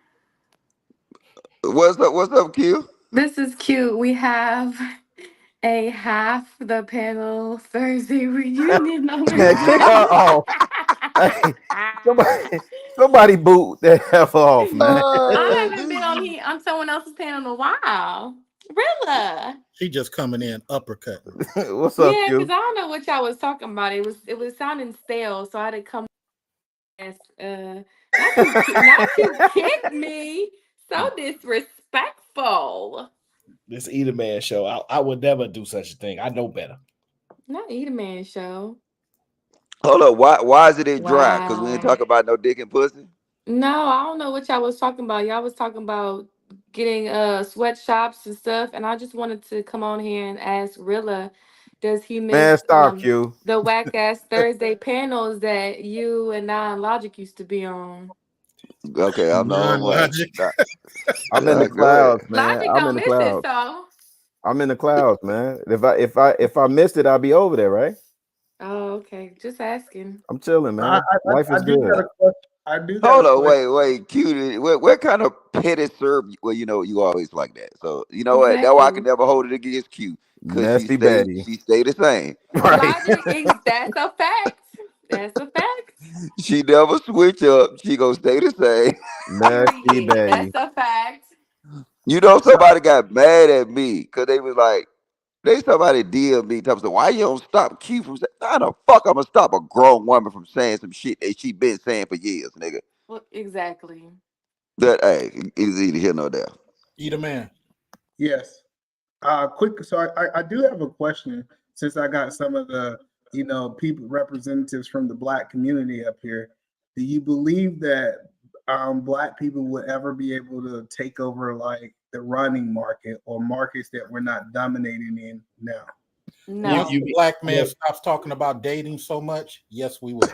What's up, Q? This is cute. We have a half the panel Thursday reunion on Hey, somebody boot that F off, man. I haven't been on someone else's panel in a while. Rilla. She just coming in uppercut. What's up, Yeah, Q? because I don't know what y'all was talking about. It was sounding stale, so I had to come as not you kick me. So disrespectful. This Eater Man show. I would never do such a thing. I know better. Not Eat a Man show. Hold up, why is it in dry? Because we ain't Wow. talk about no dick and pussy. No, I don't know what y'all was talking about. Y'all was talking about getting sweatshops and stuff, and I just wanted to come on here and ask Rilla, does he Man, miss stop you. the whack ass Thursday panels that you and Non Logic used to be on? Okay, I'm the only one. Non-logic. I'm in the Go ahead. clouds, man. Logic I'm in don't the miss it, clouds. so. I'm in the clouds, man. If I missed it, I'll be over there, right? Oh, okay. Just asking. I'm chilling, man. Life I is do got good. a question. I do got Hold a on, question. wait, cutie. What kind of petty serve? Well, you always like that. So you know what? That's why I can Exactly. never hold it against Q, because Messy Betty. she stay the same. Right. Logic, that's a fact. That's a fact. She never switch up. She gonna stay the same. Messy Period. That's Betty. a fact. You know, somebody got mad at me because they was like, somebody DM me, talking, why you don't stop Q from saying? How the fuck I'm gonna stop a grown woman from saying some shit that she been saying for years, nigga? Well, exactly. That hey, it's either here nor there. Eat a Man. Yes. Quick. So I do have a question, since I got some of the people representatives from the Black community up here. Do you believe that Black people would ever be able to take over like the running market or markets that we're not dominating in now? No. Once the black man stops talking about dating so much, yes, we will.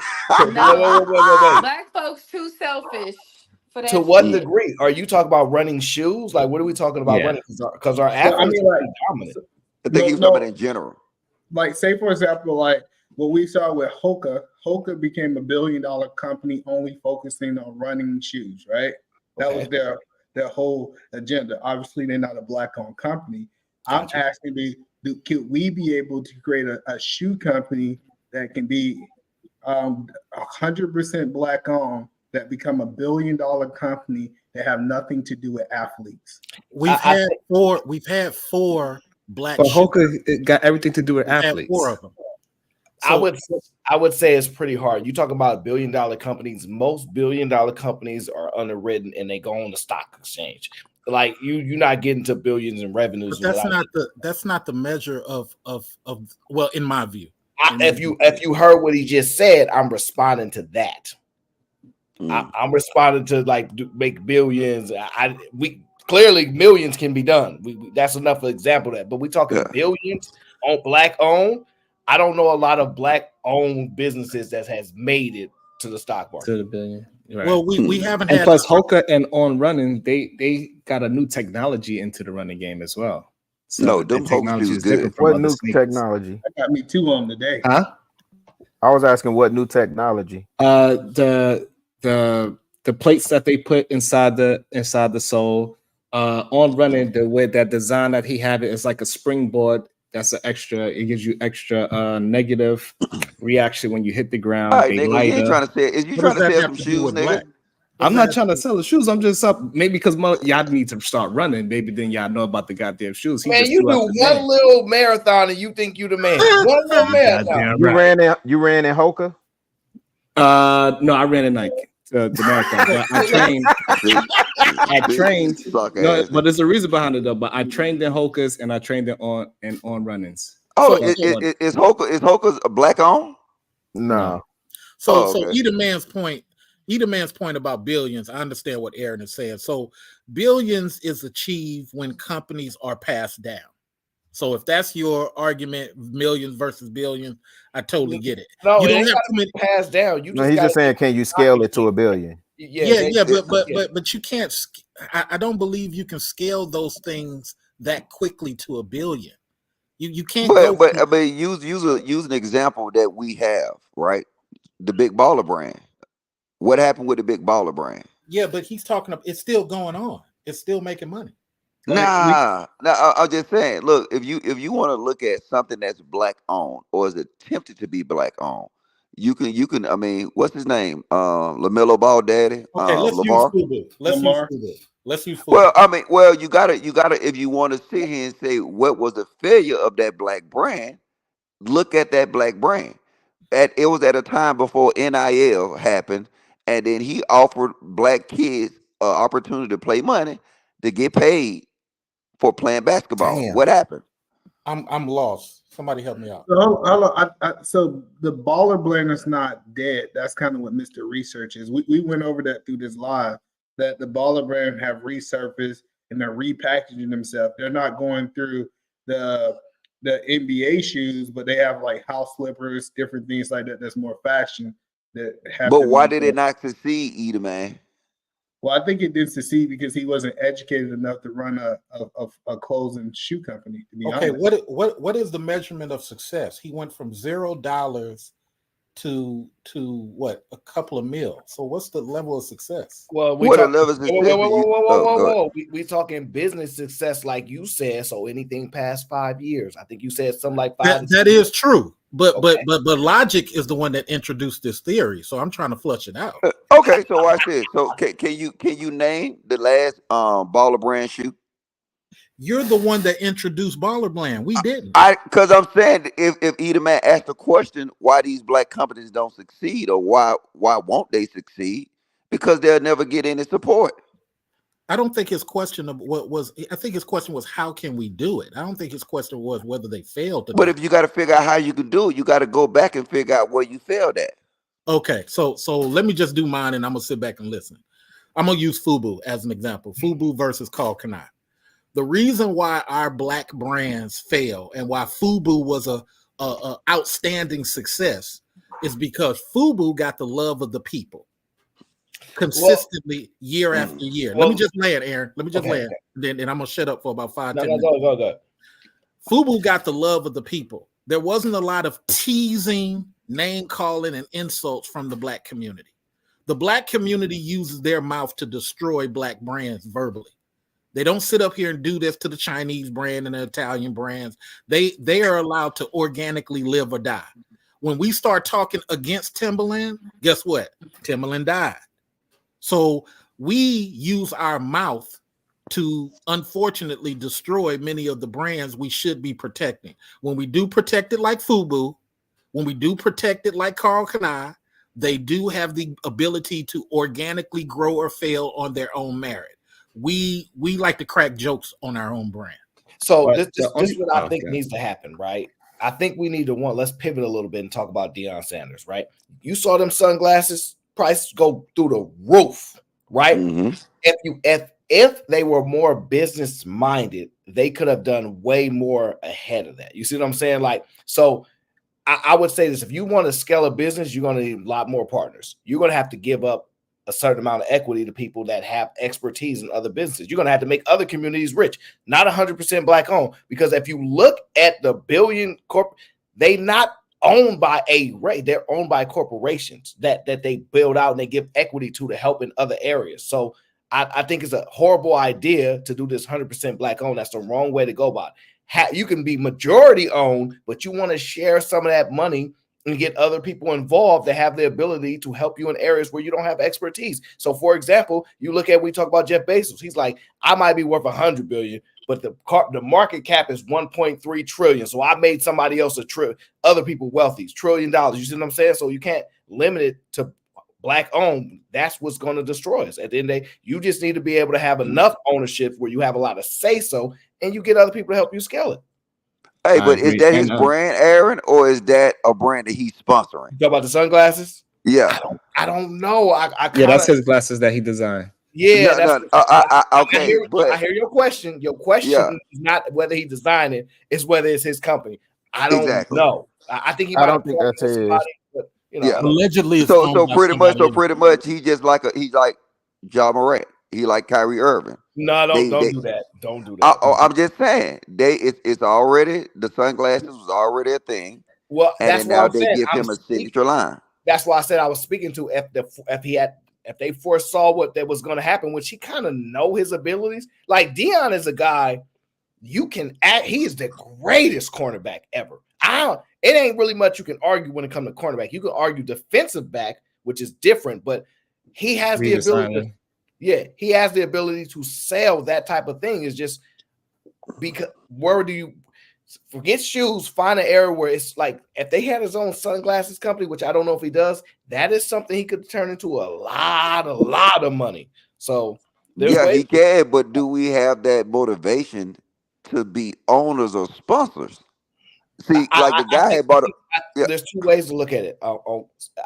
No. Wait. Black folks too selfish for To that what shit. degree? Are you talking about running shoes? Like, what are we talking about running? Because our So, I athletes mean, are like, pretty dominant. I think he's talking about in general. Like, say for example, like what we saw with Hoka. Hoka became $1 billion company only focusing on running shoes, right? That was their whole agenda. Obviously, they're not a Black-owned company. I'm asking, could we be able to create a shoe company that can be 100% Black-owned, that become $1 billion company that have nothing to do with athletes? We've had four black. But Hoka, it got everything to do with athletes. 4 of them. I would say it's pretty hard. You talk about $1 billion companies. Most $1 billion companies are underwritten and they go on the stock exchange. Like you're not getting to billions in revenues. But that's not the measure of well, in my view. If you heard what he just said, I'm responding to that. I'm responding to like make billions. We clearly millions can be done. That's enough of an example of that. But we talking billions on Black owned. I don't know a lot of Black owned businesses that has made it to the stock market. To the billion. Right. Well, we haven't and had. Plus, Hoka and On Running, they got a new technology into the running game as well. So no, them technology is good. What new technology? I got me 2 on today. Huh? I was asking what new technology. The plates that they put inside the sole. On Running, the way that design that he had it is like a springboard. That's an extra. It gives you extra negative reaction when you hit the ground. All right, They nigga, you ain't trying to say. Is you trying to sell some do shoes, with nigga? Black? I'm not trying to sell the shoes. I'm just up. Maybe because y'all need to start running. Maybe then y'all know about the goddamn shoes. Man, you do one little marathon and you think you the man. One little marathon. You ran in Hoka? No, I ran in Nike. The marathon. But I trained. No, but there's a reason behind it though. But I trained in Hokas and I trained in on runnings. Oh, is Hoka's a Black owned? No. So Eat a Man's point about billions. I understand what Aaron is saying. So billions is achieved when companies are passed down. So if that's your argument, millions versus billions, I totally get it. No, you it don't ain't have gotta too many. be passed down. You No, he's just saying, can you scale it to $1 billion? But you can't. I don't believe you can scale those things that quickly to $1 billion. You can't. But I mean, use an example that we have, right? The Big Baller brand. What happened with the Big Baller brand? Yeah, but he's talking. It's still going on. It's still making money. Nah. I'm just saying. Look, if you want to look at something that's Black owned or is attempted to be Black owned, you can. I mean, what's his name? LaMelo Ball daddy. Okay, let's Lamar. use FUBU. Let's use FUBU. Well, I mean, you gotta. If you want to sit here and say what was the failure of that Black brand, look at that Black brand. It was at a time before NIL happened, and then he offered Black kids an opportunity to play money to get paid for playing basketball. Damn. What happened? I'm lost. Somebody help me out. So the baller brand is not dead. That's kind of what Mr. Research is. We went over that through this live, that the baller brand have resurfaced and they're repackaging themselves. They're not going through the NBA shoes, but they have like house slippers, different things like that. That's more fashion that have. But why did it not succeed, either, man? Well, I think it did succeed because he wasn't educated enough to run a clothes and shoe company. To be Okay, honest. what is the measurement of success? He went from $0 to what, a couple of mil. So what's the level of success? Well, we we talking business success, like you said. So anything past 5 years, I think you said something like 5. That is true, but logic is the one that introduced this theory. So I'm trying to flush it out. Okay, so watch this. So can you name the last baller brand shoe? You're the one that introduced baller brand. We didn't. Because I'm saying if either man asked the question why these black companies don't succeed or why won't they succeed, because they'll never get any support. I don't think his question of I think his question was how can we do it? I don't think his question was whether they failed to. But if you got to figure out how you can do it, you got to go back and figure out where you failed at. Okay, so let me just do mine and I'm gonna sit back and listen. I'm gonna use FUBU as an example. FUBU versus Carl Kanai. The reason why our black brands fail and why FUBU was a outstanding success is because FUBU got the love of the people consistently year after year. Let me just land, Aaron. Let me just land. Then I'm gonna shut up for about 5-10 minutes. Go. FUBU got the love of the people. There wasn't a lot of teasing, name calling, and insults from the black community. The black community uses their mouth to destroy black brands verbally. They don't sit up here and do this to the Chinese brand and the Italian brands. They are allowed to organically live or die. When we start talking against Timberland, guess what? Timberland died. So we use our mouth to unfortunately destroy many of the brands we should be protecting. When we do protect it like FUBU, when we do protect it like Carl Kanai, they do have the ability to organically grow or fail on their own merit. We like to crack jokes on our own brand. So this is what I think needs to happen, right? I think we need to let's pivot a little bit and talk about Deion Sanders, right? You saw them sunglasses prices go through the roof, right? Mm-hmm. If they were more business minded, they could have done way more ahead of that. You see what I'm saying? Like, so I would say this: if you want to scale a business, you're going to need a lot more partners. You're going to have to give up a certain amount of equity to people that have expertise in other businesses. You're going to have to make other communities rich, not 100% black owned. Because if you look at the billion they not owned by a rate, they're owned by corporations that they build out and they give equity to help in other areas. So I think it's a horrible idea to do this 100% black owned. That's the wrong way to go about it. You can be majority owned, but you want to share some of that money and get other people involved that have the ability to help you in areas where you don't have expertise. So, for example, you look at, we talk about Jeff Bezos. He's like, I might be worth $100 billion, but the market cap is 1.3 trillion. So I made somebody else other people wealthy, $1 trillion. You see what I'm saying? So you can't limit it to black owned. That's what's going to destroy us. At the end of the day, you just need to be able to have enough ownership where you have a lot of say so, and you get other people to help you scale it. Hey, but is that his brand, Aaron, or is that a brand that he's sponsoring? You talk about the sunglasses? Yeah. I don't know. Yeah, that's his glasses that he designed. Yeah, okay. I hear your question. Your question is not whether he designed it; it's whether it's his company. I don't know. I think he. I don't think that's his. But, allegedly. So pretty much, he's like Ja Morant. He like Kyrie Irving. No, don't do that. Don't do that. I'm just saying it's already, the sunglasses was already a thing. Well, that's now what I'm they saying. give him a signature line. That's why I said I was speaking to if they foresaw what that was going to happen, which he kind of know his abilities. Like Deion is a guy you can act. He is the greatest cornerback ever. It ain't really much you can argue when it comes to cornerback. You can argue defensive back, which is different, but he has the ability. He has the ability to sell that type of thing. Is just because where do you forget shoes? Find an area where it's like if they had his own sunglasses company, which I don't know if he does, that is something he could turn into a lot of money. So he can, but do we have that motivation to be owners or sponsors? See, like the guy had bought there's two ways to look at it.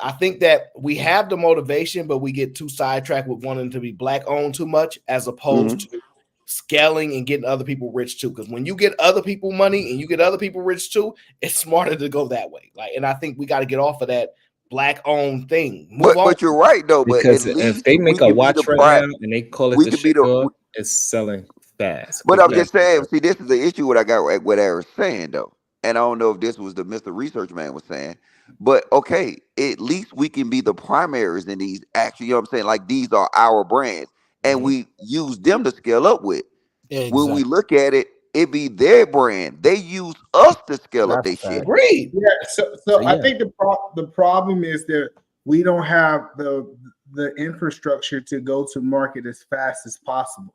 I think that we have the motivation, but we get too sidetracked with wanting to be black owned too much, as opposed to scaling and getting other people rich too. Because when you get other people money and you get other people rich too, it's smarter to go that way. Like, and I think we got to get off of that black owned thing. But you're right though. But Because at if least they we make a can be watch the right pride. now and they call it We the can be the. Shakur, it's selling fast. But I'm People just actually saying. See, this is the issue. What I got. What Aaron's saying though, and I don't know if this was the Mr. Research Man was saying. But okay, at least we can be the primaries in these. Actually, you know what I'm saying? Like these are our brands, and we use them to scale up with. When we look at it, it be their brand. They use us to scale up their shit. Agreed. Yeah. So I think the problem is that we don't have the infrastructure to go to market as fast as possible.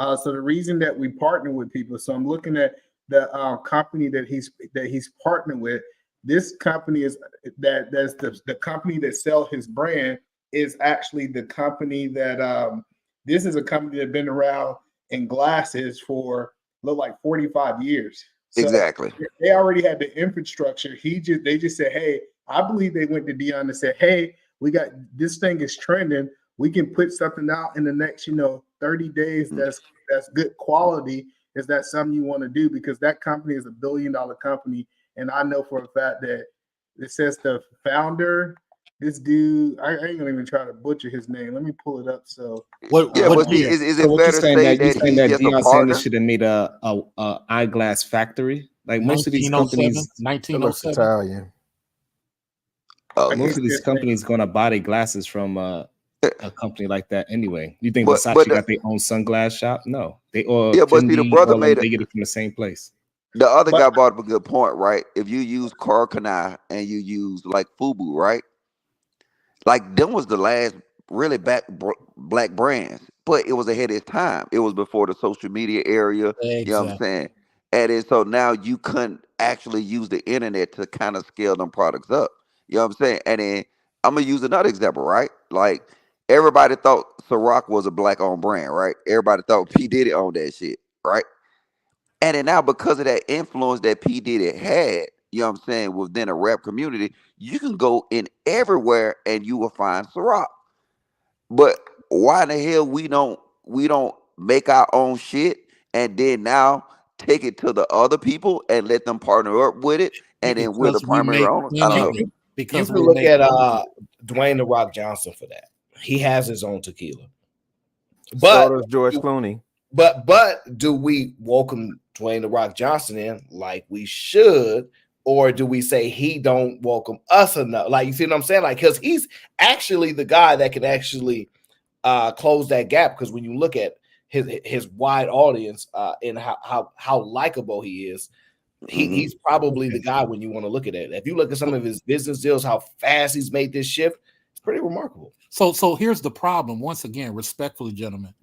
So the reason that we partner with people. So I'm looking at the company that he's partnered with. This company is that's the company that sells his brand is actually the company that this is a company that's been around in glasses for look like 45 years. So Exactly. they already had the infrastructure. They just said, hey, I believe they went to Dion and said, hey, we got this thing is trending. We can put something out in the next, 30 days that's good quality. Is that something you want to do? Because that company is $1 billion company. And I know for a fact that it says the founder, this dude, I ain't gonna even try to butcher his name. Let me pull it up. So But see, is it what fair you to saying say that you that saying he's that just a Deion partner? Sanders should have made a eyeglass factory? Like most of these 1907, companies, 1907. Italian. most of these companies gonna buy their glasses from a company like that anyway. You think But Versace the- got their own sunglass shop? No, they or Yeah, but see, the Fendi, brother all them, made they get it from the same place. the other guy brought up a good point, right? If you use Carcanai and you use like Fubu, right? Like them was the last really black brands, but it was ahead of its time. It was before the social media area. You know what I'm saying? And then so now you couldn't actually use the internet to kind of scale them products up. You know what I'm saying? And then I'm gonna use another example, right? Like everybody thought Ciroc was a black owned brand, right? Everybody thought P Diddy owned that shit, right? And then now because of that influence that P Diddy had, you know what I'm saying, within a rap community, you can go in everywhere and you will find Ciroc. But why in the hell we don't make our own shit and then now take it to the other people and let them partner up with it, and then we're the Because we primary make owners? I don't know. You because can we look make at money. Dwayne the Rock Johnson for that. He has his own tequila. So But does George Clooney. But do we welcome Dwayne the Rock Johnson in like we should, or do we say he don't welcome us enough? Like, you see what I'm saying? Like, because he's actually the guy that can actually close that gap. Because when you look at his wide audience and how likable he is, he's probably the guy when you want to look at it. If you look at some of his business deals, how fast he's made this shift, it's pretty remarkable. So here's the problem. Once again, respectfully, gentlemen,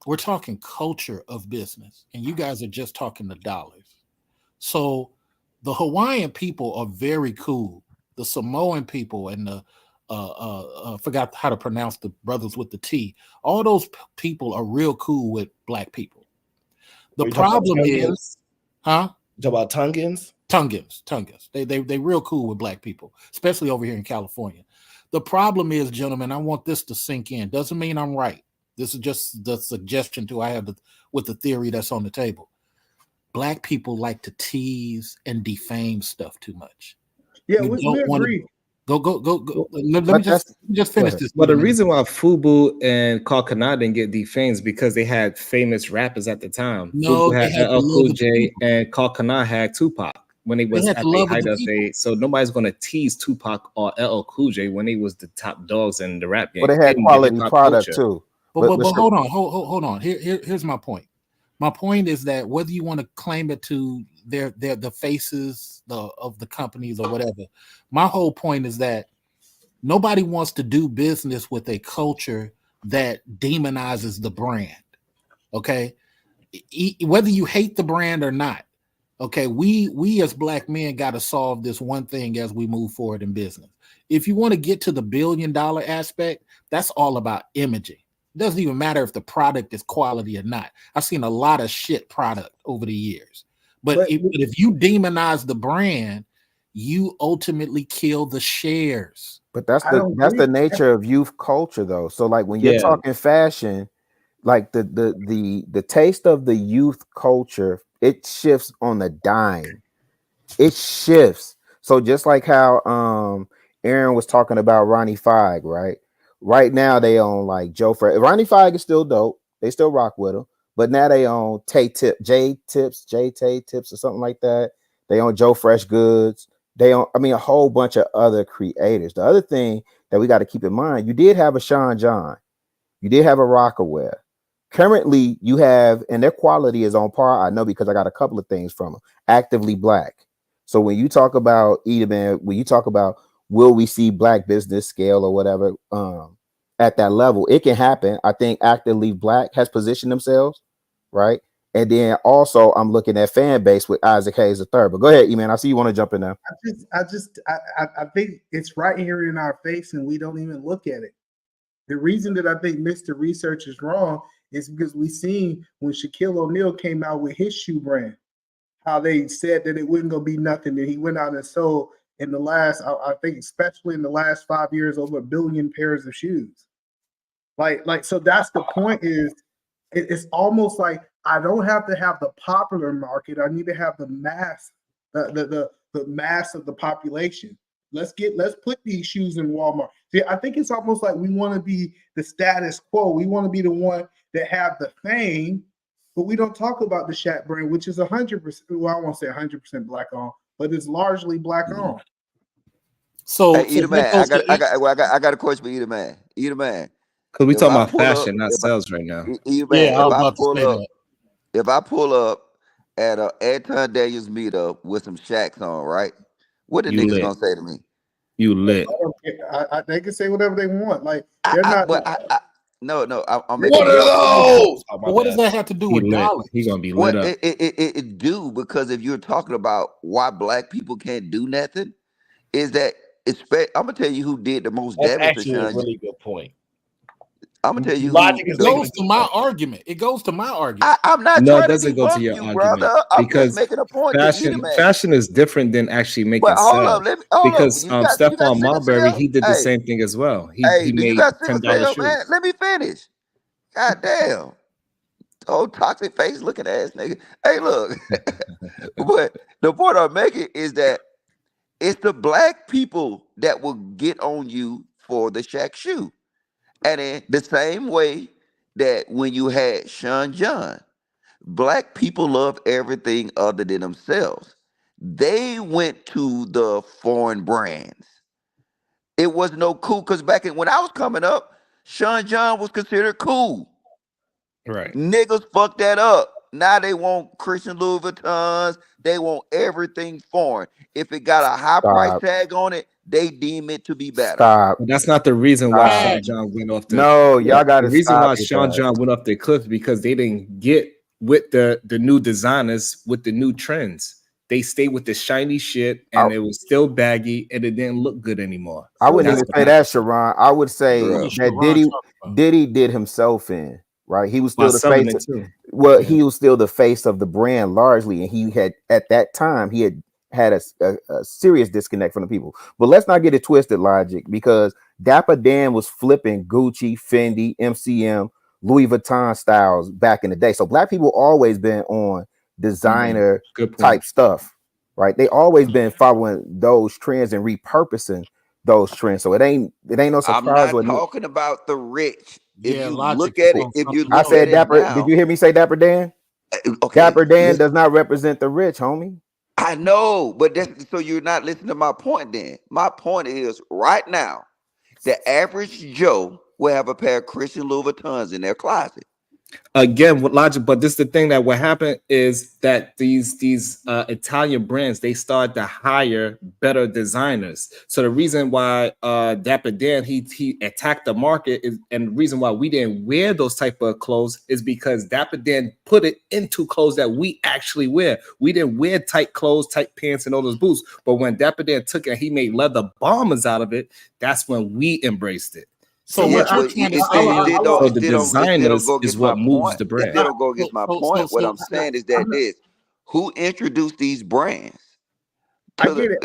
we're talking culture of business, and you guys are just talking the dollars. So the Hawaiian people are very cool. The Samoan people and the forgot how to pronounce the brothers with the T. All those people are real cool with black people. The problem is, huh? You talk about Tungans? Tungans. They real cool with black people, especially over here in California. The problem is, gentlemen, I want this to sink in. Doesn't mean I'm right. This is just the suggestion I have with the theory that's on the table. Black people like to tease and defame stuff too much. Yeah, we agree. Go. Let me just finish this. But the reason why Fubu and Carcanai didn't get defamed is because they had famous rappers at the time. No, Fubu they had had to LL Cool love the J people. and Carcanai had Tupac when they was had at to the love height the of people. so nobody's gonna tease Tupac or LL Cool J when they was the top dogs in the rap game. But they had in the quality hip-hop product culture. too. But hold on. Here's my point. My point is that whether you want to claim it to the faces of the companies or whatever, my whole point is that nobody wants to do business with a culture that demonizes the brand. Okay, whether you hate the brand or not. Okay, we as black men got to solve this one thing as we move forward in business. If you want to get to the $1 billion aspect, that's all about imaging. It doesn't even matter if the product is quality or not. I've seen a lot of shit product over the years, But if you demonize the brand, you ultimately kill the shares. But that's the nature of youth culture, though. So like when you're talking fashion, like the taste of the youth culture, it shifts on the dime. It shifts. So just like how Aaron was talking about Ronnie Fieg, right? Right now they own like Joe Fresh. Ronnie Fieg is still dope. They still rock with him. But now they own Tay Tips, or something like that. They own Joe Fresh Goods. They own, a whole bunch of other creators. The other thing that we got to keep in mind, you did have a Sean John. You did have a Rockaware. Currently, you have, and their quality is on par. I know because I got a couple of things from them. Actively Black. So when you talk about Edelman, when you talk about will we see Black business scale or whatever at that level, it can happen. I think Actively Black has positioned themselves, right? And then also I'm looking at fan base with Isaac Hayes III. But go ahead, E-Man. I see you want to jump in now. I think it's right here in our face and we don't even look at it. The reason that I think Mr. Research is wrong is because we seen when Shaquille O'Neal came out with his shoe brand, how they said that it wasn't going to be nothing. And he went out and sold in the last, I think, especially in the last 5 years, over 1 billion pairs of shoes. Like, so that's the point is it's almost like I don't have to have the popular market. I need to have the mass, the mass of the population. Let's put these shoes in Walmart. See, I think it's almost like we want to be the status quo. We want to be the one that have the fame, but we don't talk about the Shaq brand, which is 100%. Well, I won't say 100% Black owned, but it's largely Black owned. So, hey, Eat Man, I got a question for Eat Man. Eat Man, because we talking about fashion, not sales right now. Yeah, I was about to say that. If I pull up at a Anton Daniels meetup with some Shaqs on, right? What the niggas gonna say to me? You lit. They can say whatever they want. Like they're not. No, I'm making. What are those? What does that have to do with dollars? He's gonna be lit up. It do, because if you're talking about why Black people can't do nothing, is that I'm gonna tell you who did the most That's damage to actually Sean. a really good point. I'm gonna tell you logic who, goes to my argument. It goes to my argument. I'm not. No, trying it doesn't to go to your you, argument, brother. I'm because just making a point. fashion is different than actually making sales. Because Stephon Marbury, he did the same thing as well. He do you made got $10 shoes. man? Let me finish. God damn. Old toxic face looking ass nigga. Hey, look. But the point I'm making is that it's the Black people that will get on you for the Shaq shoe. And in the same way that when you had Sean John, Black people love everything other than themselves. They went to the foreign brands. It was no cool, because when I was coming up, Sean John was considered cool. Right. Niggas fucked that up. Now they want Christian Louis Vuittons. They want everything foreign. If it got a high price tag on it, they deem it to be better. Stop. That's not the reason why Sean John went off the No, y'all got to The reason stop why with Sean that. John went off the cliff because they didn't get with the new designers with the new trends. They stayed with the shiny shit, and it was still baggy, and it didn't look good anymore. I wouldn't even say that, Sharon. I would say that Diddy did himself in, right? He was still the face. Well, he was still the face of the brand largely, and he had at that time he had a serious disconnect from the people. But let's not get it twisted, Logic, because Dapper Dan was flipping Gucci, Fendi, MCM, Louis Vuitton styles back in the day. So Black people always been on designer type stuff, right? They always been following those trends and repurposing those trends. So it ain't no surprise. I'm not talking about the rich. If you look at it, if you look I said at Dapper. it now, Did you hear me say Dapper Dan? Okay, Dapper Dan does not represent the rich, homie. I know, but so you're not listening to my point then. My point is right now, the average Joe will have a pair of Christian Louis Vuittons in their closet. Again, with Logic, but this is the thing that what happened is that these Italian brands, they started to hire better designers. So the reason why Dapper Dan he attacked the market is, and the reason why we didn't wear those type of clothes is because Dapper Dan put it into clothes that we actually wear. We didn't wear tight clothes, tight pants, and all those boots. But when Dapper Dan took it, he made leather bombers out of it. That's when we embraced it. So what you're trying to say is, the designers is what moves the brand. It still don't go against my point. What I'm saying is that who introduced these brands? I get it.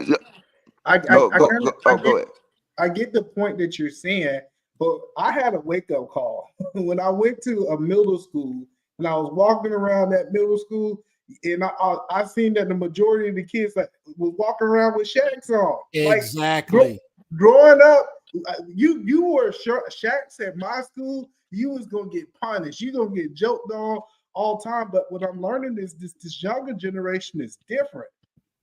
Go ahead. I get the point that you're saying, but I had a wake up call when I went to a middle school and I was walking around that middle school, and I seen that the majority of the kids was walking around with Shaqs on. Exactly. Like, growing up, you wore Shaqs at my school. You was gonna get punished. You gonna get joked on all time. But what I'm learning is this younger generation is different.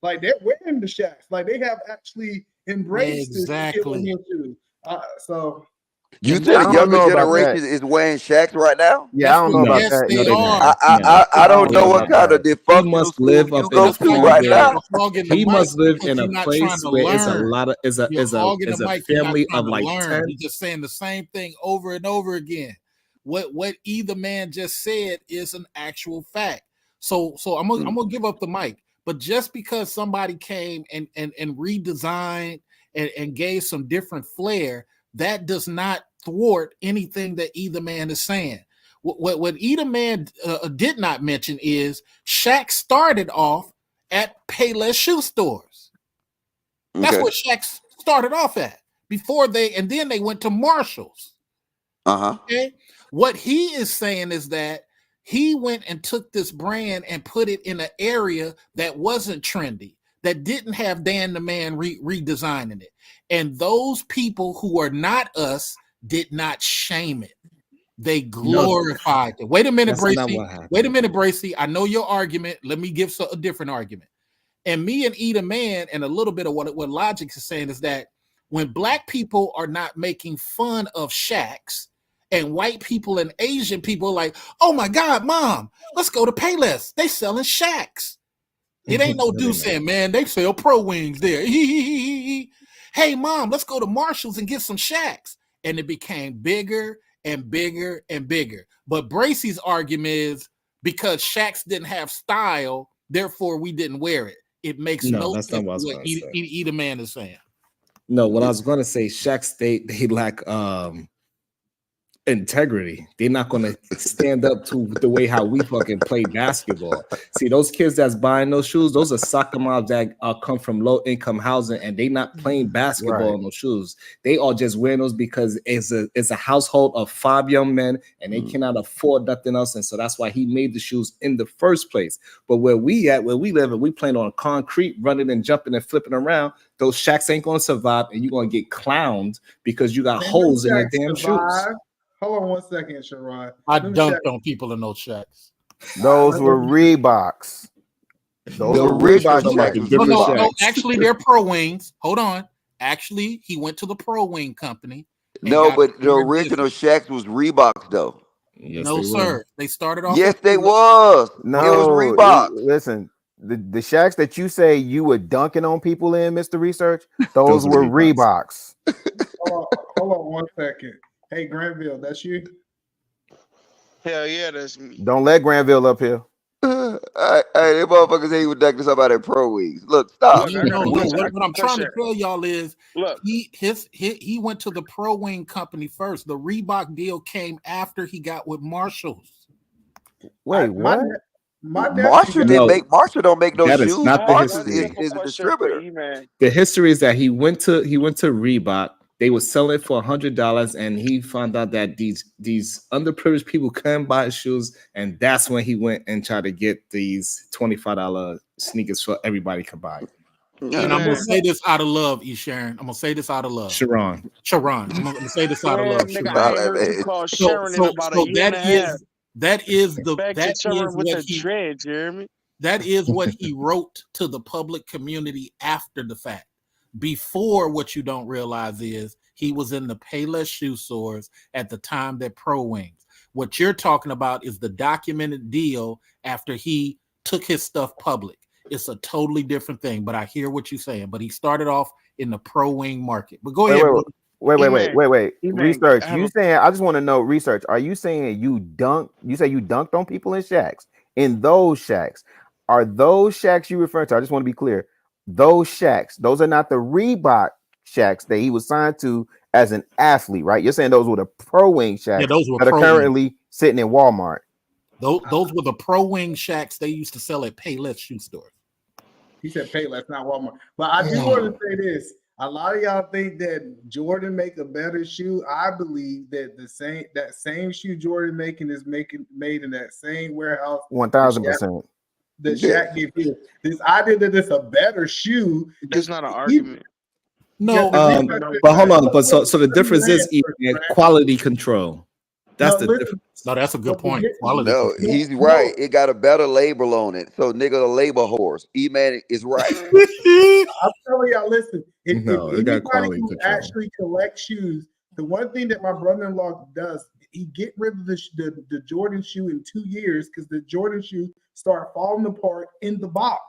Like they're wearing the Shaqs. Like they have actually embraced this killing issue. So you said the younger generation is wearing Shaqs right now? Yeah, I don't know about that. They No, are. I don't know what kind of dysfunctional school you go to right now. He must live in a You're not place trying to where it's a learn. lot of is a family of like 10. He's just saying the same thing over and over again. What either man just said is an actual fact. So I'm gonna give up the mic. But just because somebody came and redesigned and gave some different flair, that does not thwart anything that either man is saying. What either man did not mention is Shaq started off at Payless shoe stores. That's what Shaq started off at and then they went to Marshalls. Okay. What he is saying is that he went and took this brand and put it in an area that wasn't trendy, that didn't have Dan the Man redesigning it. And those people who are not us did not shame it. They glorified it. Wait a minute, Bracy. Wait a minute, Bracy. I know your argument. Let me give a different argument. And me and Eda Man and a little bit of what Logic is saying is that when black people are not making fun of Shaqs, and white people and Asian people are like, oh my God, Mom, let's go to Payless. They selling Shaqs. It ain't no dude saying, man, they sell Pro Wings there. Hey, Mom, let's go to Marshalls and get some Shaqs. And it became bigger and bigger and bigger. But Bracy's argument is because Shaqs didn't have style, therefore we didn't wear it. It makes no sense what either man is saying. No, what I was going to say, Shaqs, they lack integrity. They're not going to stand up to the way how we fucking play basketball. See, those kids that's buying those shoes, those are soccer moms that come from low income housing, and they not playing basketball in those shoes. They are just wearing those because it's a household of 5 young men and they cannot afford nothing else, and so that's why he made the shoes in the first place. But where we live and we playing on concrete, running and jumping and flipping around, those Shaqs ain't going to survive, and you're going to get clowned because you got holes in your damn shoes. Hold on 1 second, Sharon. I dunked on people in those Shaqs. Those were Reeboks. Those were Reeboks. No, actually, they're Pro Wings. Hold on. Actually, he went to the Pro Wing company. No, but the original Shaqs was Reeboks, though. Yes, no, sir. They started off. Yes, they was. No, it was Reeboks. Listen, the Shaqs that you say you were dunking on people in, Mr. Research, those were Reeboks. Hold on 1 second. Hey, Granville, that's you? Hell yeah, that's me. Don't let Granville up here. Hey, they motherfuckers ain't even ducking somebody at Pro Wings. Look, stop. What I'm trying to tell y'all is, he went to the Pro Wing company first. The Reebok deal came after he got with Marshalls. Wait, what? Marshall don't make no that shoes. Is not Marshall the history. is a distributor. The history is that he went to Reebok. They would sell it for $100, and he found out that these underprivileged people couldn't buy shoes, and that's when he went and tried to get these $25 sneakers for everybody to buy. And I'm gonna say this out of love, Sharon. I'm gonna say this out of love. Sharon. I'm gonna say this out of love. Nigga, I ain't heard you call Sharon in about a year and a half. That is what he wrote to the public community after the fact. Before, what you don't realize is he was in the Payless shoe stores at the time that Pro Wings. What you're talking about is the documented deal after he took his stuff public. It's a totally different thing, but I hear what you're saying. But he started off in the Pro Wing market. But go ahead. Wait. Research. You saying? I just want to know. Research. Are you saying you dunked? You say you dunked on people in Shaqs? In those Shaqs, are those Shaqs you referring to? I just want to be clear. Those Shaqs, those are not the Reebok Shaqs that he was signed to as an athlete, right? You're saying those were the Pro Wing Shaqs that are currently sitting in Walmart. Those were the Pro Wing Shacks they used to sell at Payless shoe stores. He said Payless, not Walmart. But I do want to say this. A lot of y'all think that Jordan make a better shoe. I believe that that same shoe Jordan made in that same warehouse. 1000%. The Shaq gave you this idea that it's a better shoe. That's not an argument. No, but hold on. But so the difference is quality control. That's the difference. No, that's a good point. Quality No, control. he's right. It got a better label on it. So nigga, the label horse. E-Man is right. I'm telling y'all, listen. If it got anybody quality who control. actually collects shoes, the one thing that my brother-in-law does, he get rid of the Jordan shoe in 2 years because the Jordan shoe start falling apart in the box.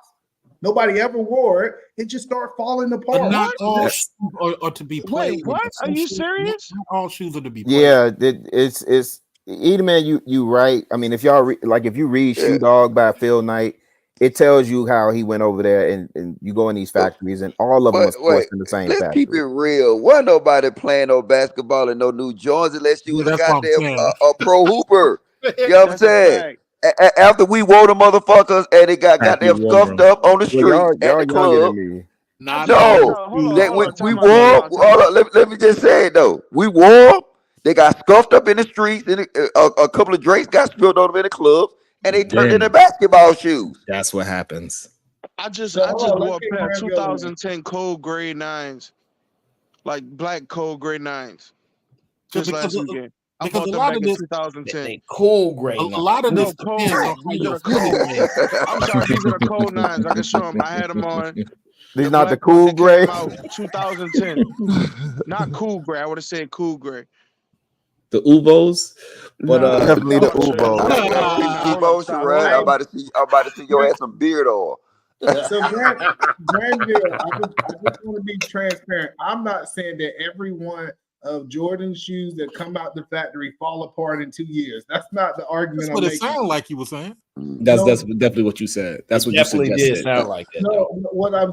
Nobody ever wore it. It just started falling apart. But not all shoes are to be played. Wait, what? Are you serious? Not all shoes are to be played. Yeah, it's either man. You right. I mean, if y'all if you read Shoe Dog by Phil Knight, it tells you how he went over there and you go in these factories and all of them are sports in the same Let's factory. keep it real. Wasn't nobody playing no basketball and no new Jordans unless you was a goddamn a pro hooper. You know what I'm saying? After we wore the motherfuckers and it got goddamn scuffed up on the street at the club. We wore. Hold on, let me just say it though. We wore. They got scuffed up in the streets, and a couple of drinks got spilled on them in the club, and they turned into basketball shoes. That's what happens. I just wore a pair of 2010 cold gray 9s, like black cold gray 9s, just last weekend. I bought them back in 2010. They cool gray. A lot of this cold. depends on how These your are cold. I'm sorry, these are the cold 9s. I can show them. I had them on. These not the cool gray. 2010. Not cool gray. I would have said cool gray. The Ubos, but definitely the Ubos. I'm about to see your ass some beard oil. So Granville, I just want to be transparent. I'm not saying that every one of Jordan's shoes that come out the factory fall apart in 2 years. That's not the argument. That's what it sounded like you were saying. That's definitely what you said. That's what definitely you did suggested. sound like that. No, what I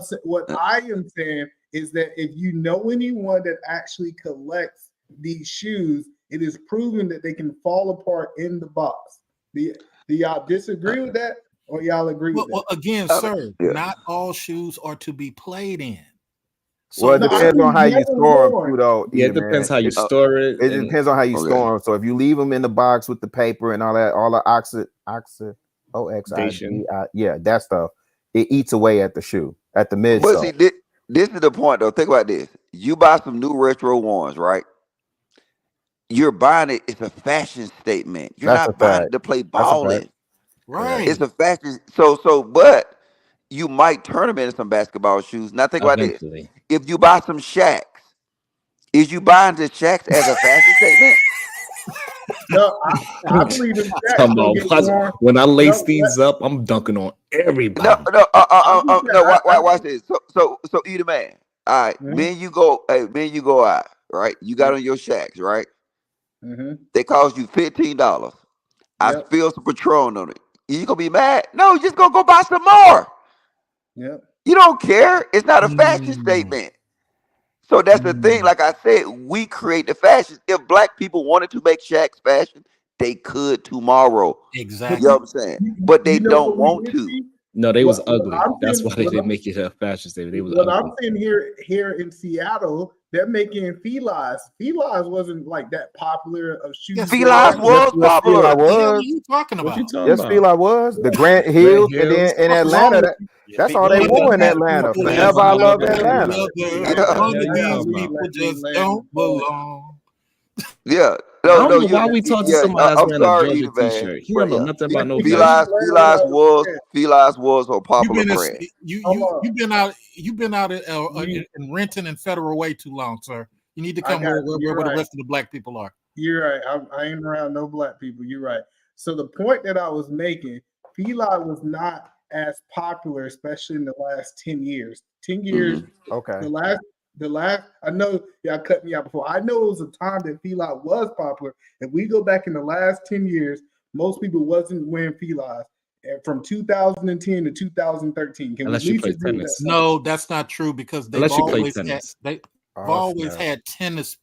am saying is that if you know anyone that actually collects these shoes, it is proven that they can fall apart in the box. Do y'all disagree with that, or y'all agree with that? Well, again, sir, not all shoes are to be played in. So it depends on how you store them, too, though. Yeah, it depends how you store it. It depends on how you store them. So if you leave them in the box with the paper and all that, all the oxidation, that stuff, it eats away at the shoe, at the midsole. But see, this is the point, though. Think about this. You buy some new retro ones, right? You're buying it. It's a fashion statement. You're not buying it to play balling. Right. It's a fashion. But you might turn them into some basketball shoes. Now think about this. If you buy some Shacks, is you buying the Shacks as a fashion statement? No, I believe in Shacks. When I lace these up, I'm dunking on everybody. No. Watch this. So either man. All right, me and you go out, right? You got on your Shacks, right? They cost you $15. I spill some Patron on it. You gonna be mad? No, you just gonna go buy some more. Yep. You don't care. It's not a fashion statement. So that's the thing. Like I said, we create the fashion. If black people wanted to make Shacks fashion, they could tomorrow. Exactly. You know what I'm saying? But they don't want to. No, they was ugly. That's why they didn't make it a fashion statement. They was ugly. I'm saying here in Seattle, they're making felines. Felines wasn't like that popular of shoes. Felines was popular. What are you talking about? Yes, Feli was. The Grant Hills, and then in Atlanta, that's all they wore in Atlanta. Forever I love Atlanta. People just don't belong. Yeah. I don't know why we talk to somebody that's wearing a Georgia t-shirt. He don't know nothing about no Felines was a popular brand. You've been out in Renton and Federal way too long, sir. You need to come where the rest of the black people are. You're right. I ain't around no black people. You're right. So the point that I was making, Feli was not as popular, especially in the last 10 years. 10 years. Okay. The last, I know y'all cut me out before. I know it was a time that Feli was popular. If we go back in the last 10 years, most people wasn't wearing Feli. From 2010 to 2013. Unless you play tennis. No, that's not true because they've always had tennis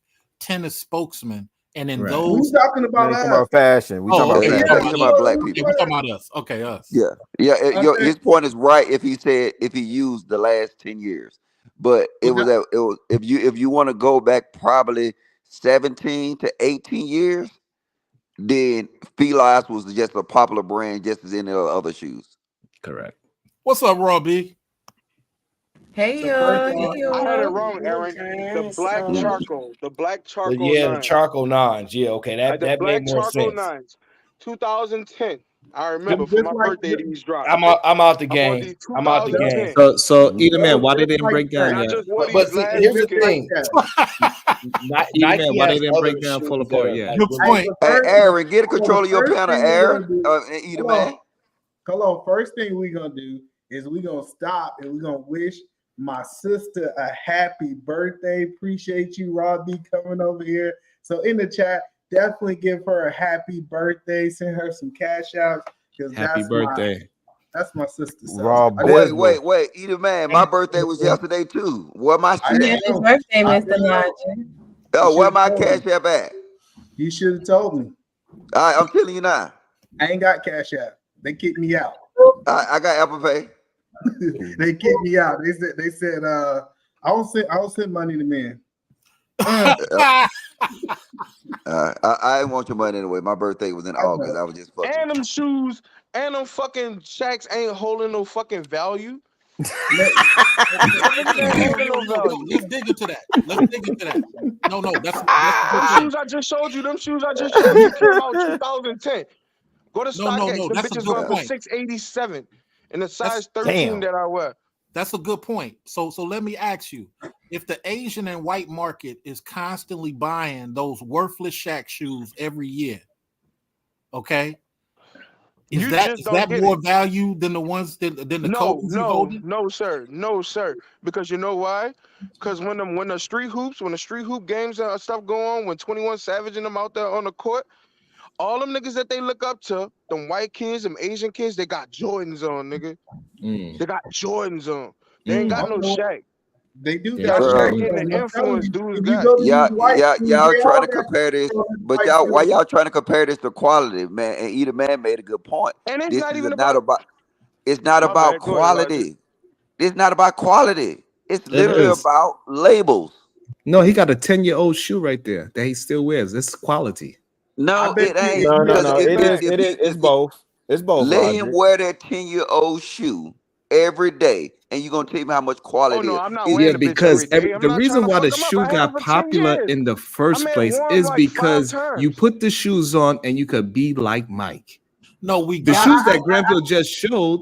spokesmen And in Right. those, We talking about We talking us. about fashion. We talking about He's fashion. talking about black Yeah, people. we talking about us. Okay, us. Yeah, his point is right if he used the last 10 years, but it was if you want to go back probably 17 to 18 years, then Felice was just a popular brand, just as any other shoes. Correct. What's up, Raw B? Hey So first y'all, off, hey I had it y'all. wrong, Aaron. The black charcoal. The black charcoal Yeah, the 9. charcoal nines. Yeah, okay, The that black made more charcoal sense. 9s. 2010. I just remember for my like birthday these dropped. I'm out the I bought game. these I'm out the game. 2010. So either man, why they just didn't like break down And I yet? just wore But these see, last here's the weekend. thing. Either man, Nike why they has didn't break other down full shoes that apart are yet? like Good really. point. Hey, Aaron, get hold control on, of your first panel, thing we're Aaron. gonna do- And either hold man. on. Hold on. First thing we're gonna do is we're gonna stop and we're gonna wish my sister a happy birthday. Appreciate you, Robbie, coming over here. So in the chat, definitely give her a happy birthday. Send her some cash outs because Happy birthday. that's my sister. So Raw Wait, either man. My birthday was yesterday too. Where my I shit didn't at? know. birthday, I Mr. didn't know. Lodger. Oh, You where should've my told cash me. app at? You should have told me. I'm telling you now. I ain't got cash out. They kicked me out. I got Apple Pay. They kicked me out. They said I don't send money to men. I didn't want your money anyway. My birthday was in August. I was just fucking. And them shoes and them fucking shacks ain't holding no fucking value. Let's dig into that. Let's dig into that. No, that's Them shoes I just showed you. Them shoes I just showed you came out 2010. Go to StockX. No, Them that's a bitches good going for point. $687 in the size 13 that I wear. That's a good point. So let me ask you, if the Asian and white market is constantly buying those worthless Shaq shoes every year, okay, is that more value than the ones than the Kobe's you holding? No, sir. Because you know why? Because when the street hoop games and stuff go on, when 21 Savage and them out there on the court, all them niggas that they look up to, them white kids, them Asian kids, they got Jordans on, nigga. They got Jordans on. They ain't got no Shaq. They do Y'all got start Shaq. getting the influence dudes got. Y'all trying to compare this, but why y'all trying to compare this to quality, man? And either man made a good point. And it's This not is even not about. It's not My about bad. Go ahead, Roger. quality. It's not about quality. It's It literally is. about labels. No, he got a 10-year-old shoe right there that he still wears. This is quality. No, it ain't. No. Because It's both. It's both. let him Roger. wear that 10-year-old shoe every day, and you're gonna tell me how much quality. I'm not Yeah, wearing the bitch every because day. I'm the not reason trying to why the fuck them up. shoe I had them got for 10 popular years. in the first I place wore 'em is like 5 because times. you put the shoes on and you could be like Mike. No, we The got shoes that Granville just showed,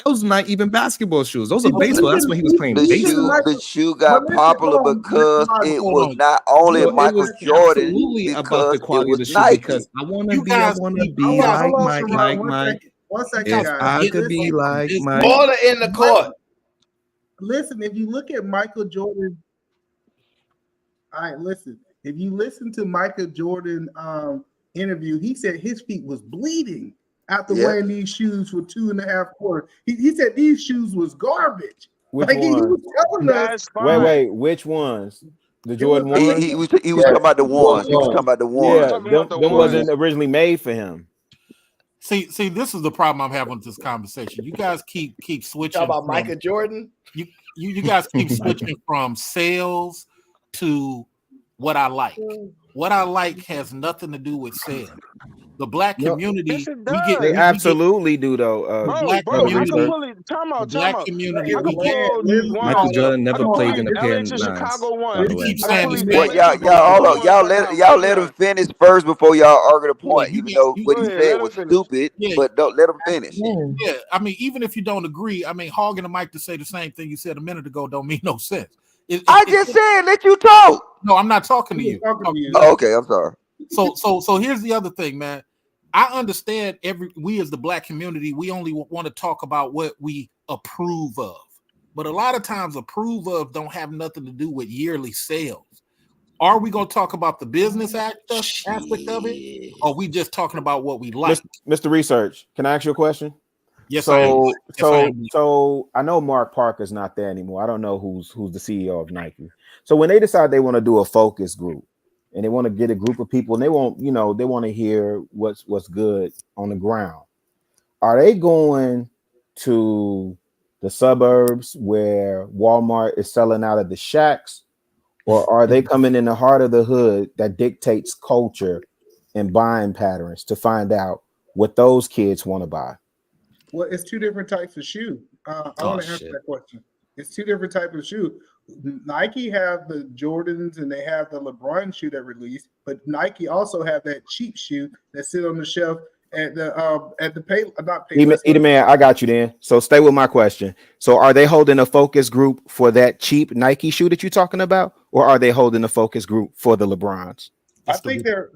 those not even basketball shoes. Those are baseball. That's when he was playing baseball. The shoe got popular because it was not only So it Michael was Jordan, absolutely about because the it quality of was the shoe. Nike. Because I want to be like Mike. One second, If guys. I could be like Mike. Order in the court. Listen, if you look at Michael Jordan, all right, listen. If you listen to Michael Jordan interview, he said his feet was bleeding after wearing these shoes for 2.5 quarters. He said these shoes was garbage. Which Like he one? was telling us. Wait. Which ones? The Jordan ones? He was talking about the ones. He was talking about the ones. Yeah, them wasn't originally made for him. See, this is the problem I'm having with this conversation. You guys keep switching. Talk about Michael Jordan. You guys keep switching from sales to what I like. What I like has nothing to do with sales. The black community, They absolutely do though. black Bro, I community, can pull it. Time out. community, I can pull Michael Jordan never played in the LA pen to lines. Chicago By one. the way. Well, y'all let him finish first before y'all argue the point. Even though what he said was stupid, but don't let him finish. Yeah, I mean, even if you don't agree, I mean, hogging the mic to say the same thing you said a minute ago don't mean no sense. I just said let you talk. No, I'm not talking to you. Oh, okay, I'm sorry. So here's the other thing, man. I understand we as the black community, we only want to talk about what we approve of. But a lot of times approve of don't have nothing to do with yearly sales. Are we going to talk about the business aspect of it? Or are we just talking about what we like? Mr. Research, can I ask you a question? Yes, I am. So I know Mark Parker's not there anymore. I don't know who's the CEO of Nike. So when they decide they want to do a focus group and they want to get a group of people, and they want to hear what's good on the ground. Are they going to the suburbs where Walmart is selling out of the shacks, or are they coming in the heart of the hood that dictates culture and buying patterns to find out what those kids want to buy? Well, it's two different types of shoe. I want to answer that question. It's two different types of shoe. Nike have the Jordans and they have the LeBron shoe that released, but Nike also have that cheap shoe that sit on the shelf at the pay. Not pay. Either man, I got you then. So stay with my question. So are they holding a focus group for that cheap Nike shoe that you're talking about, or are they holding a focus group for the LeBrons? I think the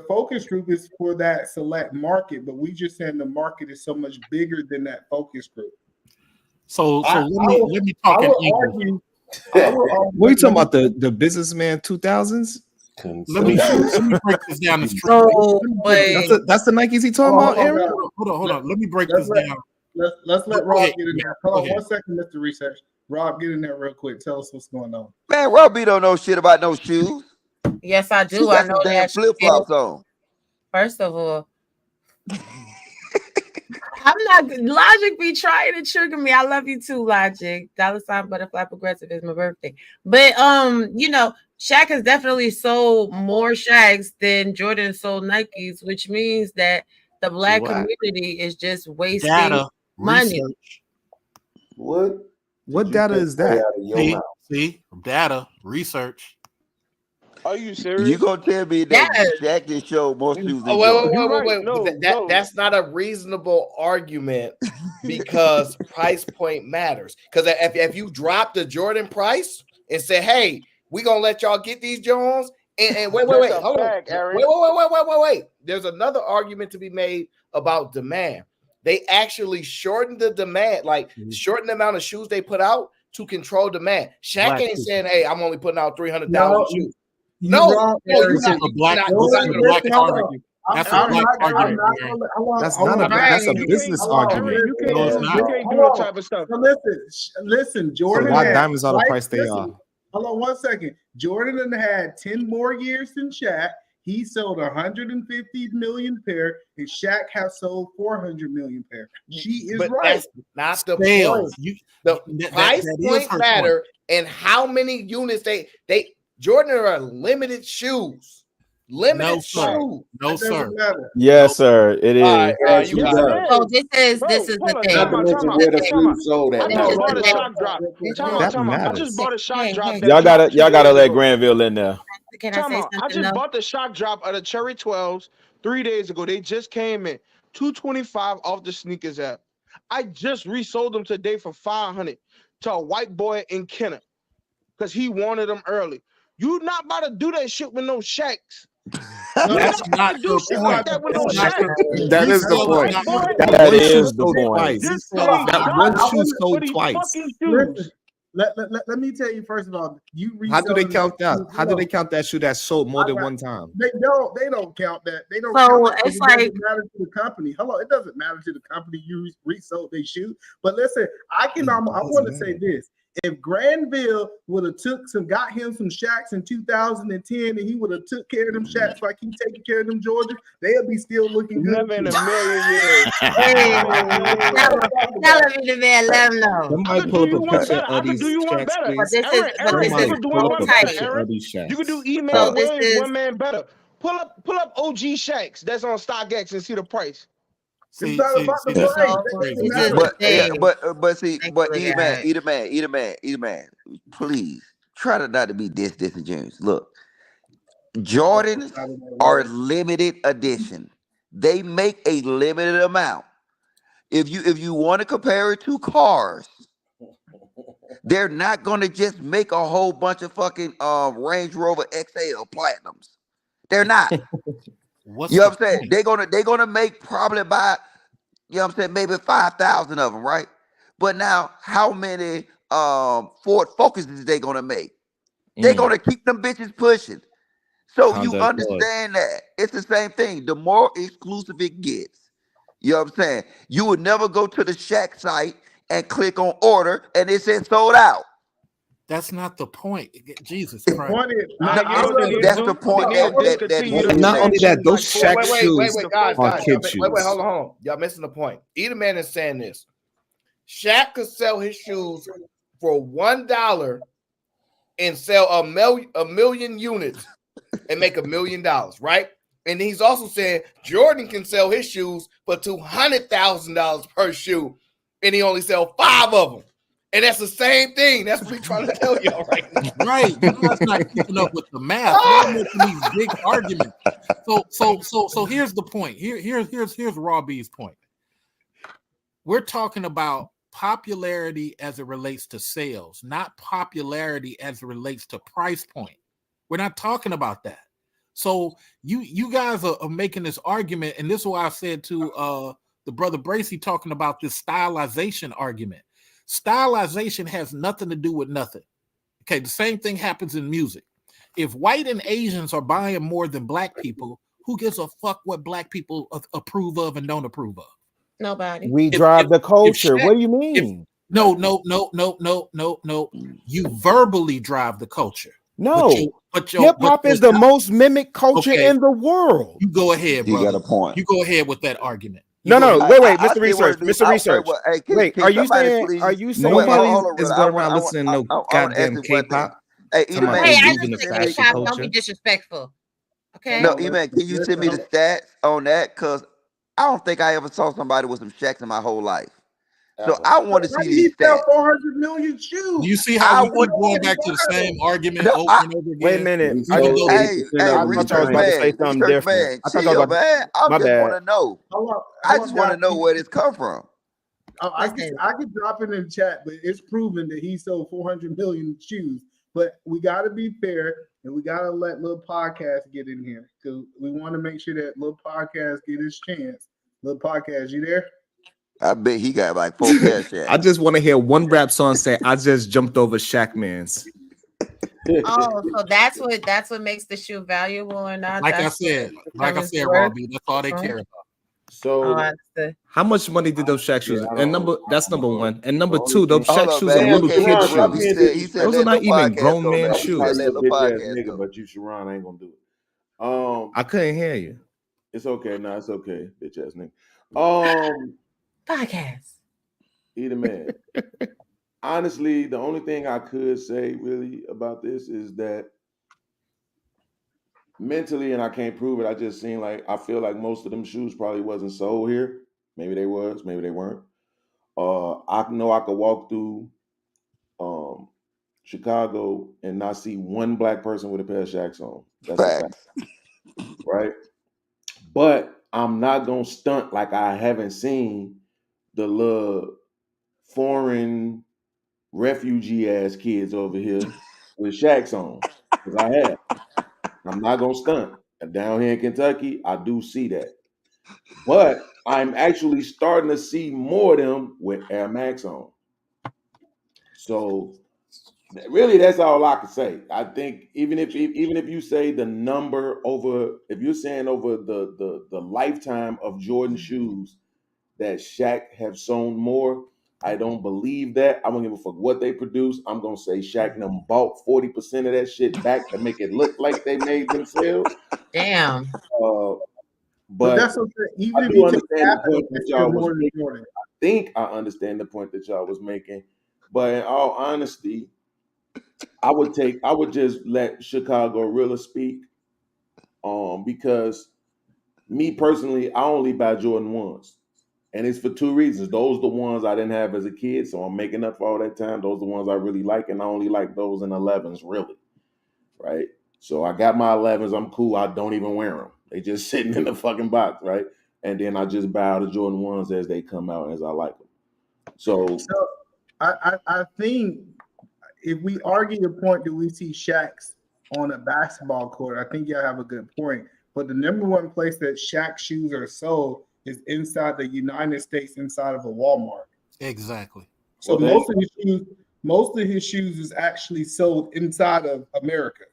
focus group is for that select market, but we just saying the market is so much bigger than that focus group. So let me talk in English. What are you talking about? The businessman 2000s? Let me break this down. That's the Nikes he talking about, Aaron? Hold on. Let me break this down. Let's let Rob get in there. Hold on 1 second, Mr. Research. Rob, get in there real quick. Tell us what's going on. Man, Robbie don't know shit about no shoes. Yes, I do. I I know that. flip flops on. First of all, I'm not Logic be trying to trigger me. I love you too, Logic. $ Butterfly Progressive is my birthday. But Shaq has definitely sold more Shaqs than Jordan sold Nikes, which means that the black community is just wasting money. Research. What data is that? See, data, research. Are you serious? You gonna tell me that Shaq just showed more shoes than Wait. That's not a reasonable argument because price point matters. Because if you drop the Jordan price and say, "Hey, we gonna let y'all get these Jones," and wait, hold on, wait. There's another argument to be made about demand. They actually shortened the demand, shortened the amount of shoes they put out to control demand. Shaq ain't saying, "Hey, I'm only putting out 300,000 shoes." No, That's a black argument. That's a business argument. You can't do that type of stuff. So listen, Jordan. Why diamonds are the price they are? Hold on 1 second. Jordan had 10 more years than Shaq. He sold 150 million pair, and Shaq has sold 400 million pair. She is but right. That's not the point. The price point matter and how many units they Jordan are limited shoes. Limited shoes. No, sir. Yes, sir. It is. So this is the thing. I just bought a shock drop. Y'all gotta let Granville in there. Can I say something? I just bought the shock drop of the Cherry 12s 3 days ago. They just came in $225 off the sneakers app. I just resold them today for $500 to a white boy in Kenner because he wanted them early. You not about to do that shit with no Shaqs. That's not the point. That is the point. That is the point. That one shoe sold twice. Let me tell you first of all, how do they count that? How do they count that shoe that sold more than one time? They don't count that. They don't. So count it's it like doesn't matter to the company. Hello, it doesn't matter to the company you resold their shoe. But listen, I want to say this. If Granville would have got him some Shaqs in 2010, and he would have took care of them Shaqs like he taking care of them Georgia, they'll be still looking good. Never in a million years. Tell him the man, let him know. Somebody pull up a picture of these Shaqs, please. You can do email Williams 1 man better. Pull up OG Shaqs that's on StockX and see the price. It's not about the price. But eat a man. Please try not to be disingenuous. Look, Jordans are limited edition. They make a limited amount. If you want to compare it to cars, they're not going to just make a whole bunch of fucking Range Rover XL Platinums. They're not. You know what I'm saying? They're gonna make probably about, you know what I'm saying, maybe 5,000 of them, right? But now, how many Ford Focuses they gonna make? They're gonna keep them bitches pushing. So you understand that it's the same thing. The more exclusive it gets, you know what I'm saying? You would never go to the Shaq site and click on order and it says sold out. That's not the point. Jesus Christ. That's the point that he's Not only that, those Shaq Wait, shoes guys, are kid wait, shoes. hold on. Y'all missing the point. Either man is saying this. Shaq could sell his shoes for $1 and sell a million units and make $1 million, right? And he's also saying Jordan can sell his shoes for $200,000 per shoe, and he only sell 5 of them. And that's the same thing. That's what we're trying to tell y'all right now. Right. You guys not keeping up with the math. You're making these big arguments. So here's the point. Here's Raw B's point. We're talking about popularity as it relates to sales, not popularity as it relates to price point. We're not talking about that. So you guys are making this argument, and this is why I said to the brother Bracy talking about this stylization argument. Stylization has nothing to do with nothing. Okay, the same thing happens in music. If white and Asians are buying more than black people, who gives a fuck what black people approve of and don't approve of? Nobody. We drive the culture. What do you mean? No. You verbally drive the culture. No. But hip hop is the most mimic culture in the world. You go ahead, brother. You got a point. You go ahead with that argument. Wait, Mr. Research. Wait, are you saying nobody is going around listening to no goddamn K-pop? Hey, I just said K-pop. Don't be disrespectful. Okay. No, E-Man, can you send me the stats on that? Because I don't think I ever saw somebody with some Shaqs in my whole life. So I want to see these stats. 400 million shoes. You see how we keep going back to the same argument over and over again? Wait a minute. I thought y'all was about to say something different. I just want to know. I just want to know where this come from. I could drop it in the chat, but it's proven that he sold 400 million shoes. But we got to be fair, and we got to let Lil Podcast get in here because we want to make sure that Lil Podcast get his chance. Lil Podcast, you there? I bet he got like 4 cash. I just want to hear one rap song say, "I just jumped over Shaq Man's." Oh, so that's what makes the shoe valuable or not? Like I said, Robbie, that's all they care about. So, how much money did those Shaq shoes? And that's number one. And number two, those Shaq shoes are little kid shoes. He said those are not even grown man shoes. Nigga, but you, Sharon, ain't gonna do it. I couldn't hear you. It's okay. No, it's okay, bitch ass nigga. Podcast. Either man. Honestly, the only thing I could say really about this is that mentally, and I can't prove it, I just seen I feel like most of them shoes probably wasn't sold here. Maybe they was, maybe they weren't. I know I could walk through Chicago and not see one black person with a pair of Shaqs on. That's a fact. Right? But I'm not gonna stunt like I haven't seen the little foreign refugee ass kids over here with Shaqs on. Because I have. I'm not gonna stunt. And down here in Kentucky, I do see that. But I'm actually starting to see more of them with Air Max on. So really, that's all I can say. I think even if you say the number over, if you're saying over the lifetime of Jordan shoes that Shaq have sold more, I don't believe that. I don't give a fuck what they produce. I'm gonna say Shaq and them bought 40% of that shit back to make it look like they made themselves. Damn. But that's okay. Even if I you understand the point that y'all was making. I think I understand the point that y'all was making. But in all honesty, I would just let Chicago Rilla speak. Because me personally, I only buy Jordan 1s. And it's for 2 reasons. Those are the ones I didn't have as a kid, so I'm making up for all that time. Those are the ones I really like, and I only like those in 11s, really. Right? So I got my 11s. I'm cool. I don't even wear them. They just sitting in the fucking box, right? And then I just buy all the Jordan 1s as they come out, as I like them. So I think if we argue the point that we see Shaqs on a basketball court, I think y'all have a good point. But the number one place that Shaq shoes are sold is inside the United States, inside of a Walmart. Exactly. So most of his shoes is actually sold inside of America.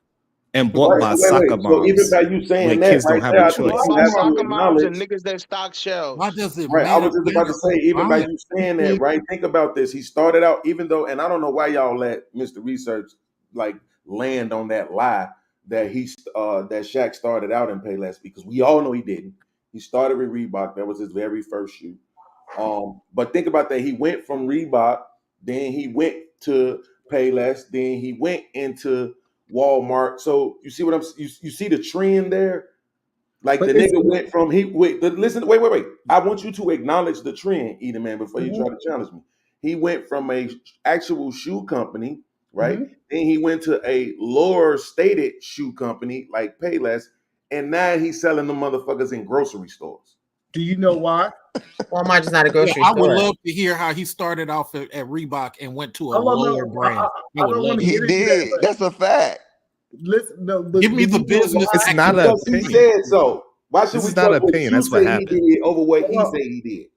and bought by soccer So even moms by you saying when that kids don't right have there, a I think choice. you have to Soccer moms and acknowledge. niggas that stock shelves. Why does it Right, I was matter? just about to say, even by you saying that, right? Think about this. He started out, even though, and I don't know why y'all let Mr. Research like land on that lie that that Shaq started out in Payless, because we all know he didn't. He started with Reebok. That was his very first shoe. But think about that. He went from Reebok, then he went to Payless, then he went into Walmart. So you see what you see the trend there? Like But the it's nigga went from listen, wait. I want you to acknowledge the trend, Eden Man, before you try to challenge me. He went from a actual shoe company, right? Then he went to a lower stated shoe company like Payless, and now he's selling the motherfuckers in grocery stores. Do you know why? Walmart is not a grocery I would store. love to hear how he started off at Reebok and went to a Hold on, no, lower brand. I would don't love want to to get hear into that. But That's a fact. listen, no, but Give me do the you know business. why? It's not a Because he opinion. said so. Why should This we is not trust an what opinion. you That's what say he happened. did over what he Hold on. said he did?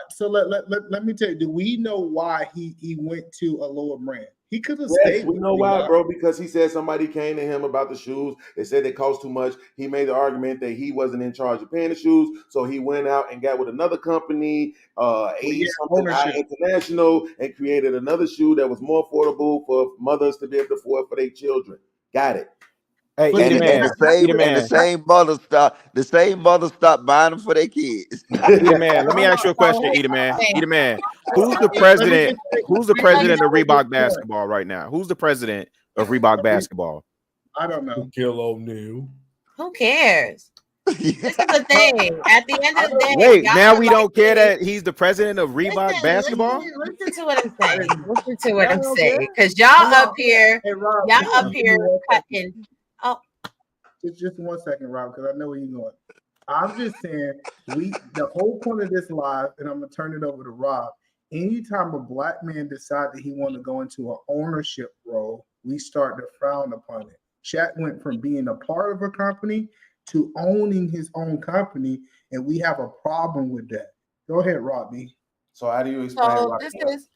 So let me tell you, do we know why he went to a lower brand? He could have Yes, stayed we with know why, Reebok. bro. Because he said somebody came to him about the shoes. They said they cost too much. He made the argument that he wasn't in charge of paying the shoes, so he went out and got with another company, something high international, and created another shoe that was more affordable for mothers to be able to afford for their children. Got it. Hey, But Eden see, Man, Eden The Man, same mother stopped buying them for their kids. Eden Man. Let me ask you a question, Eden Man. Eden Man, who's the president? Who's the president of Reebok basketball right now? Who's the president of Reebok basketball? I don't know. Kill O'Neal. Who cares? This is the thing. At the end of the day, Wait, y'all now are we like don't care that he's the president of Reebok basketball? Listen to what I'm saying. Listen to what Y'all I'm don't saying. care? Because y'all Hold on. up here, Hey, Rob, y'all just up give here me 1 second. cutting. Oh, Just 1 second, Rob, because I know where you're going. I'm just saying, the whole point of this live, and I'm gonna turn it over to Rob. Anytime a black man decides that he want to go into an ownership role, we start to frown upon it. Shaq went from being a part of a company to owning his own company, and we have a problem with that. Go ahead, Robbie. So how do you explain? so this is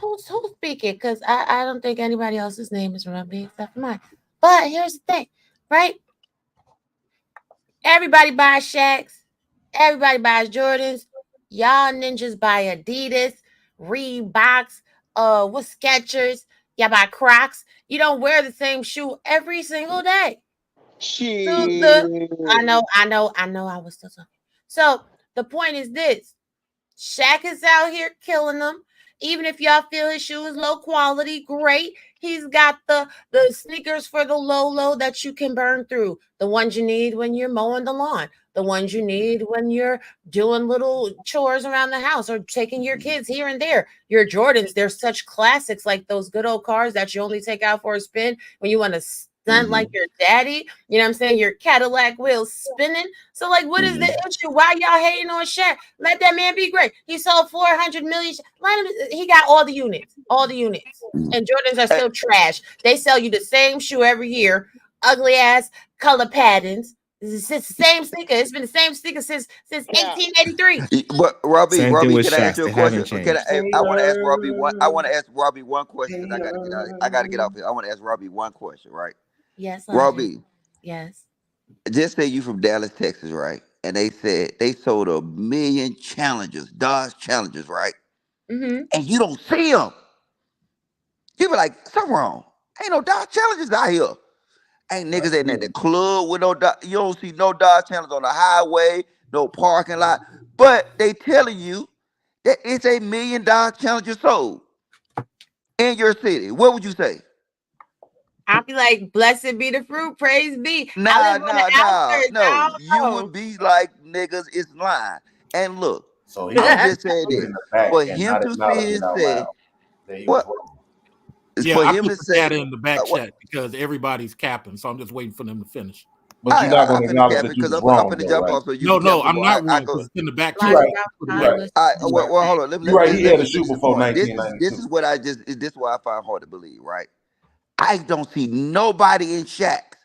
who's speaking? Because I don't think anybody else's name is Ruby except for mine. But here's the thing, right? Everybody buys Shaqs. Everybody buys Jordans. Y'all ninjas buy Adidas, Reeboks, with Skechers. Y'all buy Crocs. You don't wear the same shoe every single day. I know. I was still talking. So the point is this: Shaq is out here killing them. Even if y'all feel his shoe is low quality, great. He's got the sneakers for the low that you can burn through. The ones you need when you're mowing the lawn. The ones you need when you're doing little chores around the house or taking your kids here and there. Your Jordans, they're such classics, like those good old cars that you only take out for a spin when you want to stunt like your daddy. You know what I'm saying? Your Cadillac wheels spinning. So, like, what is the issue? Why y'all hating on Shaq? Let that man be great. He sold 400 million. Let him. He got all the units. And Jordans are still trash. They sell you the same shoe every year. Ugly ass color patterns. It's the same sneaker. It's been the same sneaker since 1883. But Robbie, Same thing with can I ask Shaqs. you a They question? haven't changed. I want to ask Robbie one. I want to ask Robbie one question because I got to get out. I got to get off here. I want to ask Robbie one question, right? Yes, Robbie. Yes. Just say you from Dallas, Texas, right? And they said they sold 1 million Challengers, Dodge Challengers, right? Mm-hmm. And you don't see them. You be like, something wrong. Ain't no Dodge Challengers out here. Ain't niggas in at the club with no Dodge. You don't see no Dodge Challengers on the highway, no parking lot. But they telling you that it's 1 million Dodge Challengers sold in your city. What would you say? I'll be like, blessed be the fruit, praise be. No. You know. would be like, niggas, it's lying. And look, So I'm just saying in this. the back For and him not to acknowledge see it and out say, loud. That he was what? wrong. Yeah, For I him put to the say, data in the back chat because everybody's capping, so I'm just waiting for them to finish. But you're not going I to finna acknowledge cap that it you because was I'm wrong, finna though, jump right? off so you can No, cap some I'm more. not I wrong go. because it's in the back You're chat. right. You're right. Well, hold on. Let You're right. He me had a finish shoe this before point. This is 1992. what this is what I find hard to believe, right? I don't see nobody in Shaqs,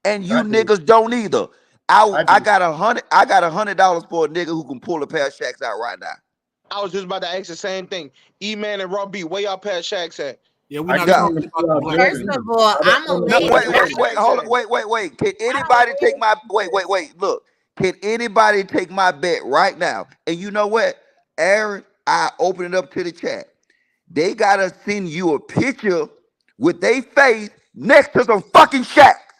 and you niggas don't either. I got $100 for a nigga who can pull a pair of Shaqs out right now. I was just about to ask the same thing. E-Man and Rob B, where y'all past Shaq's at? Yeah, we're I not got. talking about the black First man. of all, I'm a No, lady. hold on, wait. Can anybody take my wait? Look, can anybody take my bet right now? And you know what, Aaron? I open it up to the chat. They gotta send you a picture with their face next to some fucking shacks,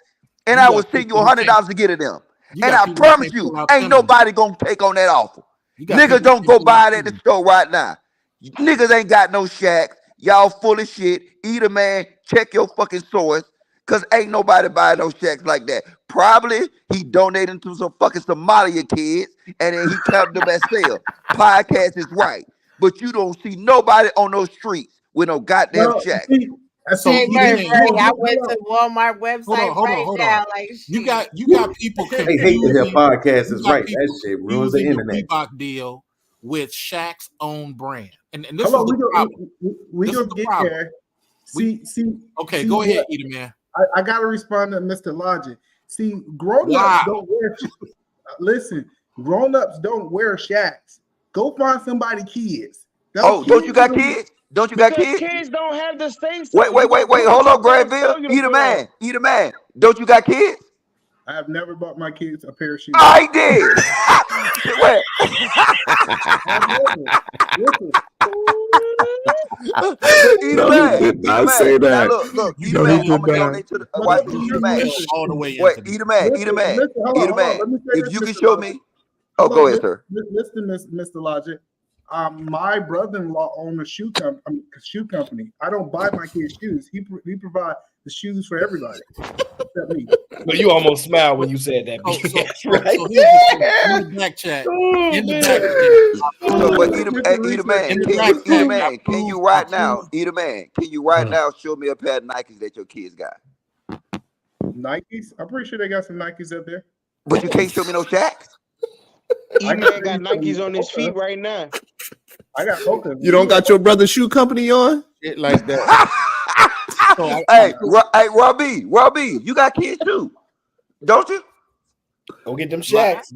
and I will send you $100 to get it them. And I promise you, ain't nobody gonna take on that offer. Niggas don't go buy it at the store right now. Niggas ain't got no shacks. Y'all full of shit. Either man, check your fucking source. Cause ain't nobody buying no shacks like that. Probably he donated to some fucking Somalia kids and then he counted them as sale. Podcast is right. But you don't see nobody on those streets with no goddamn shack. So Hey, even I went to Walmart website hold right on. now. Like, You got people They hate to hear confusing. podcast You is got right. people That shit ruins the confusing internet. Reebok deal with Shaq's own brand, and this Hold on, is the problem. we This gonna is the get problem. there. Okay, see go ahead, what- Eater Man. I gotta respond to Mr. Logic. See, grown-ups Wow. don't wear. Listen, grown-ups don't wear shacks. Go find somebody kids. Oh, don't you got kids? Don't you got kids? Kids don't have the say so. Wait. Hold on, Granville. Eat a man. Don't you got kids? I have never bought my kids a pair of shoes. I did. Where? No, he did not say that. Look, eat a No, man. he I'm did gonna not. donate to the watch me, eat a man. All the way. Wait, eat a man. Hold on, let me say If this, you can Mr. show Logic. me. Oh, Hold go on, ahead, sir. Listen, Mr. Logic. My brother-in-law owns a shoe company. I don't buy my kids shoes. He provides the shoes for everybody except me. But you almost smiled when you said that. So right? here's the thing. In the back chat, So, but eat a man. Can you right now? Eat a man. Can you right now show me a pair of Nikes that your kids got? Nikes? I'm pretty sure they got some Nikes up there. But you can't show me no Shaqs. E-Man got Nikes on his feet right now. I got both of them. You don't got your brother's shoe company on? Shit like that. Hey, Robbie, you got kids too, don't you? Go get them shacks.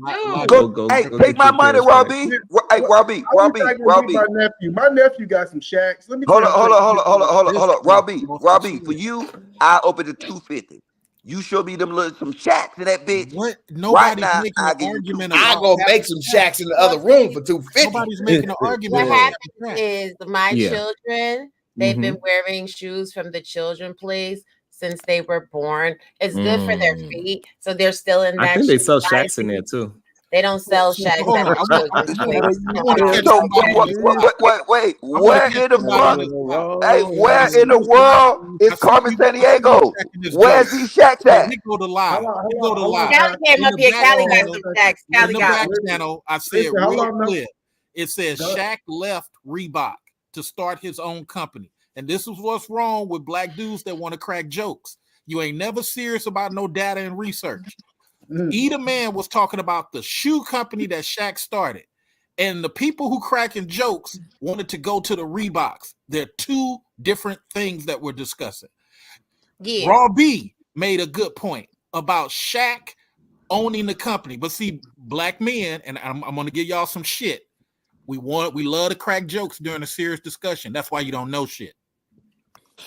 Take my money, Robbie. Hey, Robbie. My nephew got some shacks. Let me Hold on. Robbie, for you, I open the 250. You show me some shacks in that bitch. What? Right Nobody's now, making I an give you argument. I about go that. make some shacks in the other room for $250. Nobody's making an argument. what about happens that. is my Yeah. children, they've been wearing shoes from the children place since they were born. It's good for their feet, so they're still in that. I think they shoe sell size. shacks in there too. They don't sell shacks at Hold on. the children's place. You want to catch So somebody? wait. Where in the fuck? Hey, where Hey, in the world is Carmen San Diego? Where's these shacks Yeah, at? we go to live. We go to live. Callie came In up the here. back Callie got channel- some shacks. In Callie the got back one. channel, I said Listen, hold real on, no. clear. It says Shaq left Reebok to start his own company. And this is what's wrong with black dudes that want to crack jokes. You ain't never serious about no data and research. Eat a Man was talking about the shoe company that Shaq started. And the people who cracking jokes wanted to go to the Reeboks. They're two different things that we're discussing. Yeah. Raw B made a good point about Shaq owning the company. But see, black men, and I'm going to give y'all some shit. We love to crack jokes during a serious discussion. That's why you don't know shit.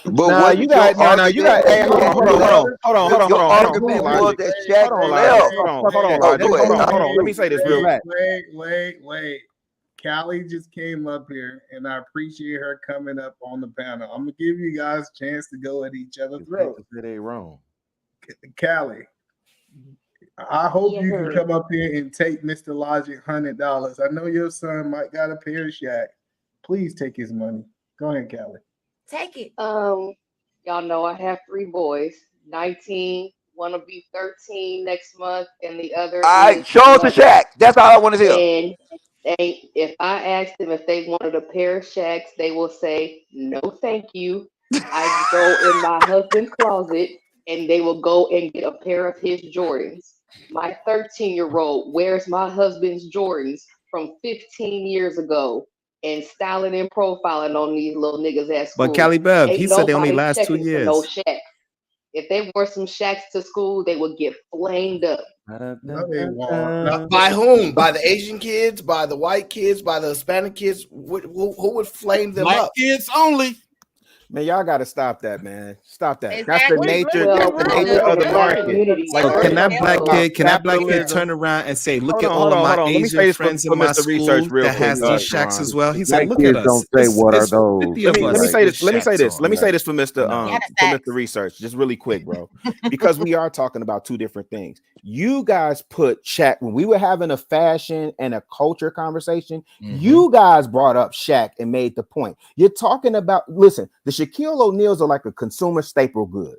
But Nah, what you got Hey, hold on. Your argument was that Shaq left. Hold on. Let me say this real fast. Wait. Callie just came up here, and I appreciate her coming up on the panel. I'm gonna give you guys a chance to go at each other's throats. It ain't wrong. Callie, I hope you can come up here and take Mr. Logic $100. I know your son might got a pair of Shaq. Please take his money. Go ahead, Callie. Take it. Y'all know I have 3 boys, 19, one will be 13 next month, and the other All right, is show us the 11. Shaq. That's all I want to hear. And if I ask them if they wanted a pair of Shacks, they will say, no, thank you. I go in my husband's closet, and they will go and get a pair of his Jordans. My 13-year-old wears my husband's Jordans from 15 years ago and styling and profiling on these little niggas at school. But Callie Bev, Ain't he said they only nobody last 2 checking for years. no Shacks. If they wore some Shacks to school, they would get flamed up. No, they won't. By whom? By the Asian kids? By the white kids? By the Hispanic kids? Who would flame them Black up? kids only. Man, y'all got to stop that, man. Stop that. Exactly. That's the nature. Well, that's the nature of the market. So can that black kid Capitalism. turn around and say, "Look Hold at on, all of my Let me say Asian this friends for in my Mr. school Research real that quick, has these shacks Ron. as well"? He said, Black "Look kids at don't us. say what are It's those. 50 Let of me us. say with this. Let me say shacks this. on." Let me say this for Mr. No. Research, just really quick, bro, because we are talking about two different things. You guys put Shaq when we were having a fashion and a culture conversation. You guys brought up Shaq and made the point. You're talking about. Listen, the Shaquille O'Neals are like a consumer staple good.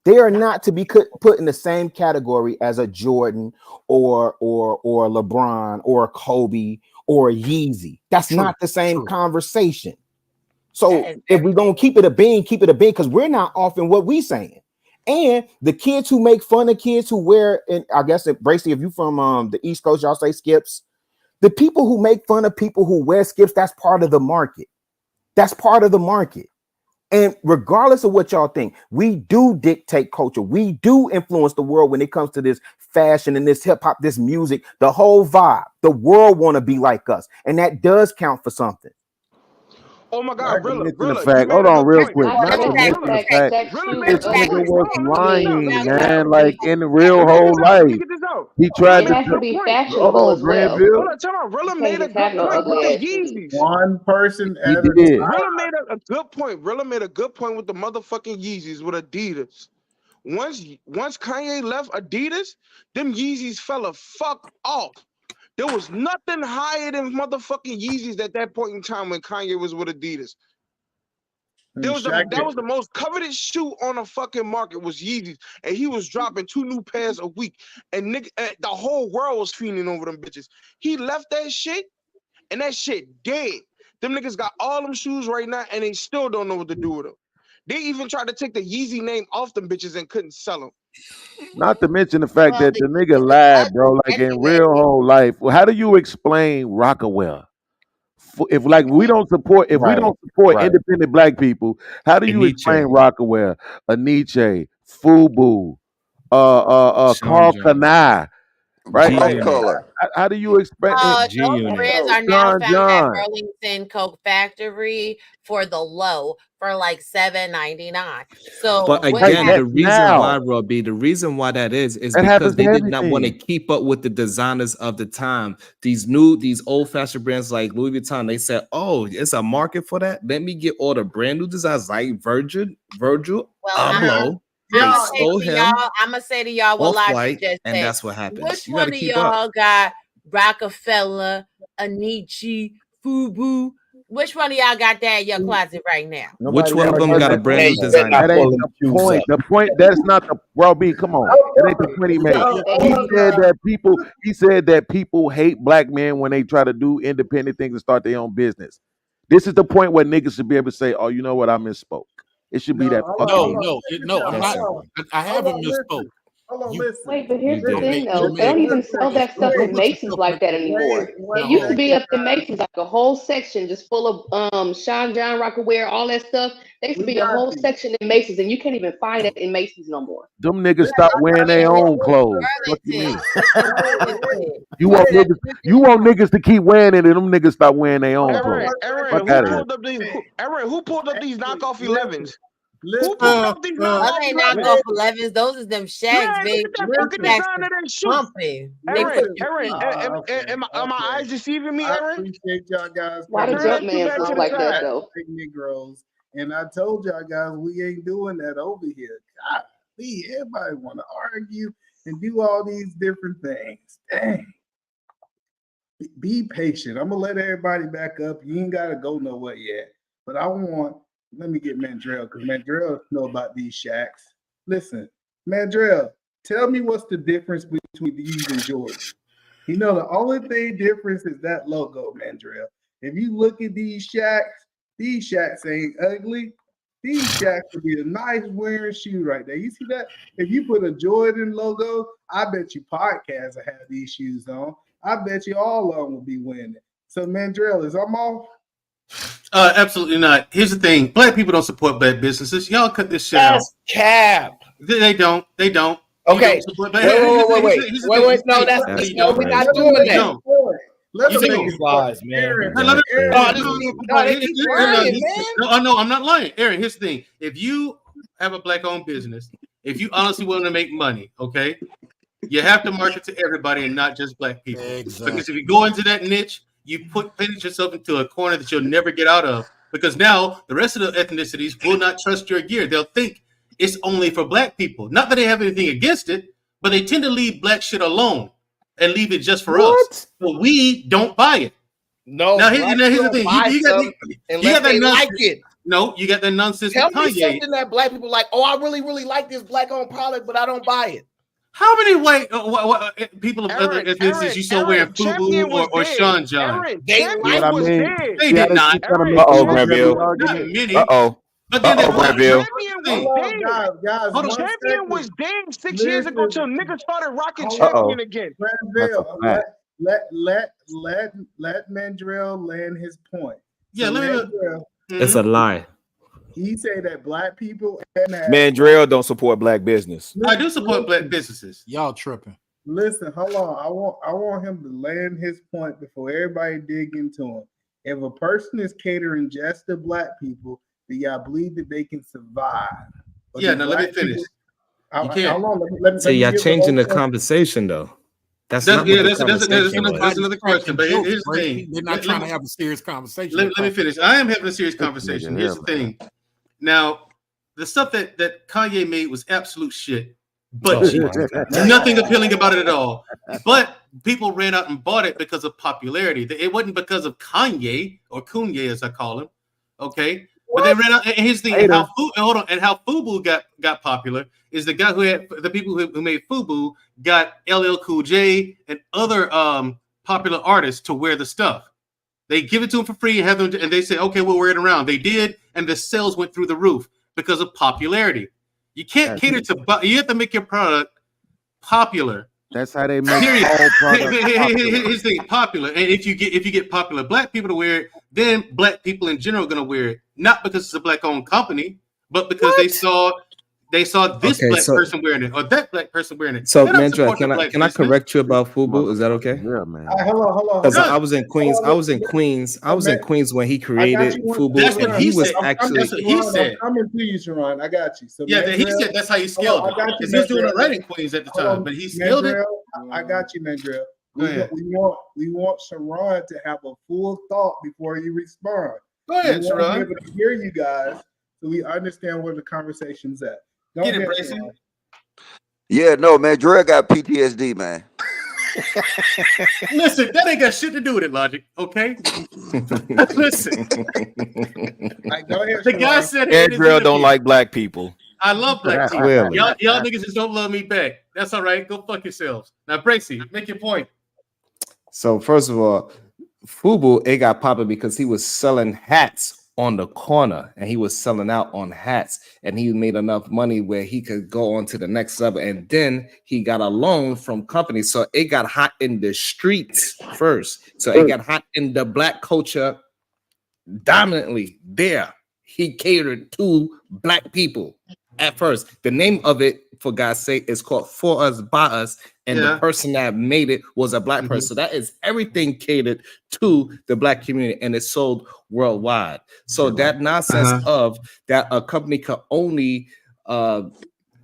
They are not to be put in the same category as a Jordan or LeBron or a Kobe or a Yeezy. That's not the same conversation. So if we're gonna keep it a bean, because we're not off in what we saying. And the kids who make fun of kids who wear, and I guess Bracy, if you from the East Coast, y'all say skips. The people who make fun of people who wear skips, that's part of the market. That's part of the market. And regardless of what y'all think, we do dictate culture. We do influence the world when it comes to this fashion and this hip hop, this music, the whole vibe. The world want to be like us, and that does count for something. Oh my Not God, to Rilla, mention the you fact. made Hold a on, good real point. quick. Not Not to to mention mention the fact that Rilla shoes made this a good are nigga point. was Hold on, let me get this out. lying, Let me get this man. out. Like in Let real me get whole this out. Let me life, get this out. he Hold on, tried It to. Rilla has made to a be point. Hold fashionable on, as well. Granville. Hold on, tell me. Rilla You can't made a just have good no point with ugly the ass shoes. Yeezys. One person He at a did. time. Rilla made a good point. Rilla made a good point with the motherfucking Yeezys with Adidas. Once Kanye left Adidas, them Yeezys fell a fuck off. There was nothing higher than motherfucking Yeezys at that point in time when Kanye was with Adidas. That was the most coveted shoe on the fucking market was Yeezys, and he was dropping 2 new pairs a week, and the whole world was fiending over them bitches. He left that shit, and that shit dead. Them niggas got all them shoes right now, and they still don't know what to do with them. They even tried to take the Yeezy name off them bitches and couldn't sell them. Not to mention the fact Well, that the nigga lied, bro. Like in real whole life. Well, how do you explain Rockaware? If like we don't support, if we Right, don't support right. independent black people, how do you explain Rockaware, Aniche, Fubu, Carl Kanai, right? Off Like, color. how do you expect Those brands are now John found at John? Burlington Coke Factory for the low for like $7.99. So But what again, That's the reason now. why, Robbie, the reason why that is That because happens to they did not want to everything. keep up with the designers of the time. These old-fashioned brands like Louis Vuitton, they said, "Oh, it's a market for that. Let me get all the brand new designs like Virgil Abloh." They stole him I'm gonna say to y'all what Logic Off-White, just and said. that's what happens. Which You got one to of keep up. y'all got Rockefeller, Anichi, Fubu? Which one of y'all got that in your closet right now? Which one of them got a brand new design? That ain't the point. The point. That's not the Robbie. Come on. That ain't the point he made. He said that people hate black men when they try to do independent things and start their own business. This is the point where niggas should be able to say, "Oh, you know what? I misspoke." It should be that fucking easy. No, I'm not. I haven't misspoke. Hold on, listen. Wait, but here's You the did. thing, You though. They made don't even one sell purchase. that stuff Don't in put Macy's yourself like that in anymore. Now, It used to hold be up in Macy's like a whole section just full of Sean John Rockaware, all that stuff. There used to be a whole section in Macy's, and you can't even find it in Macy's no more. Them niggas stop wearing their own clothes. What you mean? You want niggas to keep wearing it, and them niggas stop wearing their own clothes. Aaron, Fuck out of here. who pulled up these knockoff 11s? Who Listen, pulled up these Those knockoff ain't 11s? knockoff 11s. Those is them Shags, Man, big. look at that Them fucking Shags design of is that shoe. pumping. They Aaron, put your feet. am my eyes deceiving me, I Aaron? appreciate y'all guys. Why the Turn jump that shit man back look to the like that, side. though? Negroes, and I told y'all guys we ain't doing that over here. God, everybody want to argue and do all these different things. Dang. Be patient. I'm gonna let everybody back up. You ain't gotta go nowhere yet. But let me get Mandrell, because Mandrell know about these shacks. Listen, Mandrell, tell me what's the difference between these and Jordan. You know, the only thing difference is that logo, Mandrell. If you look at these shacks ain't ugly. These shacks would be a nice wearing shoe right there. You see that? If you put a Jordan logo, I bet you podcasts will have these shoes on. I bet you all of them will be winning. So Mandrell, is I'm off? Absolutely not. Here's the thing: black people don't support black businesses. Y'all cut this shit out. That's cap. They don't. They don't. Okay. Support, Wait. No, that's no, we're not doing that. No. Let You him think make he his lies, point. man. Aaron, Hey, let me- Aaron, no, Aaron, no, I'm not lying. Aaron, here's the thing. If you have a black-owned business, if you honestly want to make money, okay, you have to market to everybody and not just black people. Exactly. Because if you go into that niche, you paint yourself into a corner that you'll never get out of. Because now the rest of the ethnicities will not trust your gear. They'll think it's only for black people. Not that they have anything against it, but they tend to leave black shit alone and leave it just for us. But we don't buy it. No, now, black here's the people thing. buy You got something that unless they nonsense. like it. No, you got that nonsense Tell with me Kanye. something that black people like. Oh, I really, really like this black-owned product, but I don't buy it. How many white people of other ethnicities you saw wearing Champion FUBU or Sean John? Aaron, They Champion like was it. dead. They did not. Granville. Not many. Uh-oh. But then Uh-oh, Granville. Champion thing. was dead. Guys, Hold on. Champion was dead 6 years ago till niggas started rocking Hold on. Champion again. Granville, let Mandrell land his point. Yeah, So let me. Mandrell, It's a lie. he said that black people and Mandrell don't support black business. I do support black businesses. Y'all tripping. Listen, hold on. I want him to land his point before everybody dig into him. If a person is catering just to black people, do y'all believe that they can survive? Or Yeah, do now let me black finish. people- You can't. Hold on, let So me y'all get changing the the whole point. conversation though. That's That's not what the conversation that's was. another question. But here's the Brady, thing. they're not trying to have a serious conversation. Let me finish. I am having a serious conversation. Here's the thing. Now, the stuff that Kanye made was absolute shit. But nothing appealing about it at all. But people ran out and bought it because of popularity. It wasn't because of Kanye or Kanye, as I call him. Okay. But they ran out. And here's the thing: how FUBU got popular is the guy who had the people who made FUBU got LL Cool J and other popular artists to wear the stuff. They give it to them for free and have them, and they say, "Okay, we'll wear it around." They did, and the sales went through the roof because of popularity. You can't cater to. You have to make your product popular. That's how they make Period. all products popular. Here's the thing: popular. And if you get popular black people to wear it, then black people in general are going to wear it. Not because it's a black-owned company, but because they saw this black person wearing it or that black person wearing it. So, They're not Mandra, supporting black can I business. correct you about FUBU? Is that okay? Yeah, man. Hold on. Because I was in Queens. I was in Queens when he created FUBU, That's what and he he was said. actually. That's what he said. I'm coming to you, Sharon. I got you. So Yeah, he said that's how you scaled it. Because he was doing it right in Queens at the time, but he scaled it. I got you, Mandrell. Go ahead. We want Sharon to have a full thought before you respond. Go ahead, we want to Sharon. be able to hear you guys so we understand where the conversation's at. Go Get it, ahead, Bracy. Sharon. Yeah, no, man. Dre got PTSD, man. Listen, that ain't got shit to do with it, Logic. Okay. Listen. Go ahead, The guy said Andrew don't like black people. I love black people. Clearly. Y'all niggas just don't love me back. That's all right. Go fuck yourselves. Now, Bracy, make your point. So first of all, FUBU, it got popular because he was selling hats on the corner and he was selling out on hats, and he made enough money where he could go on to the next level. And then he got a loan from companies. So it got hot in the streets first. So it got hot in the black culture dominantly there. He catered to black people at first. The name of it, for God's sake, is called For Us, By Us. And the person that made it was a black person. So that is everything catered to the black community, and it's sold worldwide. So that nonsense of that a company could only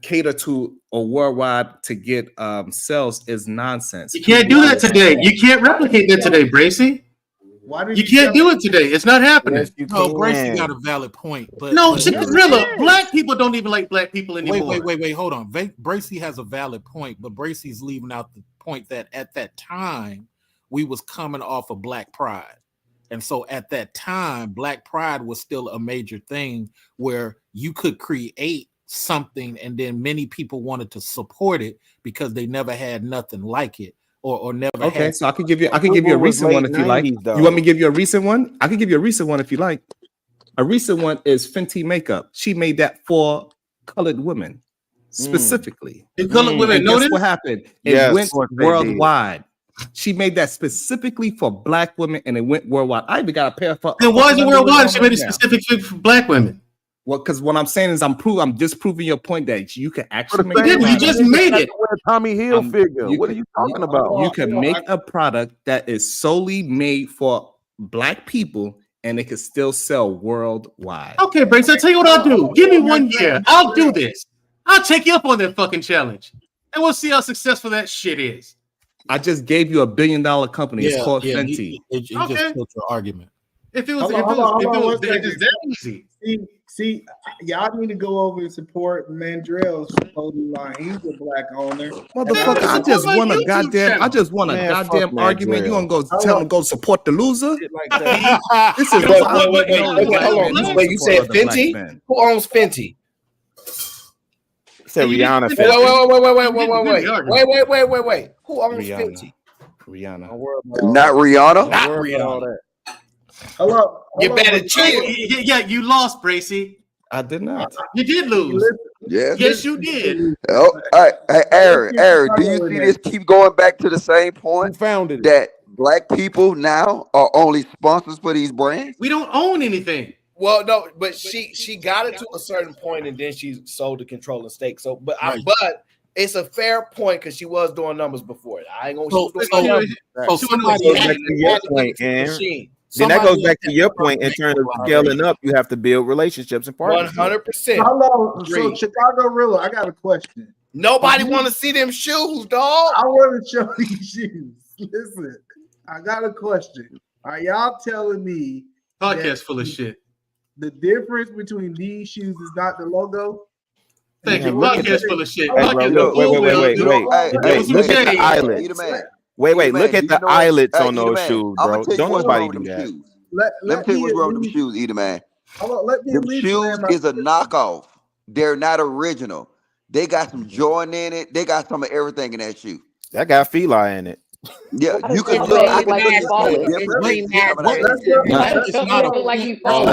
cater to a worldwide to get sales is nonsense. You can't do that today. You can't replicate that today, Bracy. You can't do it today. It's not happening. No, Bracy got a valid point. But No, Cinderella, black people don't even like black people anymore. Wait, hold on. Bracy has a valid point, but Bracy's leaving out the point that at that time we was coming off of Black Pride. And so at that time, Black Pride was still a major thing where you could create something and then many people wanted to support it because they never had nothing like it. Or never. Okay, had. so I can give you a recent one if you like. You want me to give you a recent one? I can give you a recent one if you like. A recent one is Fenty Makeup. She made that for colored women specifically. Colored women, and guess what happened? It went worldwide. She made that specifically for black women, and it went worldwide. I even got a pair for. Then why is it worldwide? She made it specifically for black women. Well, because what I'm saying is I'm disproving your point that you can actually make. You just made it. Tommy Hill figure. What are you talking about? You can make a product that is solely made for Black people, and it can still sell worldwide. Okay, Brace, I'll tell you what I'll do. Give me 1 year. I'll do this. I'll take you up on that fucking challenge. And we'll see how successful that shit is. I just gave you $1 billion company. It's called Fenty. You just killed your argument. If it was that easy. See, y'all need to go over and support Mandrell's clothing line. He's a Black owner. Motherfucker, I just want a goddamn argument. You want to go tell him go support the loser? This is wait, you said Fenty? Who owns Fenty? Said Rihanna. Wait. Who owns Fenty? Rihanna. Not Rihanna. Not Rihanna. Hello. You better chill. Yeah, you lost, Bracy. I did not. You did lose. Yes, you did. Oh, all right. Hey, Aaron, do you see this keep going back to the same point? Founded that Black people now are only sponsors for these brands? We don't own anything. Well, no, but she got it to a certain point and then she sold the controlling stake. So, but it's a fair point because she was doing numbers before. I ain't gonna. Then that goes back to your point in terms of scaling up. You have to build relationships and partnerships. 100%. Hello, so Chicago Rilla, I got a question. Nobody want to see them shoes, dog. I want to show these shoes. Listen, I got a question. Are y'all telling me podcast full of shit? The difference between these shoes is not the logo? Thank you. Podcast full of shit. Wait. Look at the eyelets. Wait, look at the eyelets on those shoes, bro. Don't nobody do that. Let me tell you what's wrong with them shoes, Eater Man. Them shoes is a knockoff. They're not original. They got some Jordan in it. They got some of everything in that shoe. That got Feli in it. Yeah, you can look. I can It's not like you That's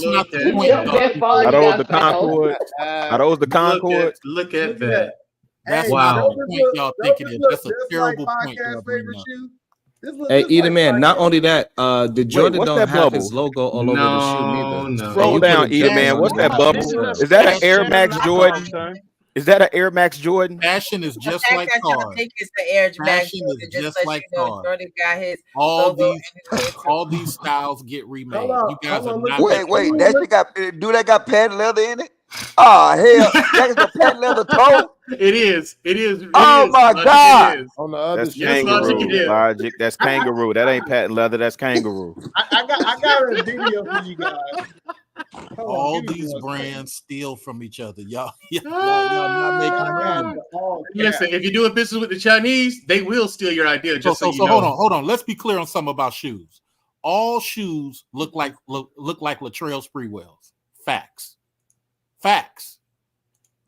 not the point. Are those the Concord? Are those the Concord? Look at that. That's wow. The point y'all think it is. That's a terrible point. Hey, Eater Man, not only that, the Jordan don't have his logo all over the shoe neither. No. Scroll down, Eater Man. What's that bubble? Is that an Air Max Jordan? Is that an Air Max Jordan? Fashion is just like cars. I think it's the Air Max Fashion Jordan, is just like cars. Jordan got his all these styles get remade. You guys are not. Wait. That shit got patent leather in it? Oh hell, that is a patent leather toe. It is. Oh my God! On the other that's kangaroo, Logic. That's kangaroo. That ain't patent leather. That's kangaroo. I got a video for you guys. All these brands steal from each other. Y'all not making money. Listen, if you're doing business with the Chinese, they will steal your idea. So hold on. Let's be clear on something about shoes. All shoes look like Latrell Sprewell's. Facts.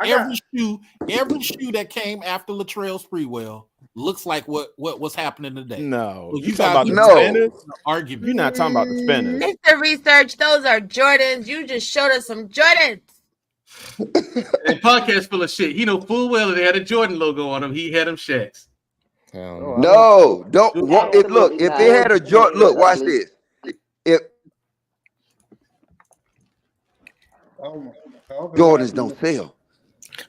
Every shoe that came after Latrell Sprewell looks like what was happening today. No, so you talking about the spinners? Argument. You're not talking about the spinners. Mr. Research, those are Jordans. You just showed us some Jordans. And podcast full of shit. You know full well they had a Jordan logo on them. He had them Shaqs. No, don't. Look, if they had a Jordan, look, watch this. If Jordans don't sell,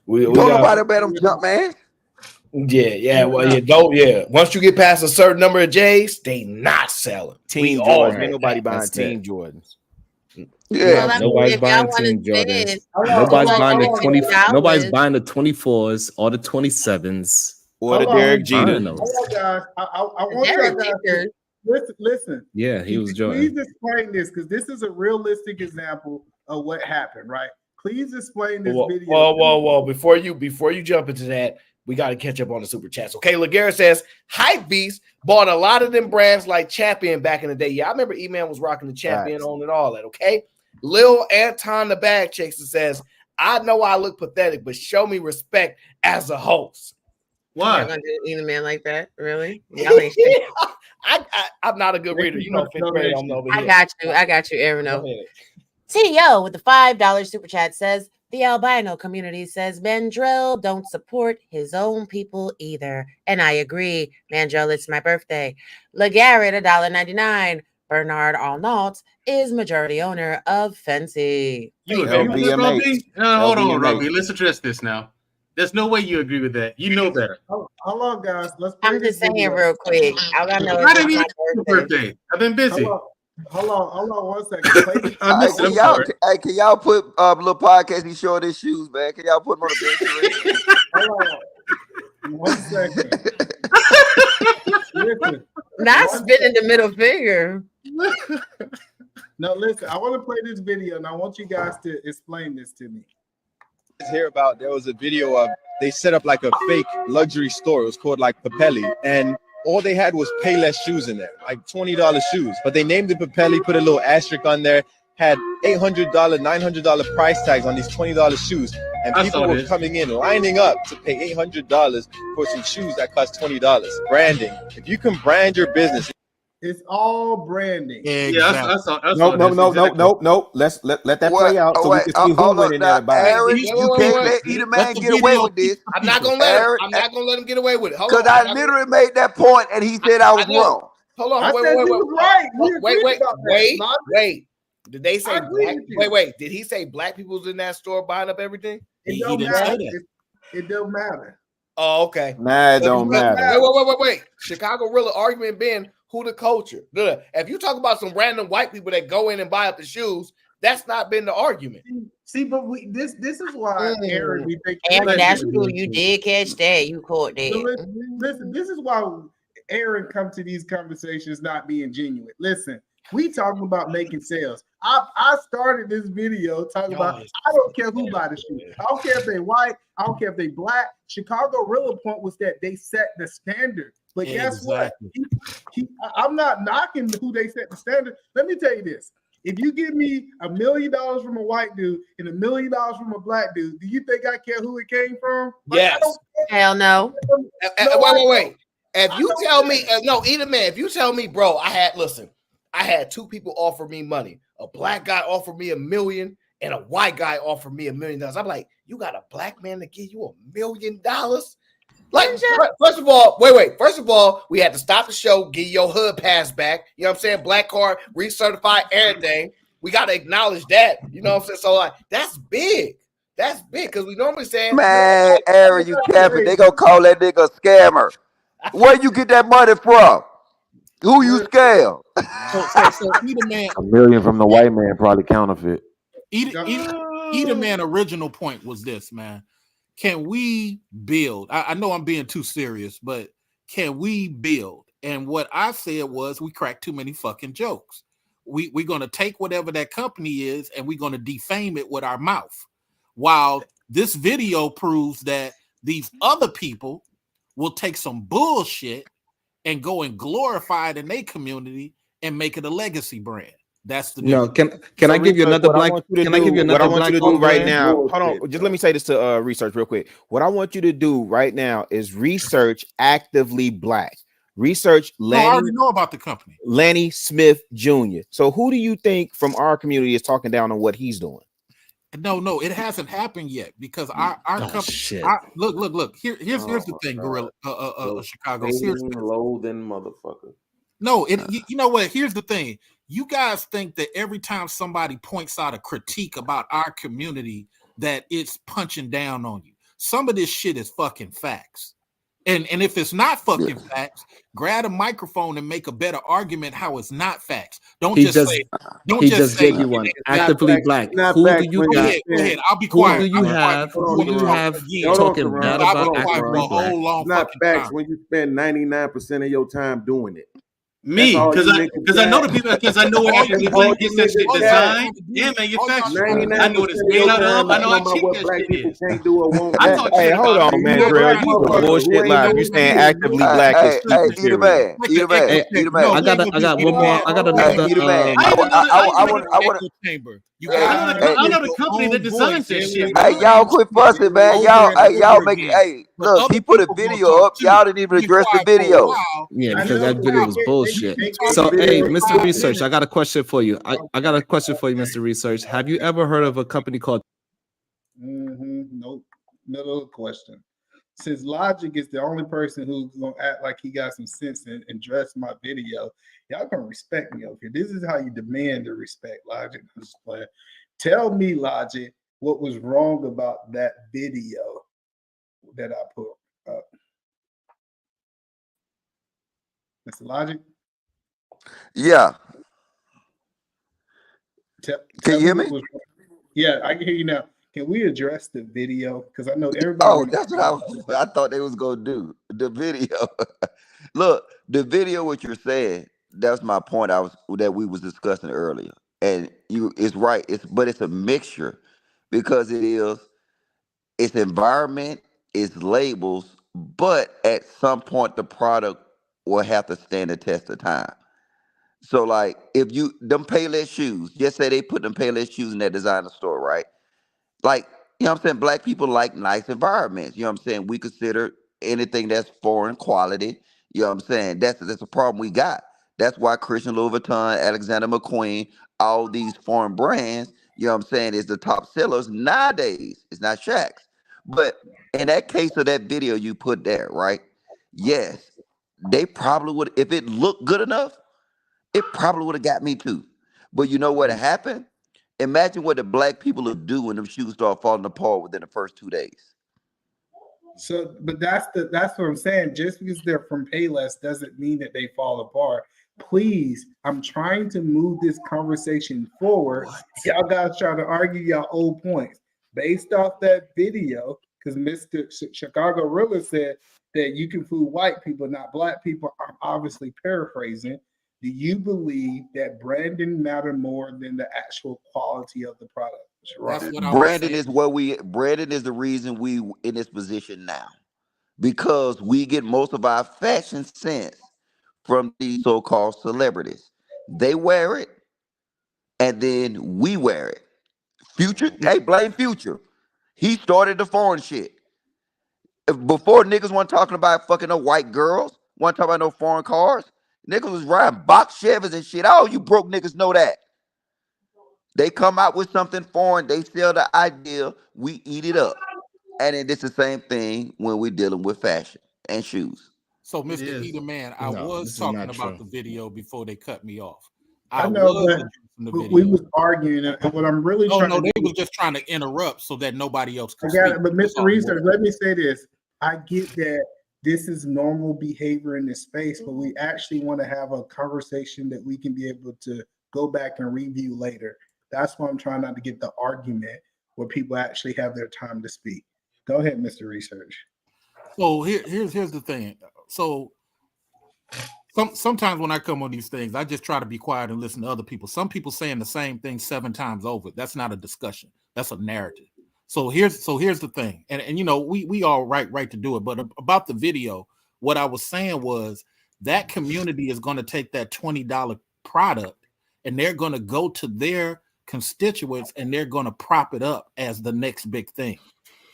don't nobody bet them jump, man. Yeah. Once you get past a certain number of J's, they not selling. Team Jordans. Ain't nobody buying Team Jordans. Yeah, nobody's buying Team Jordans. Nobody's buying the 24s or the 27s or the Derek Jeter. Guys, I want you guys to listen. Yeah, he was Jordan. Please explain this because this is a realistic example of what happened, right? Please explain this video. Whoa. Before you jump into that, we got to catch up on the super chats. Okay, Laguerre says Hype Beast bought a lot of them brands like Champion back in the day. Yeah, I remember E-Man was rocking the Champion on and all that. Okay, Lil Anton the Bag Chaser says, I know I look pathetic, but show me respect as a host. Why? You're gonna do a man like that? Really? Y'all ain't shit. I'm not a good reader. You know, fifth grade, I'm over here. I got you, Aaron. CEO with the $5 super chat says, the albino community says Mandrell don't support his own people either. And I agree. Mandrell, it's my birthday. LeGarrett, $1.99. Bernard Arnault is majority owner of Fenty. You agree with this, Robbie? Hold on, LVMH. Robbie. Let's address this now. There's no way you agree with that. You know better. Hold on, guys. Let's play I'm this just saying video. real quick. All I know I is didn't it's even my know your birthday. I've been busy. Hold on 1 second. Play this. I missed it. I'm sorry. Can y'all put little podcast? He showing his shoes, man. Can y'all put him on the bench already? Hold on 1 second. Listen. Not spitting the middle finger. No, listen. I want to play this video, and I want you guys to explain this to me. Hear about there was a video of they set up like a fake luxury store. It was called like Papelli, and all they had was Payless shoes in there, like $20 shoes. But they named it Papelli, put a little asterisk on there, had $800, $900 price tags on these $20 shoes, and people were coming in lining up to pay $800 for some shoes that cost $20. Branding. If you can brand your business. It's all branding. Yeah, I saw Nope. Let that play out so we can see who went in there to buy it. Aaron, you can't let either man get away with this. I'm not gonna let him. I'm not gonna let him get away with it. Because I literally made that point, and he said I was wrong. Hold on. Wait. Did they say black? Wait. Did he say black people was in that store buying up everything? It don't matter. It don't matter. Oh, okay. Nah, it don't matter. Wait. Chicago Rilla argument been who the culture. If you talk about some random white people that go in and buy up the shoes, that's not been the argument. See, but this is why Aaron, we think That's true. You did catch that. You caught that. So listen, this is why Aaron come to these conversations not being genuine. Listen, we talking about making sales. I started this video talking about I don't care who buy the shoe. I don't care if they white. I don't care if they black. Chicago Rilla point was that they set the standard. But guess what? I'm not knocking who they set the standard. Let me tell you this. If you give me $1 million from a white dude and $1 million from a black dude, do you think I care who it came from? Yes. Hell no. Wait. If you tell me, either man, if you tell me, bro, I had two people offer me money. A black guy offered me $1 million and a white guy offered me $1 million. I'm like, you got a black man to give you $1 million? Like, first of all, wait. First of all, we had to stop the show, give your hood pass back. You know what I'm saying? Black card, recertified, everything. We got to acknowledge that. You know what I'm saying? So, like, that's big. That's big because we normally say, man, Aaron, you capping. They gonna call that nigga a scammer. Where you get that money from? Who you scam? So either man, $1 million from the white man probably counterfeit. Either man original point was this, man. Can we build? I know I'm being too serious, but can we build? And what I said was we cracked too many fucking jokes. We're going to take whatever that company is and we're going to defame it with our mouth. While this video proves that these other people will take some bullshit and go and glorify it in their community and make it a legacy brand. That's the difference. Can I give you another black? Can I give you another? What I want you to do right now? Hold on, just let me say this to research real quick. What I want you to do right now is research Actively Black. Research Lanny. I already know about the company. Lanny Smith Jr. So who do you think from our community is talking down on what he's doing? No, it hasn't happened yet because our company. Shit. Look. Here's the thing, Gorilla. Chicago. Loathing motherfucker. No, you know what? Here's the thing. You guys think that every time somebody points out a critique about our community, that it's punching down on you. Some of this shit is fucking facts. And if it's not fucking facts, grab a microphone and make a better argument how it's not facts. He just gave you one. Actively Black. Who do you have? Go ahead. I'll be quiet. Who do you have talking bad about Actively Black? It's not facts when you spend 99% of your time doing it. Me, because I know the people, because I know where Actively Black gets that shit designed and manufactured. I know what it's made out of. I know how cheap that shit is. Hey, hold on, man, Drill. You bullshit live. You saying Actively Black is cheap. Either man. I got one more. I got another. I know the company that designs that shit. Hey, y'all quit fussing, man. Y'all make it. Hey, look, he put a video up. Y'all didn't even address the video. Yeah, because that video was bullshit. So, hey, Mr. Research, I got a question for you. I got a question for you, Mr. Research. Have you ever heard of a company called? Nope. No question. since Logic is the only person who's gonna act like he got some sense and dress my video, y'all gonna respect me over here. This is how you demand the respect, Logic. I'm just playing. Tell me, Logic, what was wrong about that video that I put up. Mr. Logic? Yeah. Can you hear me? Yeah, I can hear you now. Can we address the video? Because I know everybody. Oh, that's what I thought they was gonna do. The video. Look, the video. What you're saying. That's my point. That we was discussing earlier, and it's right. But it's a mixture because it's environment, it's labels, but at some point the product will have to stand the test of time. So like if them Payless shoes, just say they put them Payless shoes in that designer store, right? Like, you know what I'm saying? Black people like nice environments. You know what I'm saying? We consider anything that's foreign quality. You know what I'm saying? That's a problem we got. That's why Christian Louboutin, Alexander McQueen, all these foreign brands, you know what I'm saying, is the top sellers nowadays. It's not Shaq's. But in that case of that video you put there, right? Yes, they probably would, if it looked good enough, it probably would have got me too. But you know what happened? Imagine what the black people will do when them shoes start falling apart within the first 2 days. So, but that's what I'm saying. Just because they're from Payless doesn't mean that they fall apart. Please, I'm trying to move this conversation forward. Y'all guys try to argue y'all old points based off that video, because Mr. Chicago Rilla said that you can fool white people, not black people. I'm obviously paraphrasing. Do you believe that branding matter more than the actual quality of the product? Brandon is the reason we in this position now, because we get most of our fashion sense from these so-called celebrities. They wear it, and then we wear it. Future, hey, blame Future. He started the foreign shit. Before niggas weren't talking about fucking no white girls, weren't talking about no foreign cars. Niggas was riding box Chevys and shit. All you broke niggas know that. They come out with something foreign, they sell the idea, we eat it up. And then it's the same thing when we're dealing with fashion and shoes. So, Mr. Either Man, I was talking about the video before they cut me off. I know, but we was arguing, and what I'm really trying to do. They was just trying to interrupt so that nobody else could I got speak. it, but Mr. Research, let me say this. I get that this is normal behavior in this space, but we actually want to have a conversation that we can be able to go back and review later. That's why I'm trying not to get the argument where people actually have their time to speak. Go ahead, Mr. Research. So here's the thing. So sometimes when I come on these things, I just try to be quiet and listen to other people. Some people saying the same thing 7 times over. That's not a discussion. That's a narrative. So here's the thing. And you know, we all right to do it. But about the video, what I was saying was that community is going to take that $20 product and they're going to go to their constituents and they're going to prop it up as the next big thing.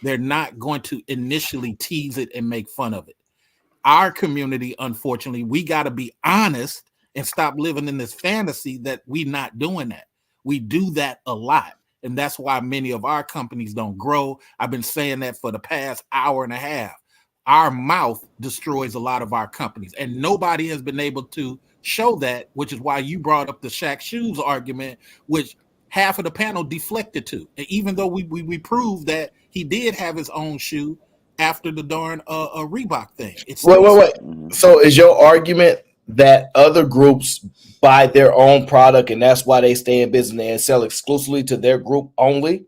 They're not going to initially tease it and make fun of it. Our community, unfortunately, we got to be honest and stop living in this fantasy that we're not doing that. We do that a lot. And that's why many of our companies don't grow. I've been saying that for the past hour and a half. Our mouth destroys a lot of our companies, and nobody has been able to show that, which is why you brought up the Shaq shoes argument, which half of the panel deflected to. And even though we proved that he did have his own shoe after the darn Reebok thing. Wait. So is your argument that other groups buy their own product and that's why they stay in business and sell exclusively to their group only?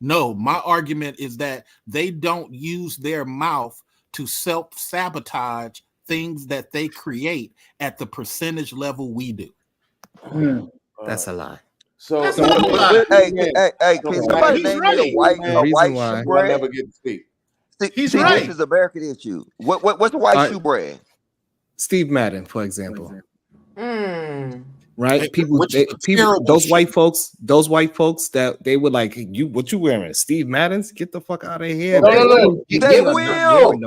No, my argument is that they don't use their mouth to self-sabotage things that they create at the percentage level we do. That's a lie. So, That's not a lie. Hey, can somebody name me a white shoe brand? Never get to speak. See, right. This is American issue. What's the white shoe brand? Steve Madden, for example. Right? People, those white folks that they were like, what you wearing? Steve Madden's? Get the fuck out of here. No. They will.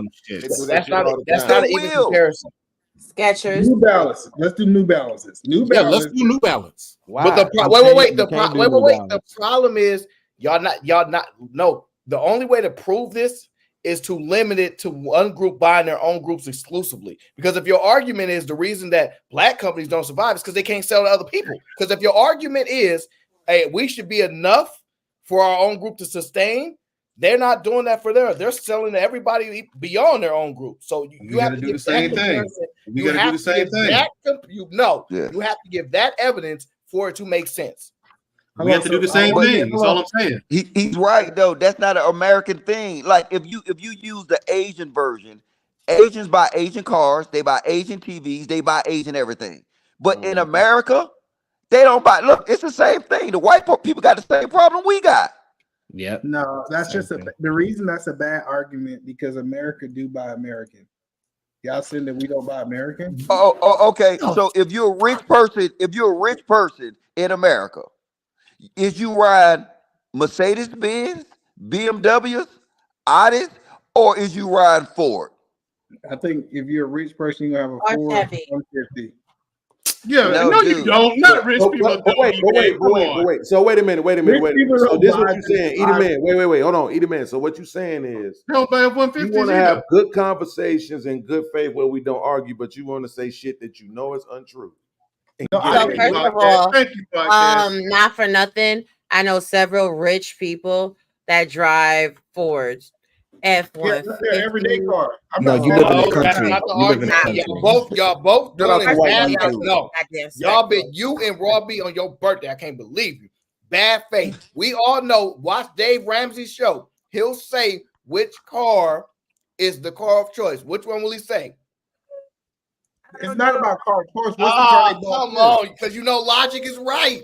That's not even a comparison. Skechers. New Balance. Let's do New Balances. Let's do New Balance. Wow. But the problem is y'all not. No, the only way to prove this is to limit it to one group buying their own groups exclusively. Because if your argument is the reason that black companies don't survive is because they can't sell to other people. Because if your argument is, hey, we should be enough for our own group to sustain, they're not doing that for they're selling to everybody beyond their own group. So you have to do the same thing. We got to do the same thing. You have to give that evidence for it to make sense. We have to do the same thing. That's all I'm saying. He's right though. That's not an American thing. Like if you use the Asian version, Asians buy Asian cars, they buy Asian TVs, they buy Asian everything. But in America, they don't buy. Look, it's the same thing. The white people got the same problem we got. Yep. No, that's just the reason that's a bad argument because America do buy American. Y'all saying that we don't buy American? Okay. So if you're a rich person in America, is you ride Mercedes Benz, BMWs, Audis, or is you riding Ford? I think if you're a rich person, you have a Ford 150. Yeah, no, you don't. Not rich people. Wait. So wait a minute. So this is what you're saying, Edie Man. Wait. Hold on, Edie Man. So what you're saying is, don't buy 150. You want to have good conversations and good faith where we don't argue, but you want to say shit that you know is untrue. So first of all, not for nothing, I know several rich people that drive Fords. F1. They're everyday car. No, you live in the country. You live in the country. Y'all both doing it bad. No, y'all been you and Raw B on your birthday. I can't believe you. Bad faith. We all know. Watch Dave Ramsey's show. He'll say which car is the car of choice. Which one will he say? It's not about car choice. Come on, because you know logic is right.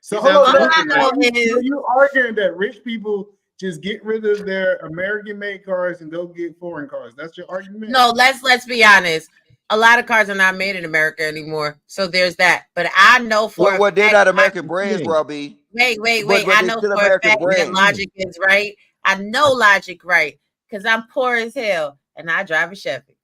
So hold on. You arguing that rich people just get rid of their American-made cars and go get foreign cars? That's your argument? No, let's be honest. A lot of cars are not made in America anymore, so there's that. But I know for well, they're not American brands, Robbie. Wait. I know for a fact that Logic is right. I know Logic right because I'm poor as hell and I drive a Chevy.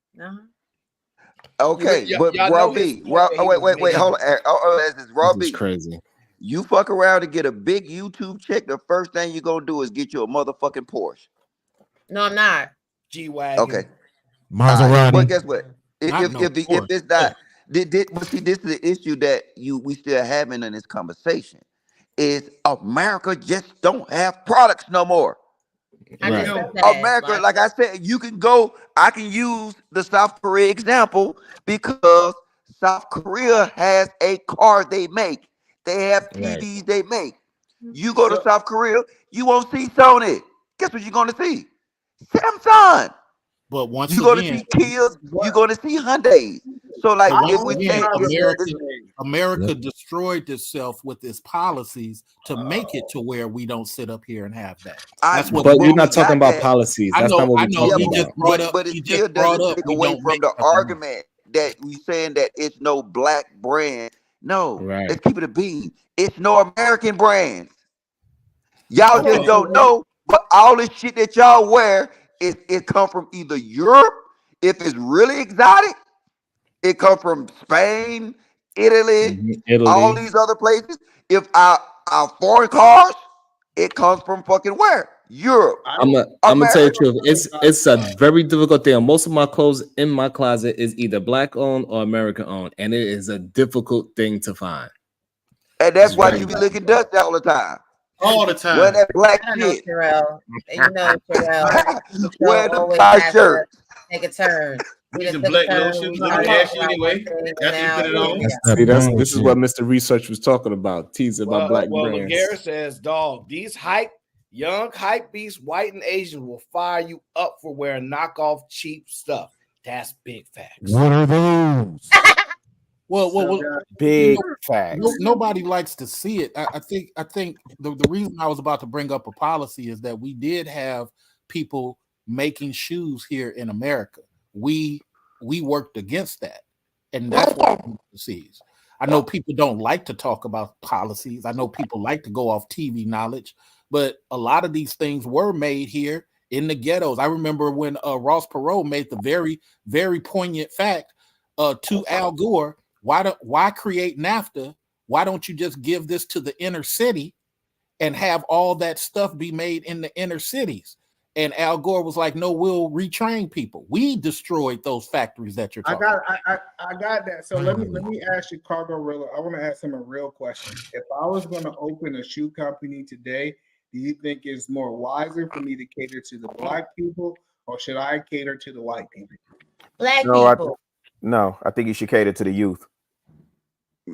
Okay, but Robbie, wait, hold on. Robbie, crazy. You fuck around and get a big YouTube check. The first thing you're gonna do is get you a motherfucking Porsche. No, I'm not. G-Wagon. Okay. Maserati. But guess what? If it's not, but see, this is the issue that we still having in this conversation. Is America just don't have products no more. America, like I said, you can go. I can use the South Korea example because South Korea has a car they make. They have TVs they make. You go to South Korea, you won't see Sony. Guess what you're going to see? Samsung. But once you're going to see Kias, you're going to see Hyundai. So, like, if we take America destroyed itself with its policies to make it to where we don't sit up here and have that. But you're not talking about policies. That's not what we're talking about. But it still doesn't take away from the argument that we saying that it's no black brand. No, let's keep it a bean. It's no American brands. Y'all just don't know, but all this shit that y'all wear, it come from either Europe, if it's really exotic, it come from Spain, Italy, all these other places. If our foreign cars, it comes from fucking where? Europe. I'm gonna tell you the truth. It's a very difficult thing. Most of my clothes in my closet is either black owned or American owned, and it is a difficult thing to find. And that's why you be looking Dutch all the time. All the time. Wear that black shit. Terrell. Wear the black shirt. Take a turn. Using black lotion, looking ashy anyway. That's what you put it on. This is what Mr. Research was talking about. Teasing about black brands. Garrett says, dog, these young hype beasts, white and Asian, will fire you up for wearing knockoff cheap stuff. That's big facts. What are those? Well, big facts. Nobody likes to see it. I think the reason I was about to bring up a policy is that we did have people making shoes here in America. We worked against that, and that's what people sees. I know people don't like to talk about policies. I know people like to go off TV knowledge, but a lot of these things were made here in the ghettos. I remember when Ross Perot made the very, very poignant fact to Al Gore. Why create NAFTA? Why don't you just give this to the inner city and have all that stuff be made in the inner cities? And Al Gore was like, no, we'll retrain people. We destroyed those factories that you're talking about. I got that. So let me ask you, Cargo Rilla. I want to ask him a real question. If I was going to open a shoe company today, do you think it's more wiser for me to cater to the black people, or should I cater to the white people? Black No, people. I think you should cater to the youth.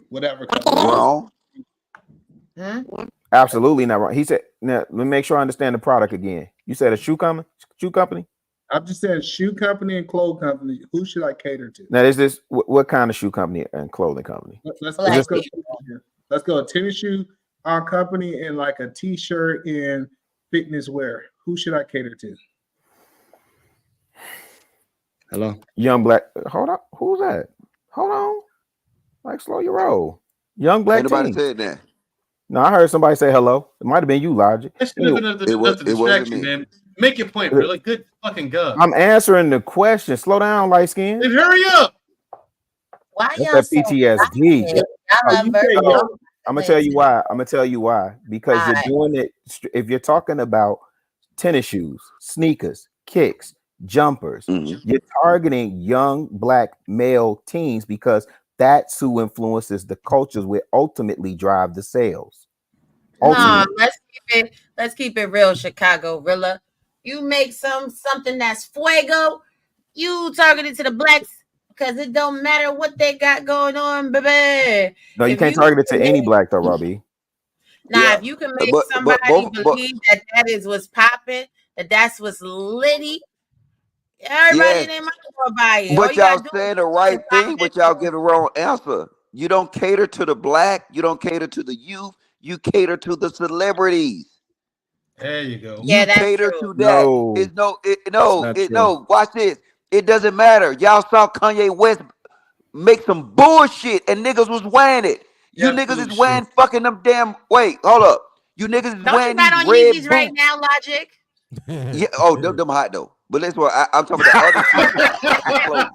Whatever. Wrong. Absolutely not wrong. He said, now, let me make sure I understand the product again. You said a shoe company? I'm just saying shoe company and clothes company. Who should I cater to? Now, is this what kind of shoe company and clothing company? Let's go a tennis shoe company and like a t-shirt and fitness wear. Who should I cater to? Hello. Young black. Hold on. Who's that? Hold on. Like, slow your roll. Young black Anybody teen. said that? No, I heard somebody say hello. It might have been you, Logic. That's a distraction, man. Make your point, really. Good fucking God. I'm answering the question. Slow down, light skin. Then hurry up. Why That's that PTSD. I'm gonna tell you why. I'm gonna tell you why. Because you're doing it. If you're talking about tennis shoes, sneakers, kicks, jumpers, you're targeting young black male teens because that's who influences the cultures which ultimately drive the sales. Nah, let's keep it real, Chicago Rilla. You make something that's fuego, you targeted to the blacks because it don't matter what they got going on, baby. No, you can't target it to any black though, Robbie. Now, if you can make somebody believe that is what's popping, that's what's litty, everybody they might go buy it. But y'all saying the right thing, but y'all get the wrong answer. You don't cater to the black, you don't cater to the youth, you cater to the celebrities. There you go. You cater to that. No. Watch this. It doesn't matter. Y'all saw Kanye West make some bullshit and niggas was wearing it. You niggas is wearing fucking them damn. Wait, hold up. You niggas is wearing these red boots right now, Logic. Yeah. Oh, them hot though. But let's what I'm talking about the other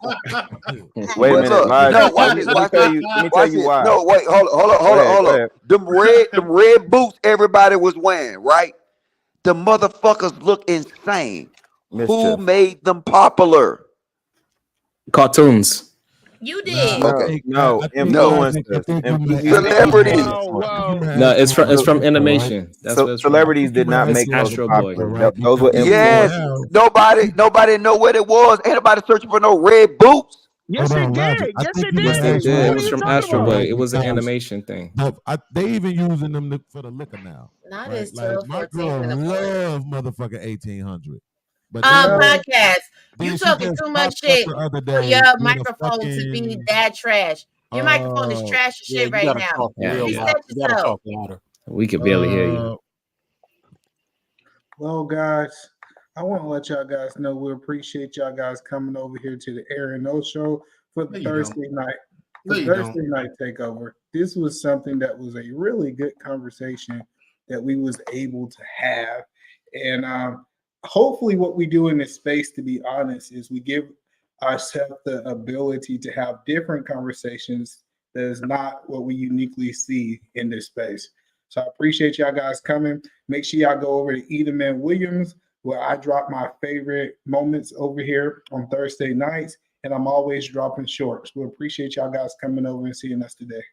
shit. Wait a minute, No, watch this. Let me tell you why. No, wait, hold up. Them red boots everybody was wearing, right? The motherfuckers look insane. Who made them popular? Cartoons. You did. Okay. No, influencers. Celebrities. No, it's from animation. That's what celebrities did not make those Astro popular. Boy. Those were Yes. Nobody know what it was. Ain't nobody searching for no red boots. Yes, it did. Yes, it did. It was from Astro Boy. It was an animation thing. They even using them for the liquor now. Not right? as Like my girl love motherfucking 1800. But podcast. then You she talking just too much popped up shit the other for day your with a microphone to be that trash. Your microphone is trash as shit right now. Reset yourself. We could barely hear you. Well, guys, I want to let y'all guys know we appreciate y'all guys coming over here to the Air and No Show for the Thursday night takeover. This was something that was a really good conversation that we was able to have, and hopefully, what we do in this space, to be honest, is we give ourselves the ability to have different conversations that is not what we uniquely see in this space. So I appreciate y'all guys coming. Make sure y'all go over to Edelman Williams, where I drop my favorite moments over here on Thursday nights, and I'm always dropping shorts. We appreciate y'all guys coming over and seeing us today.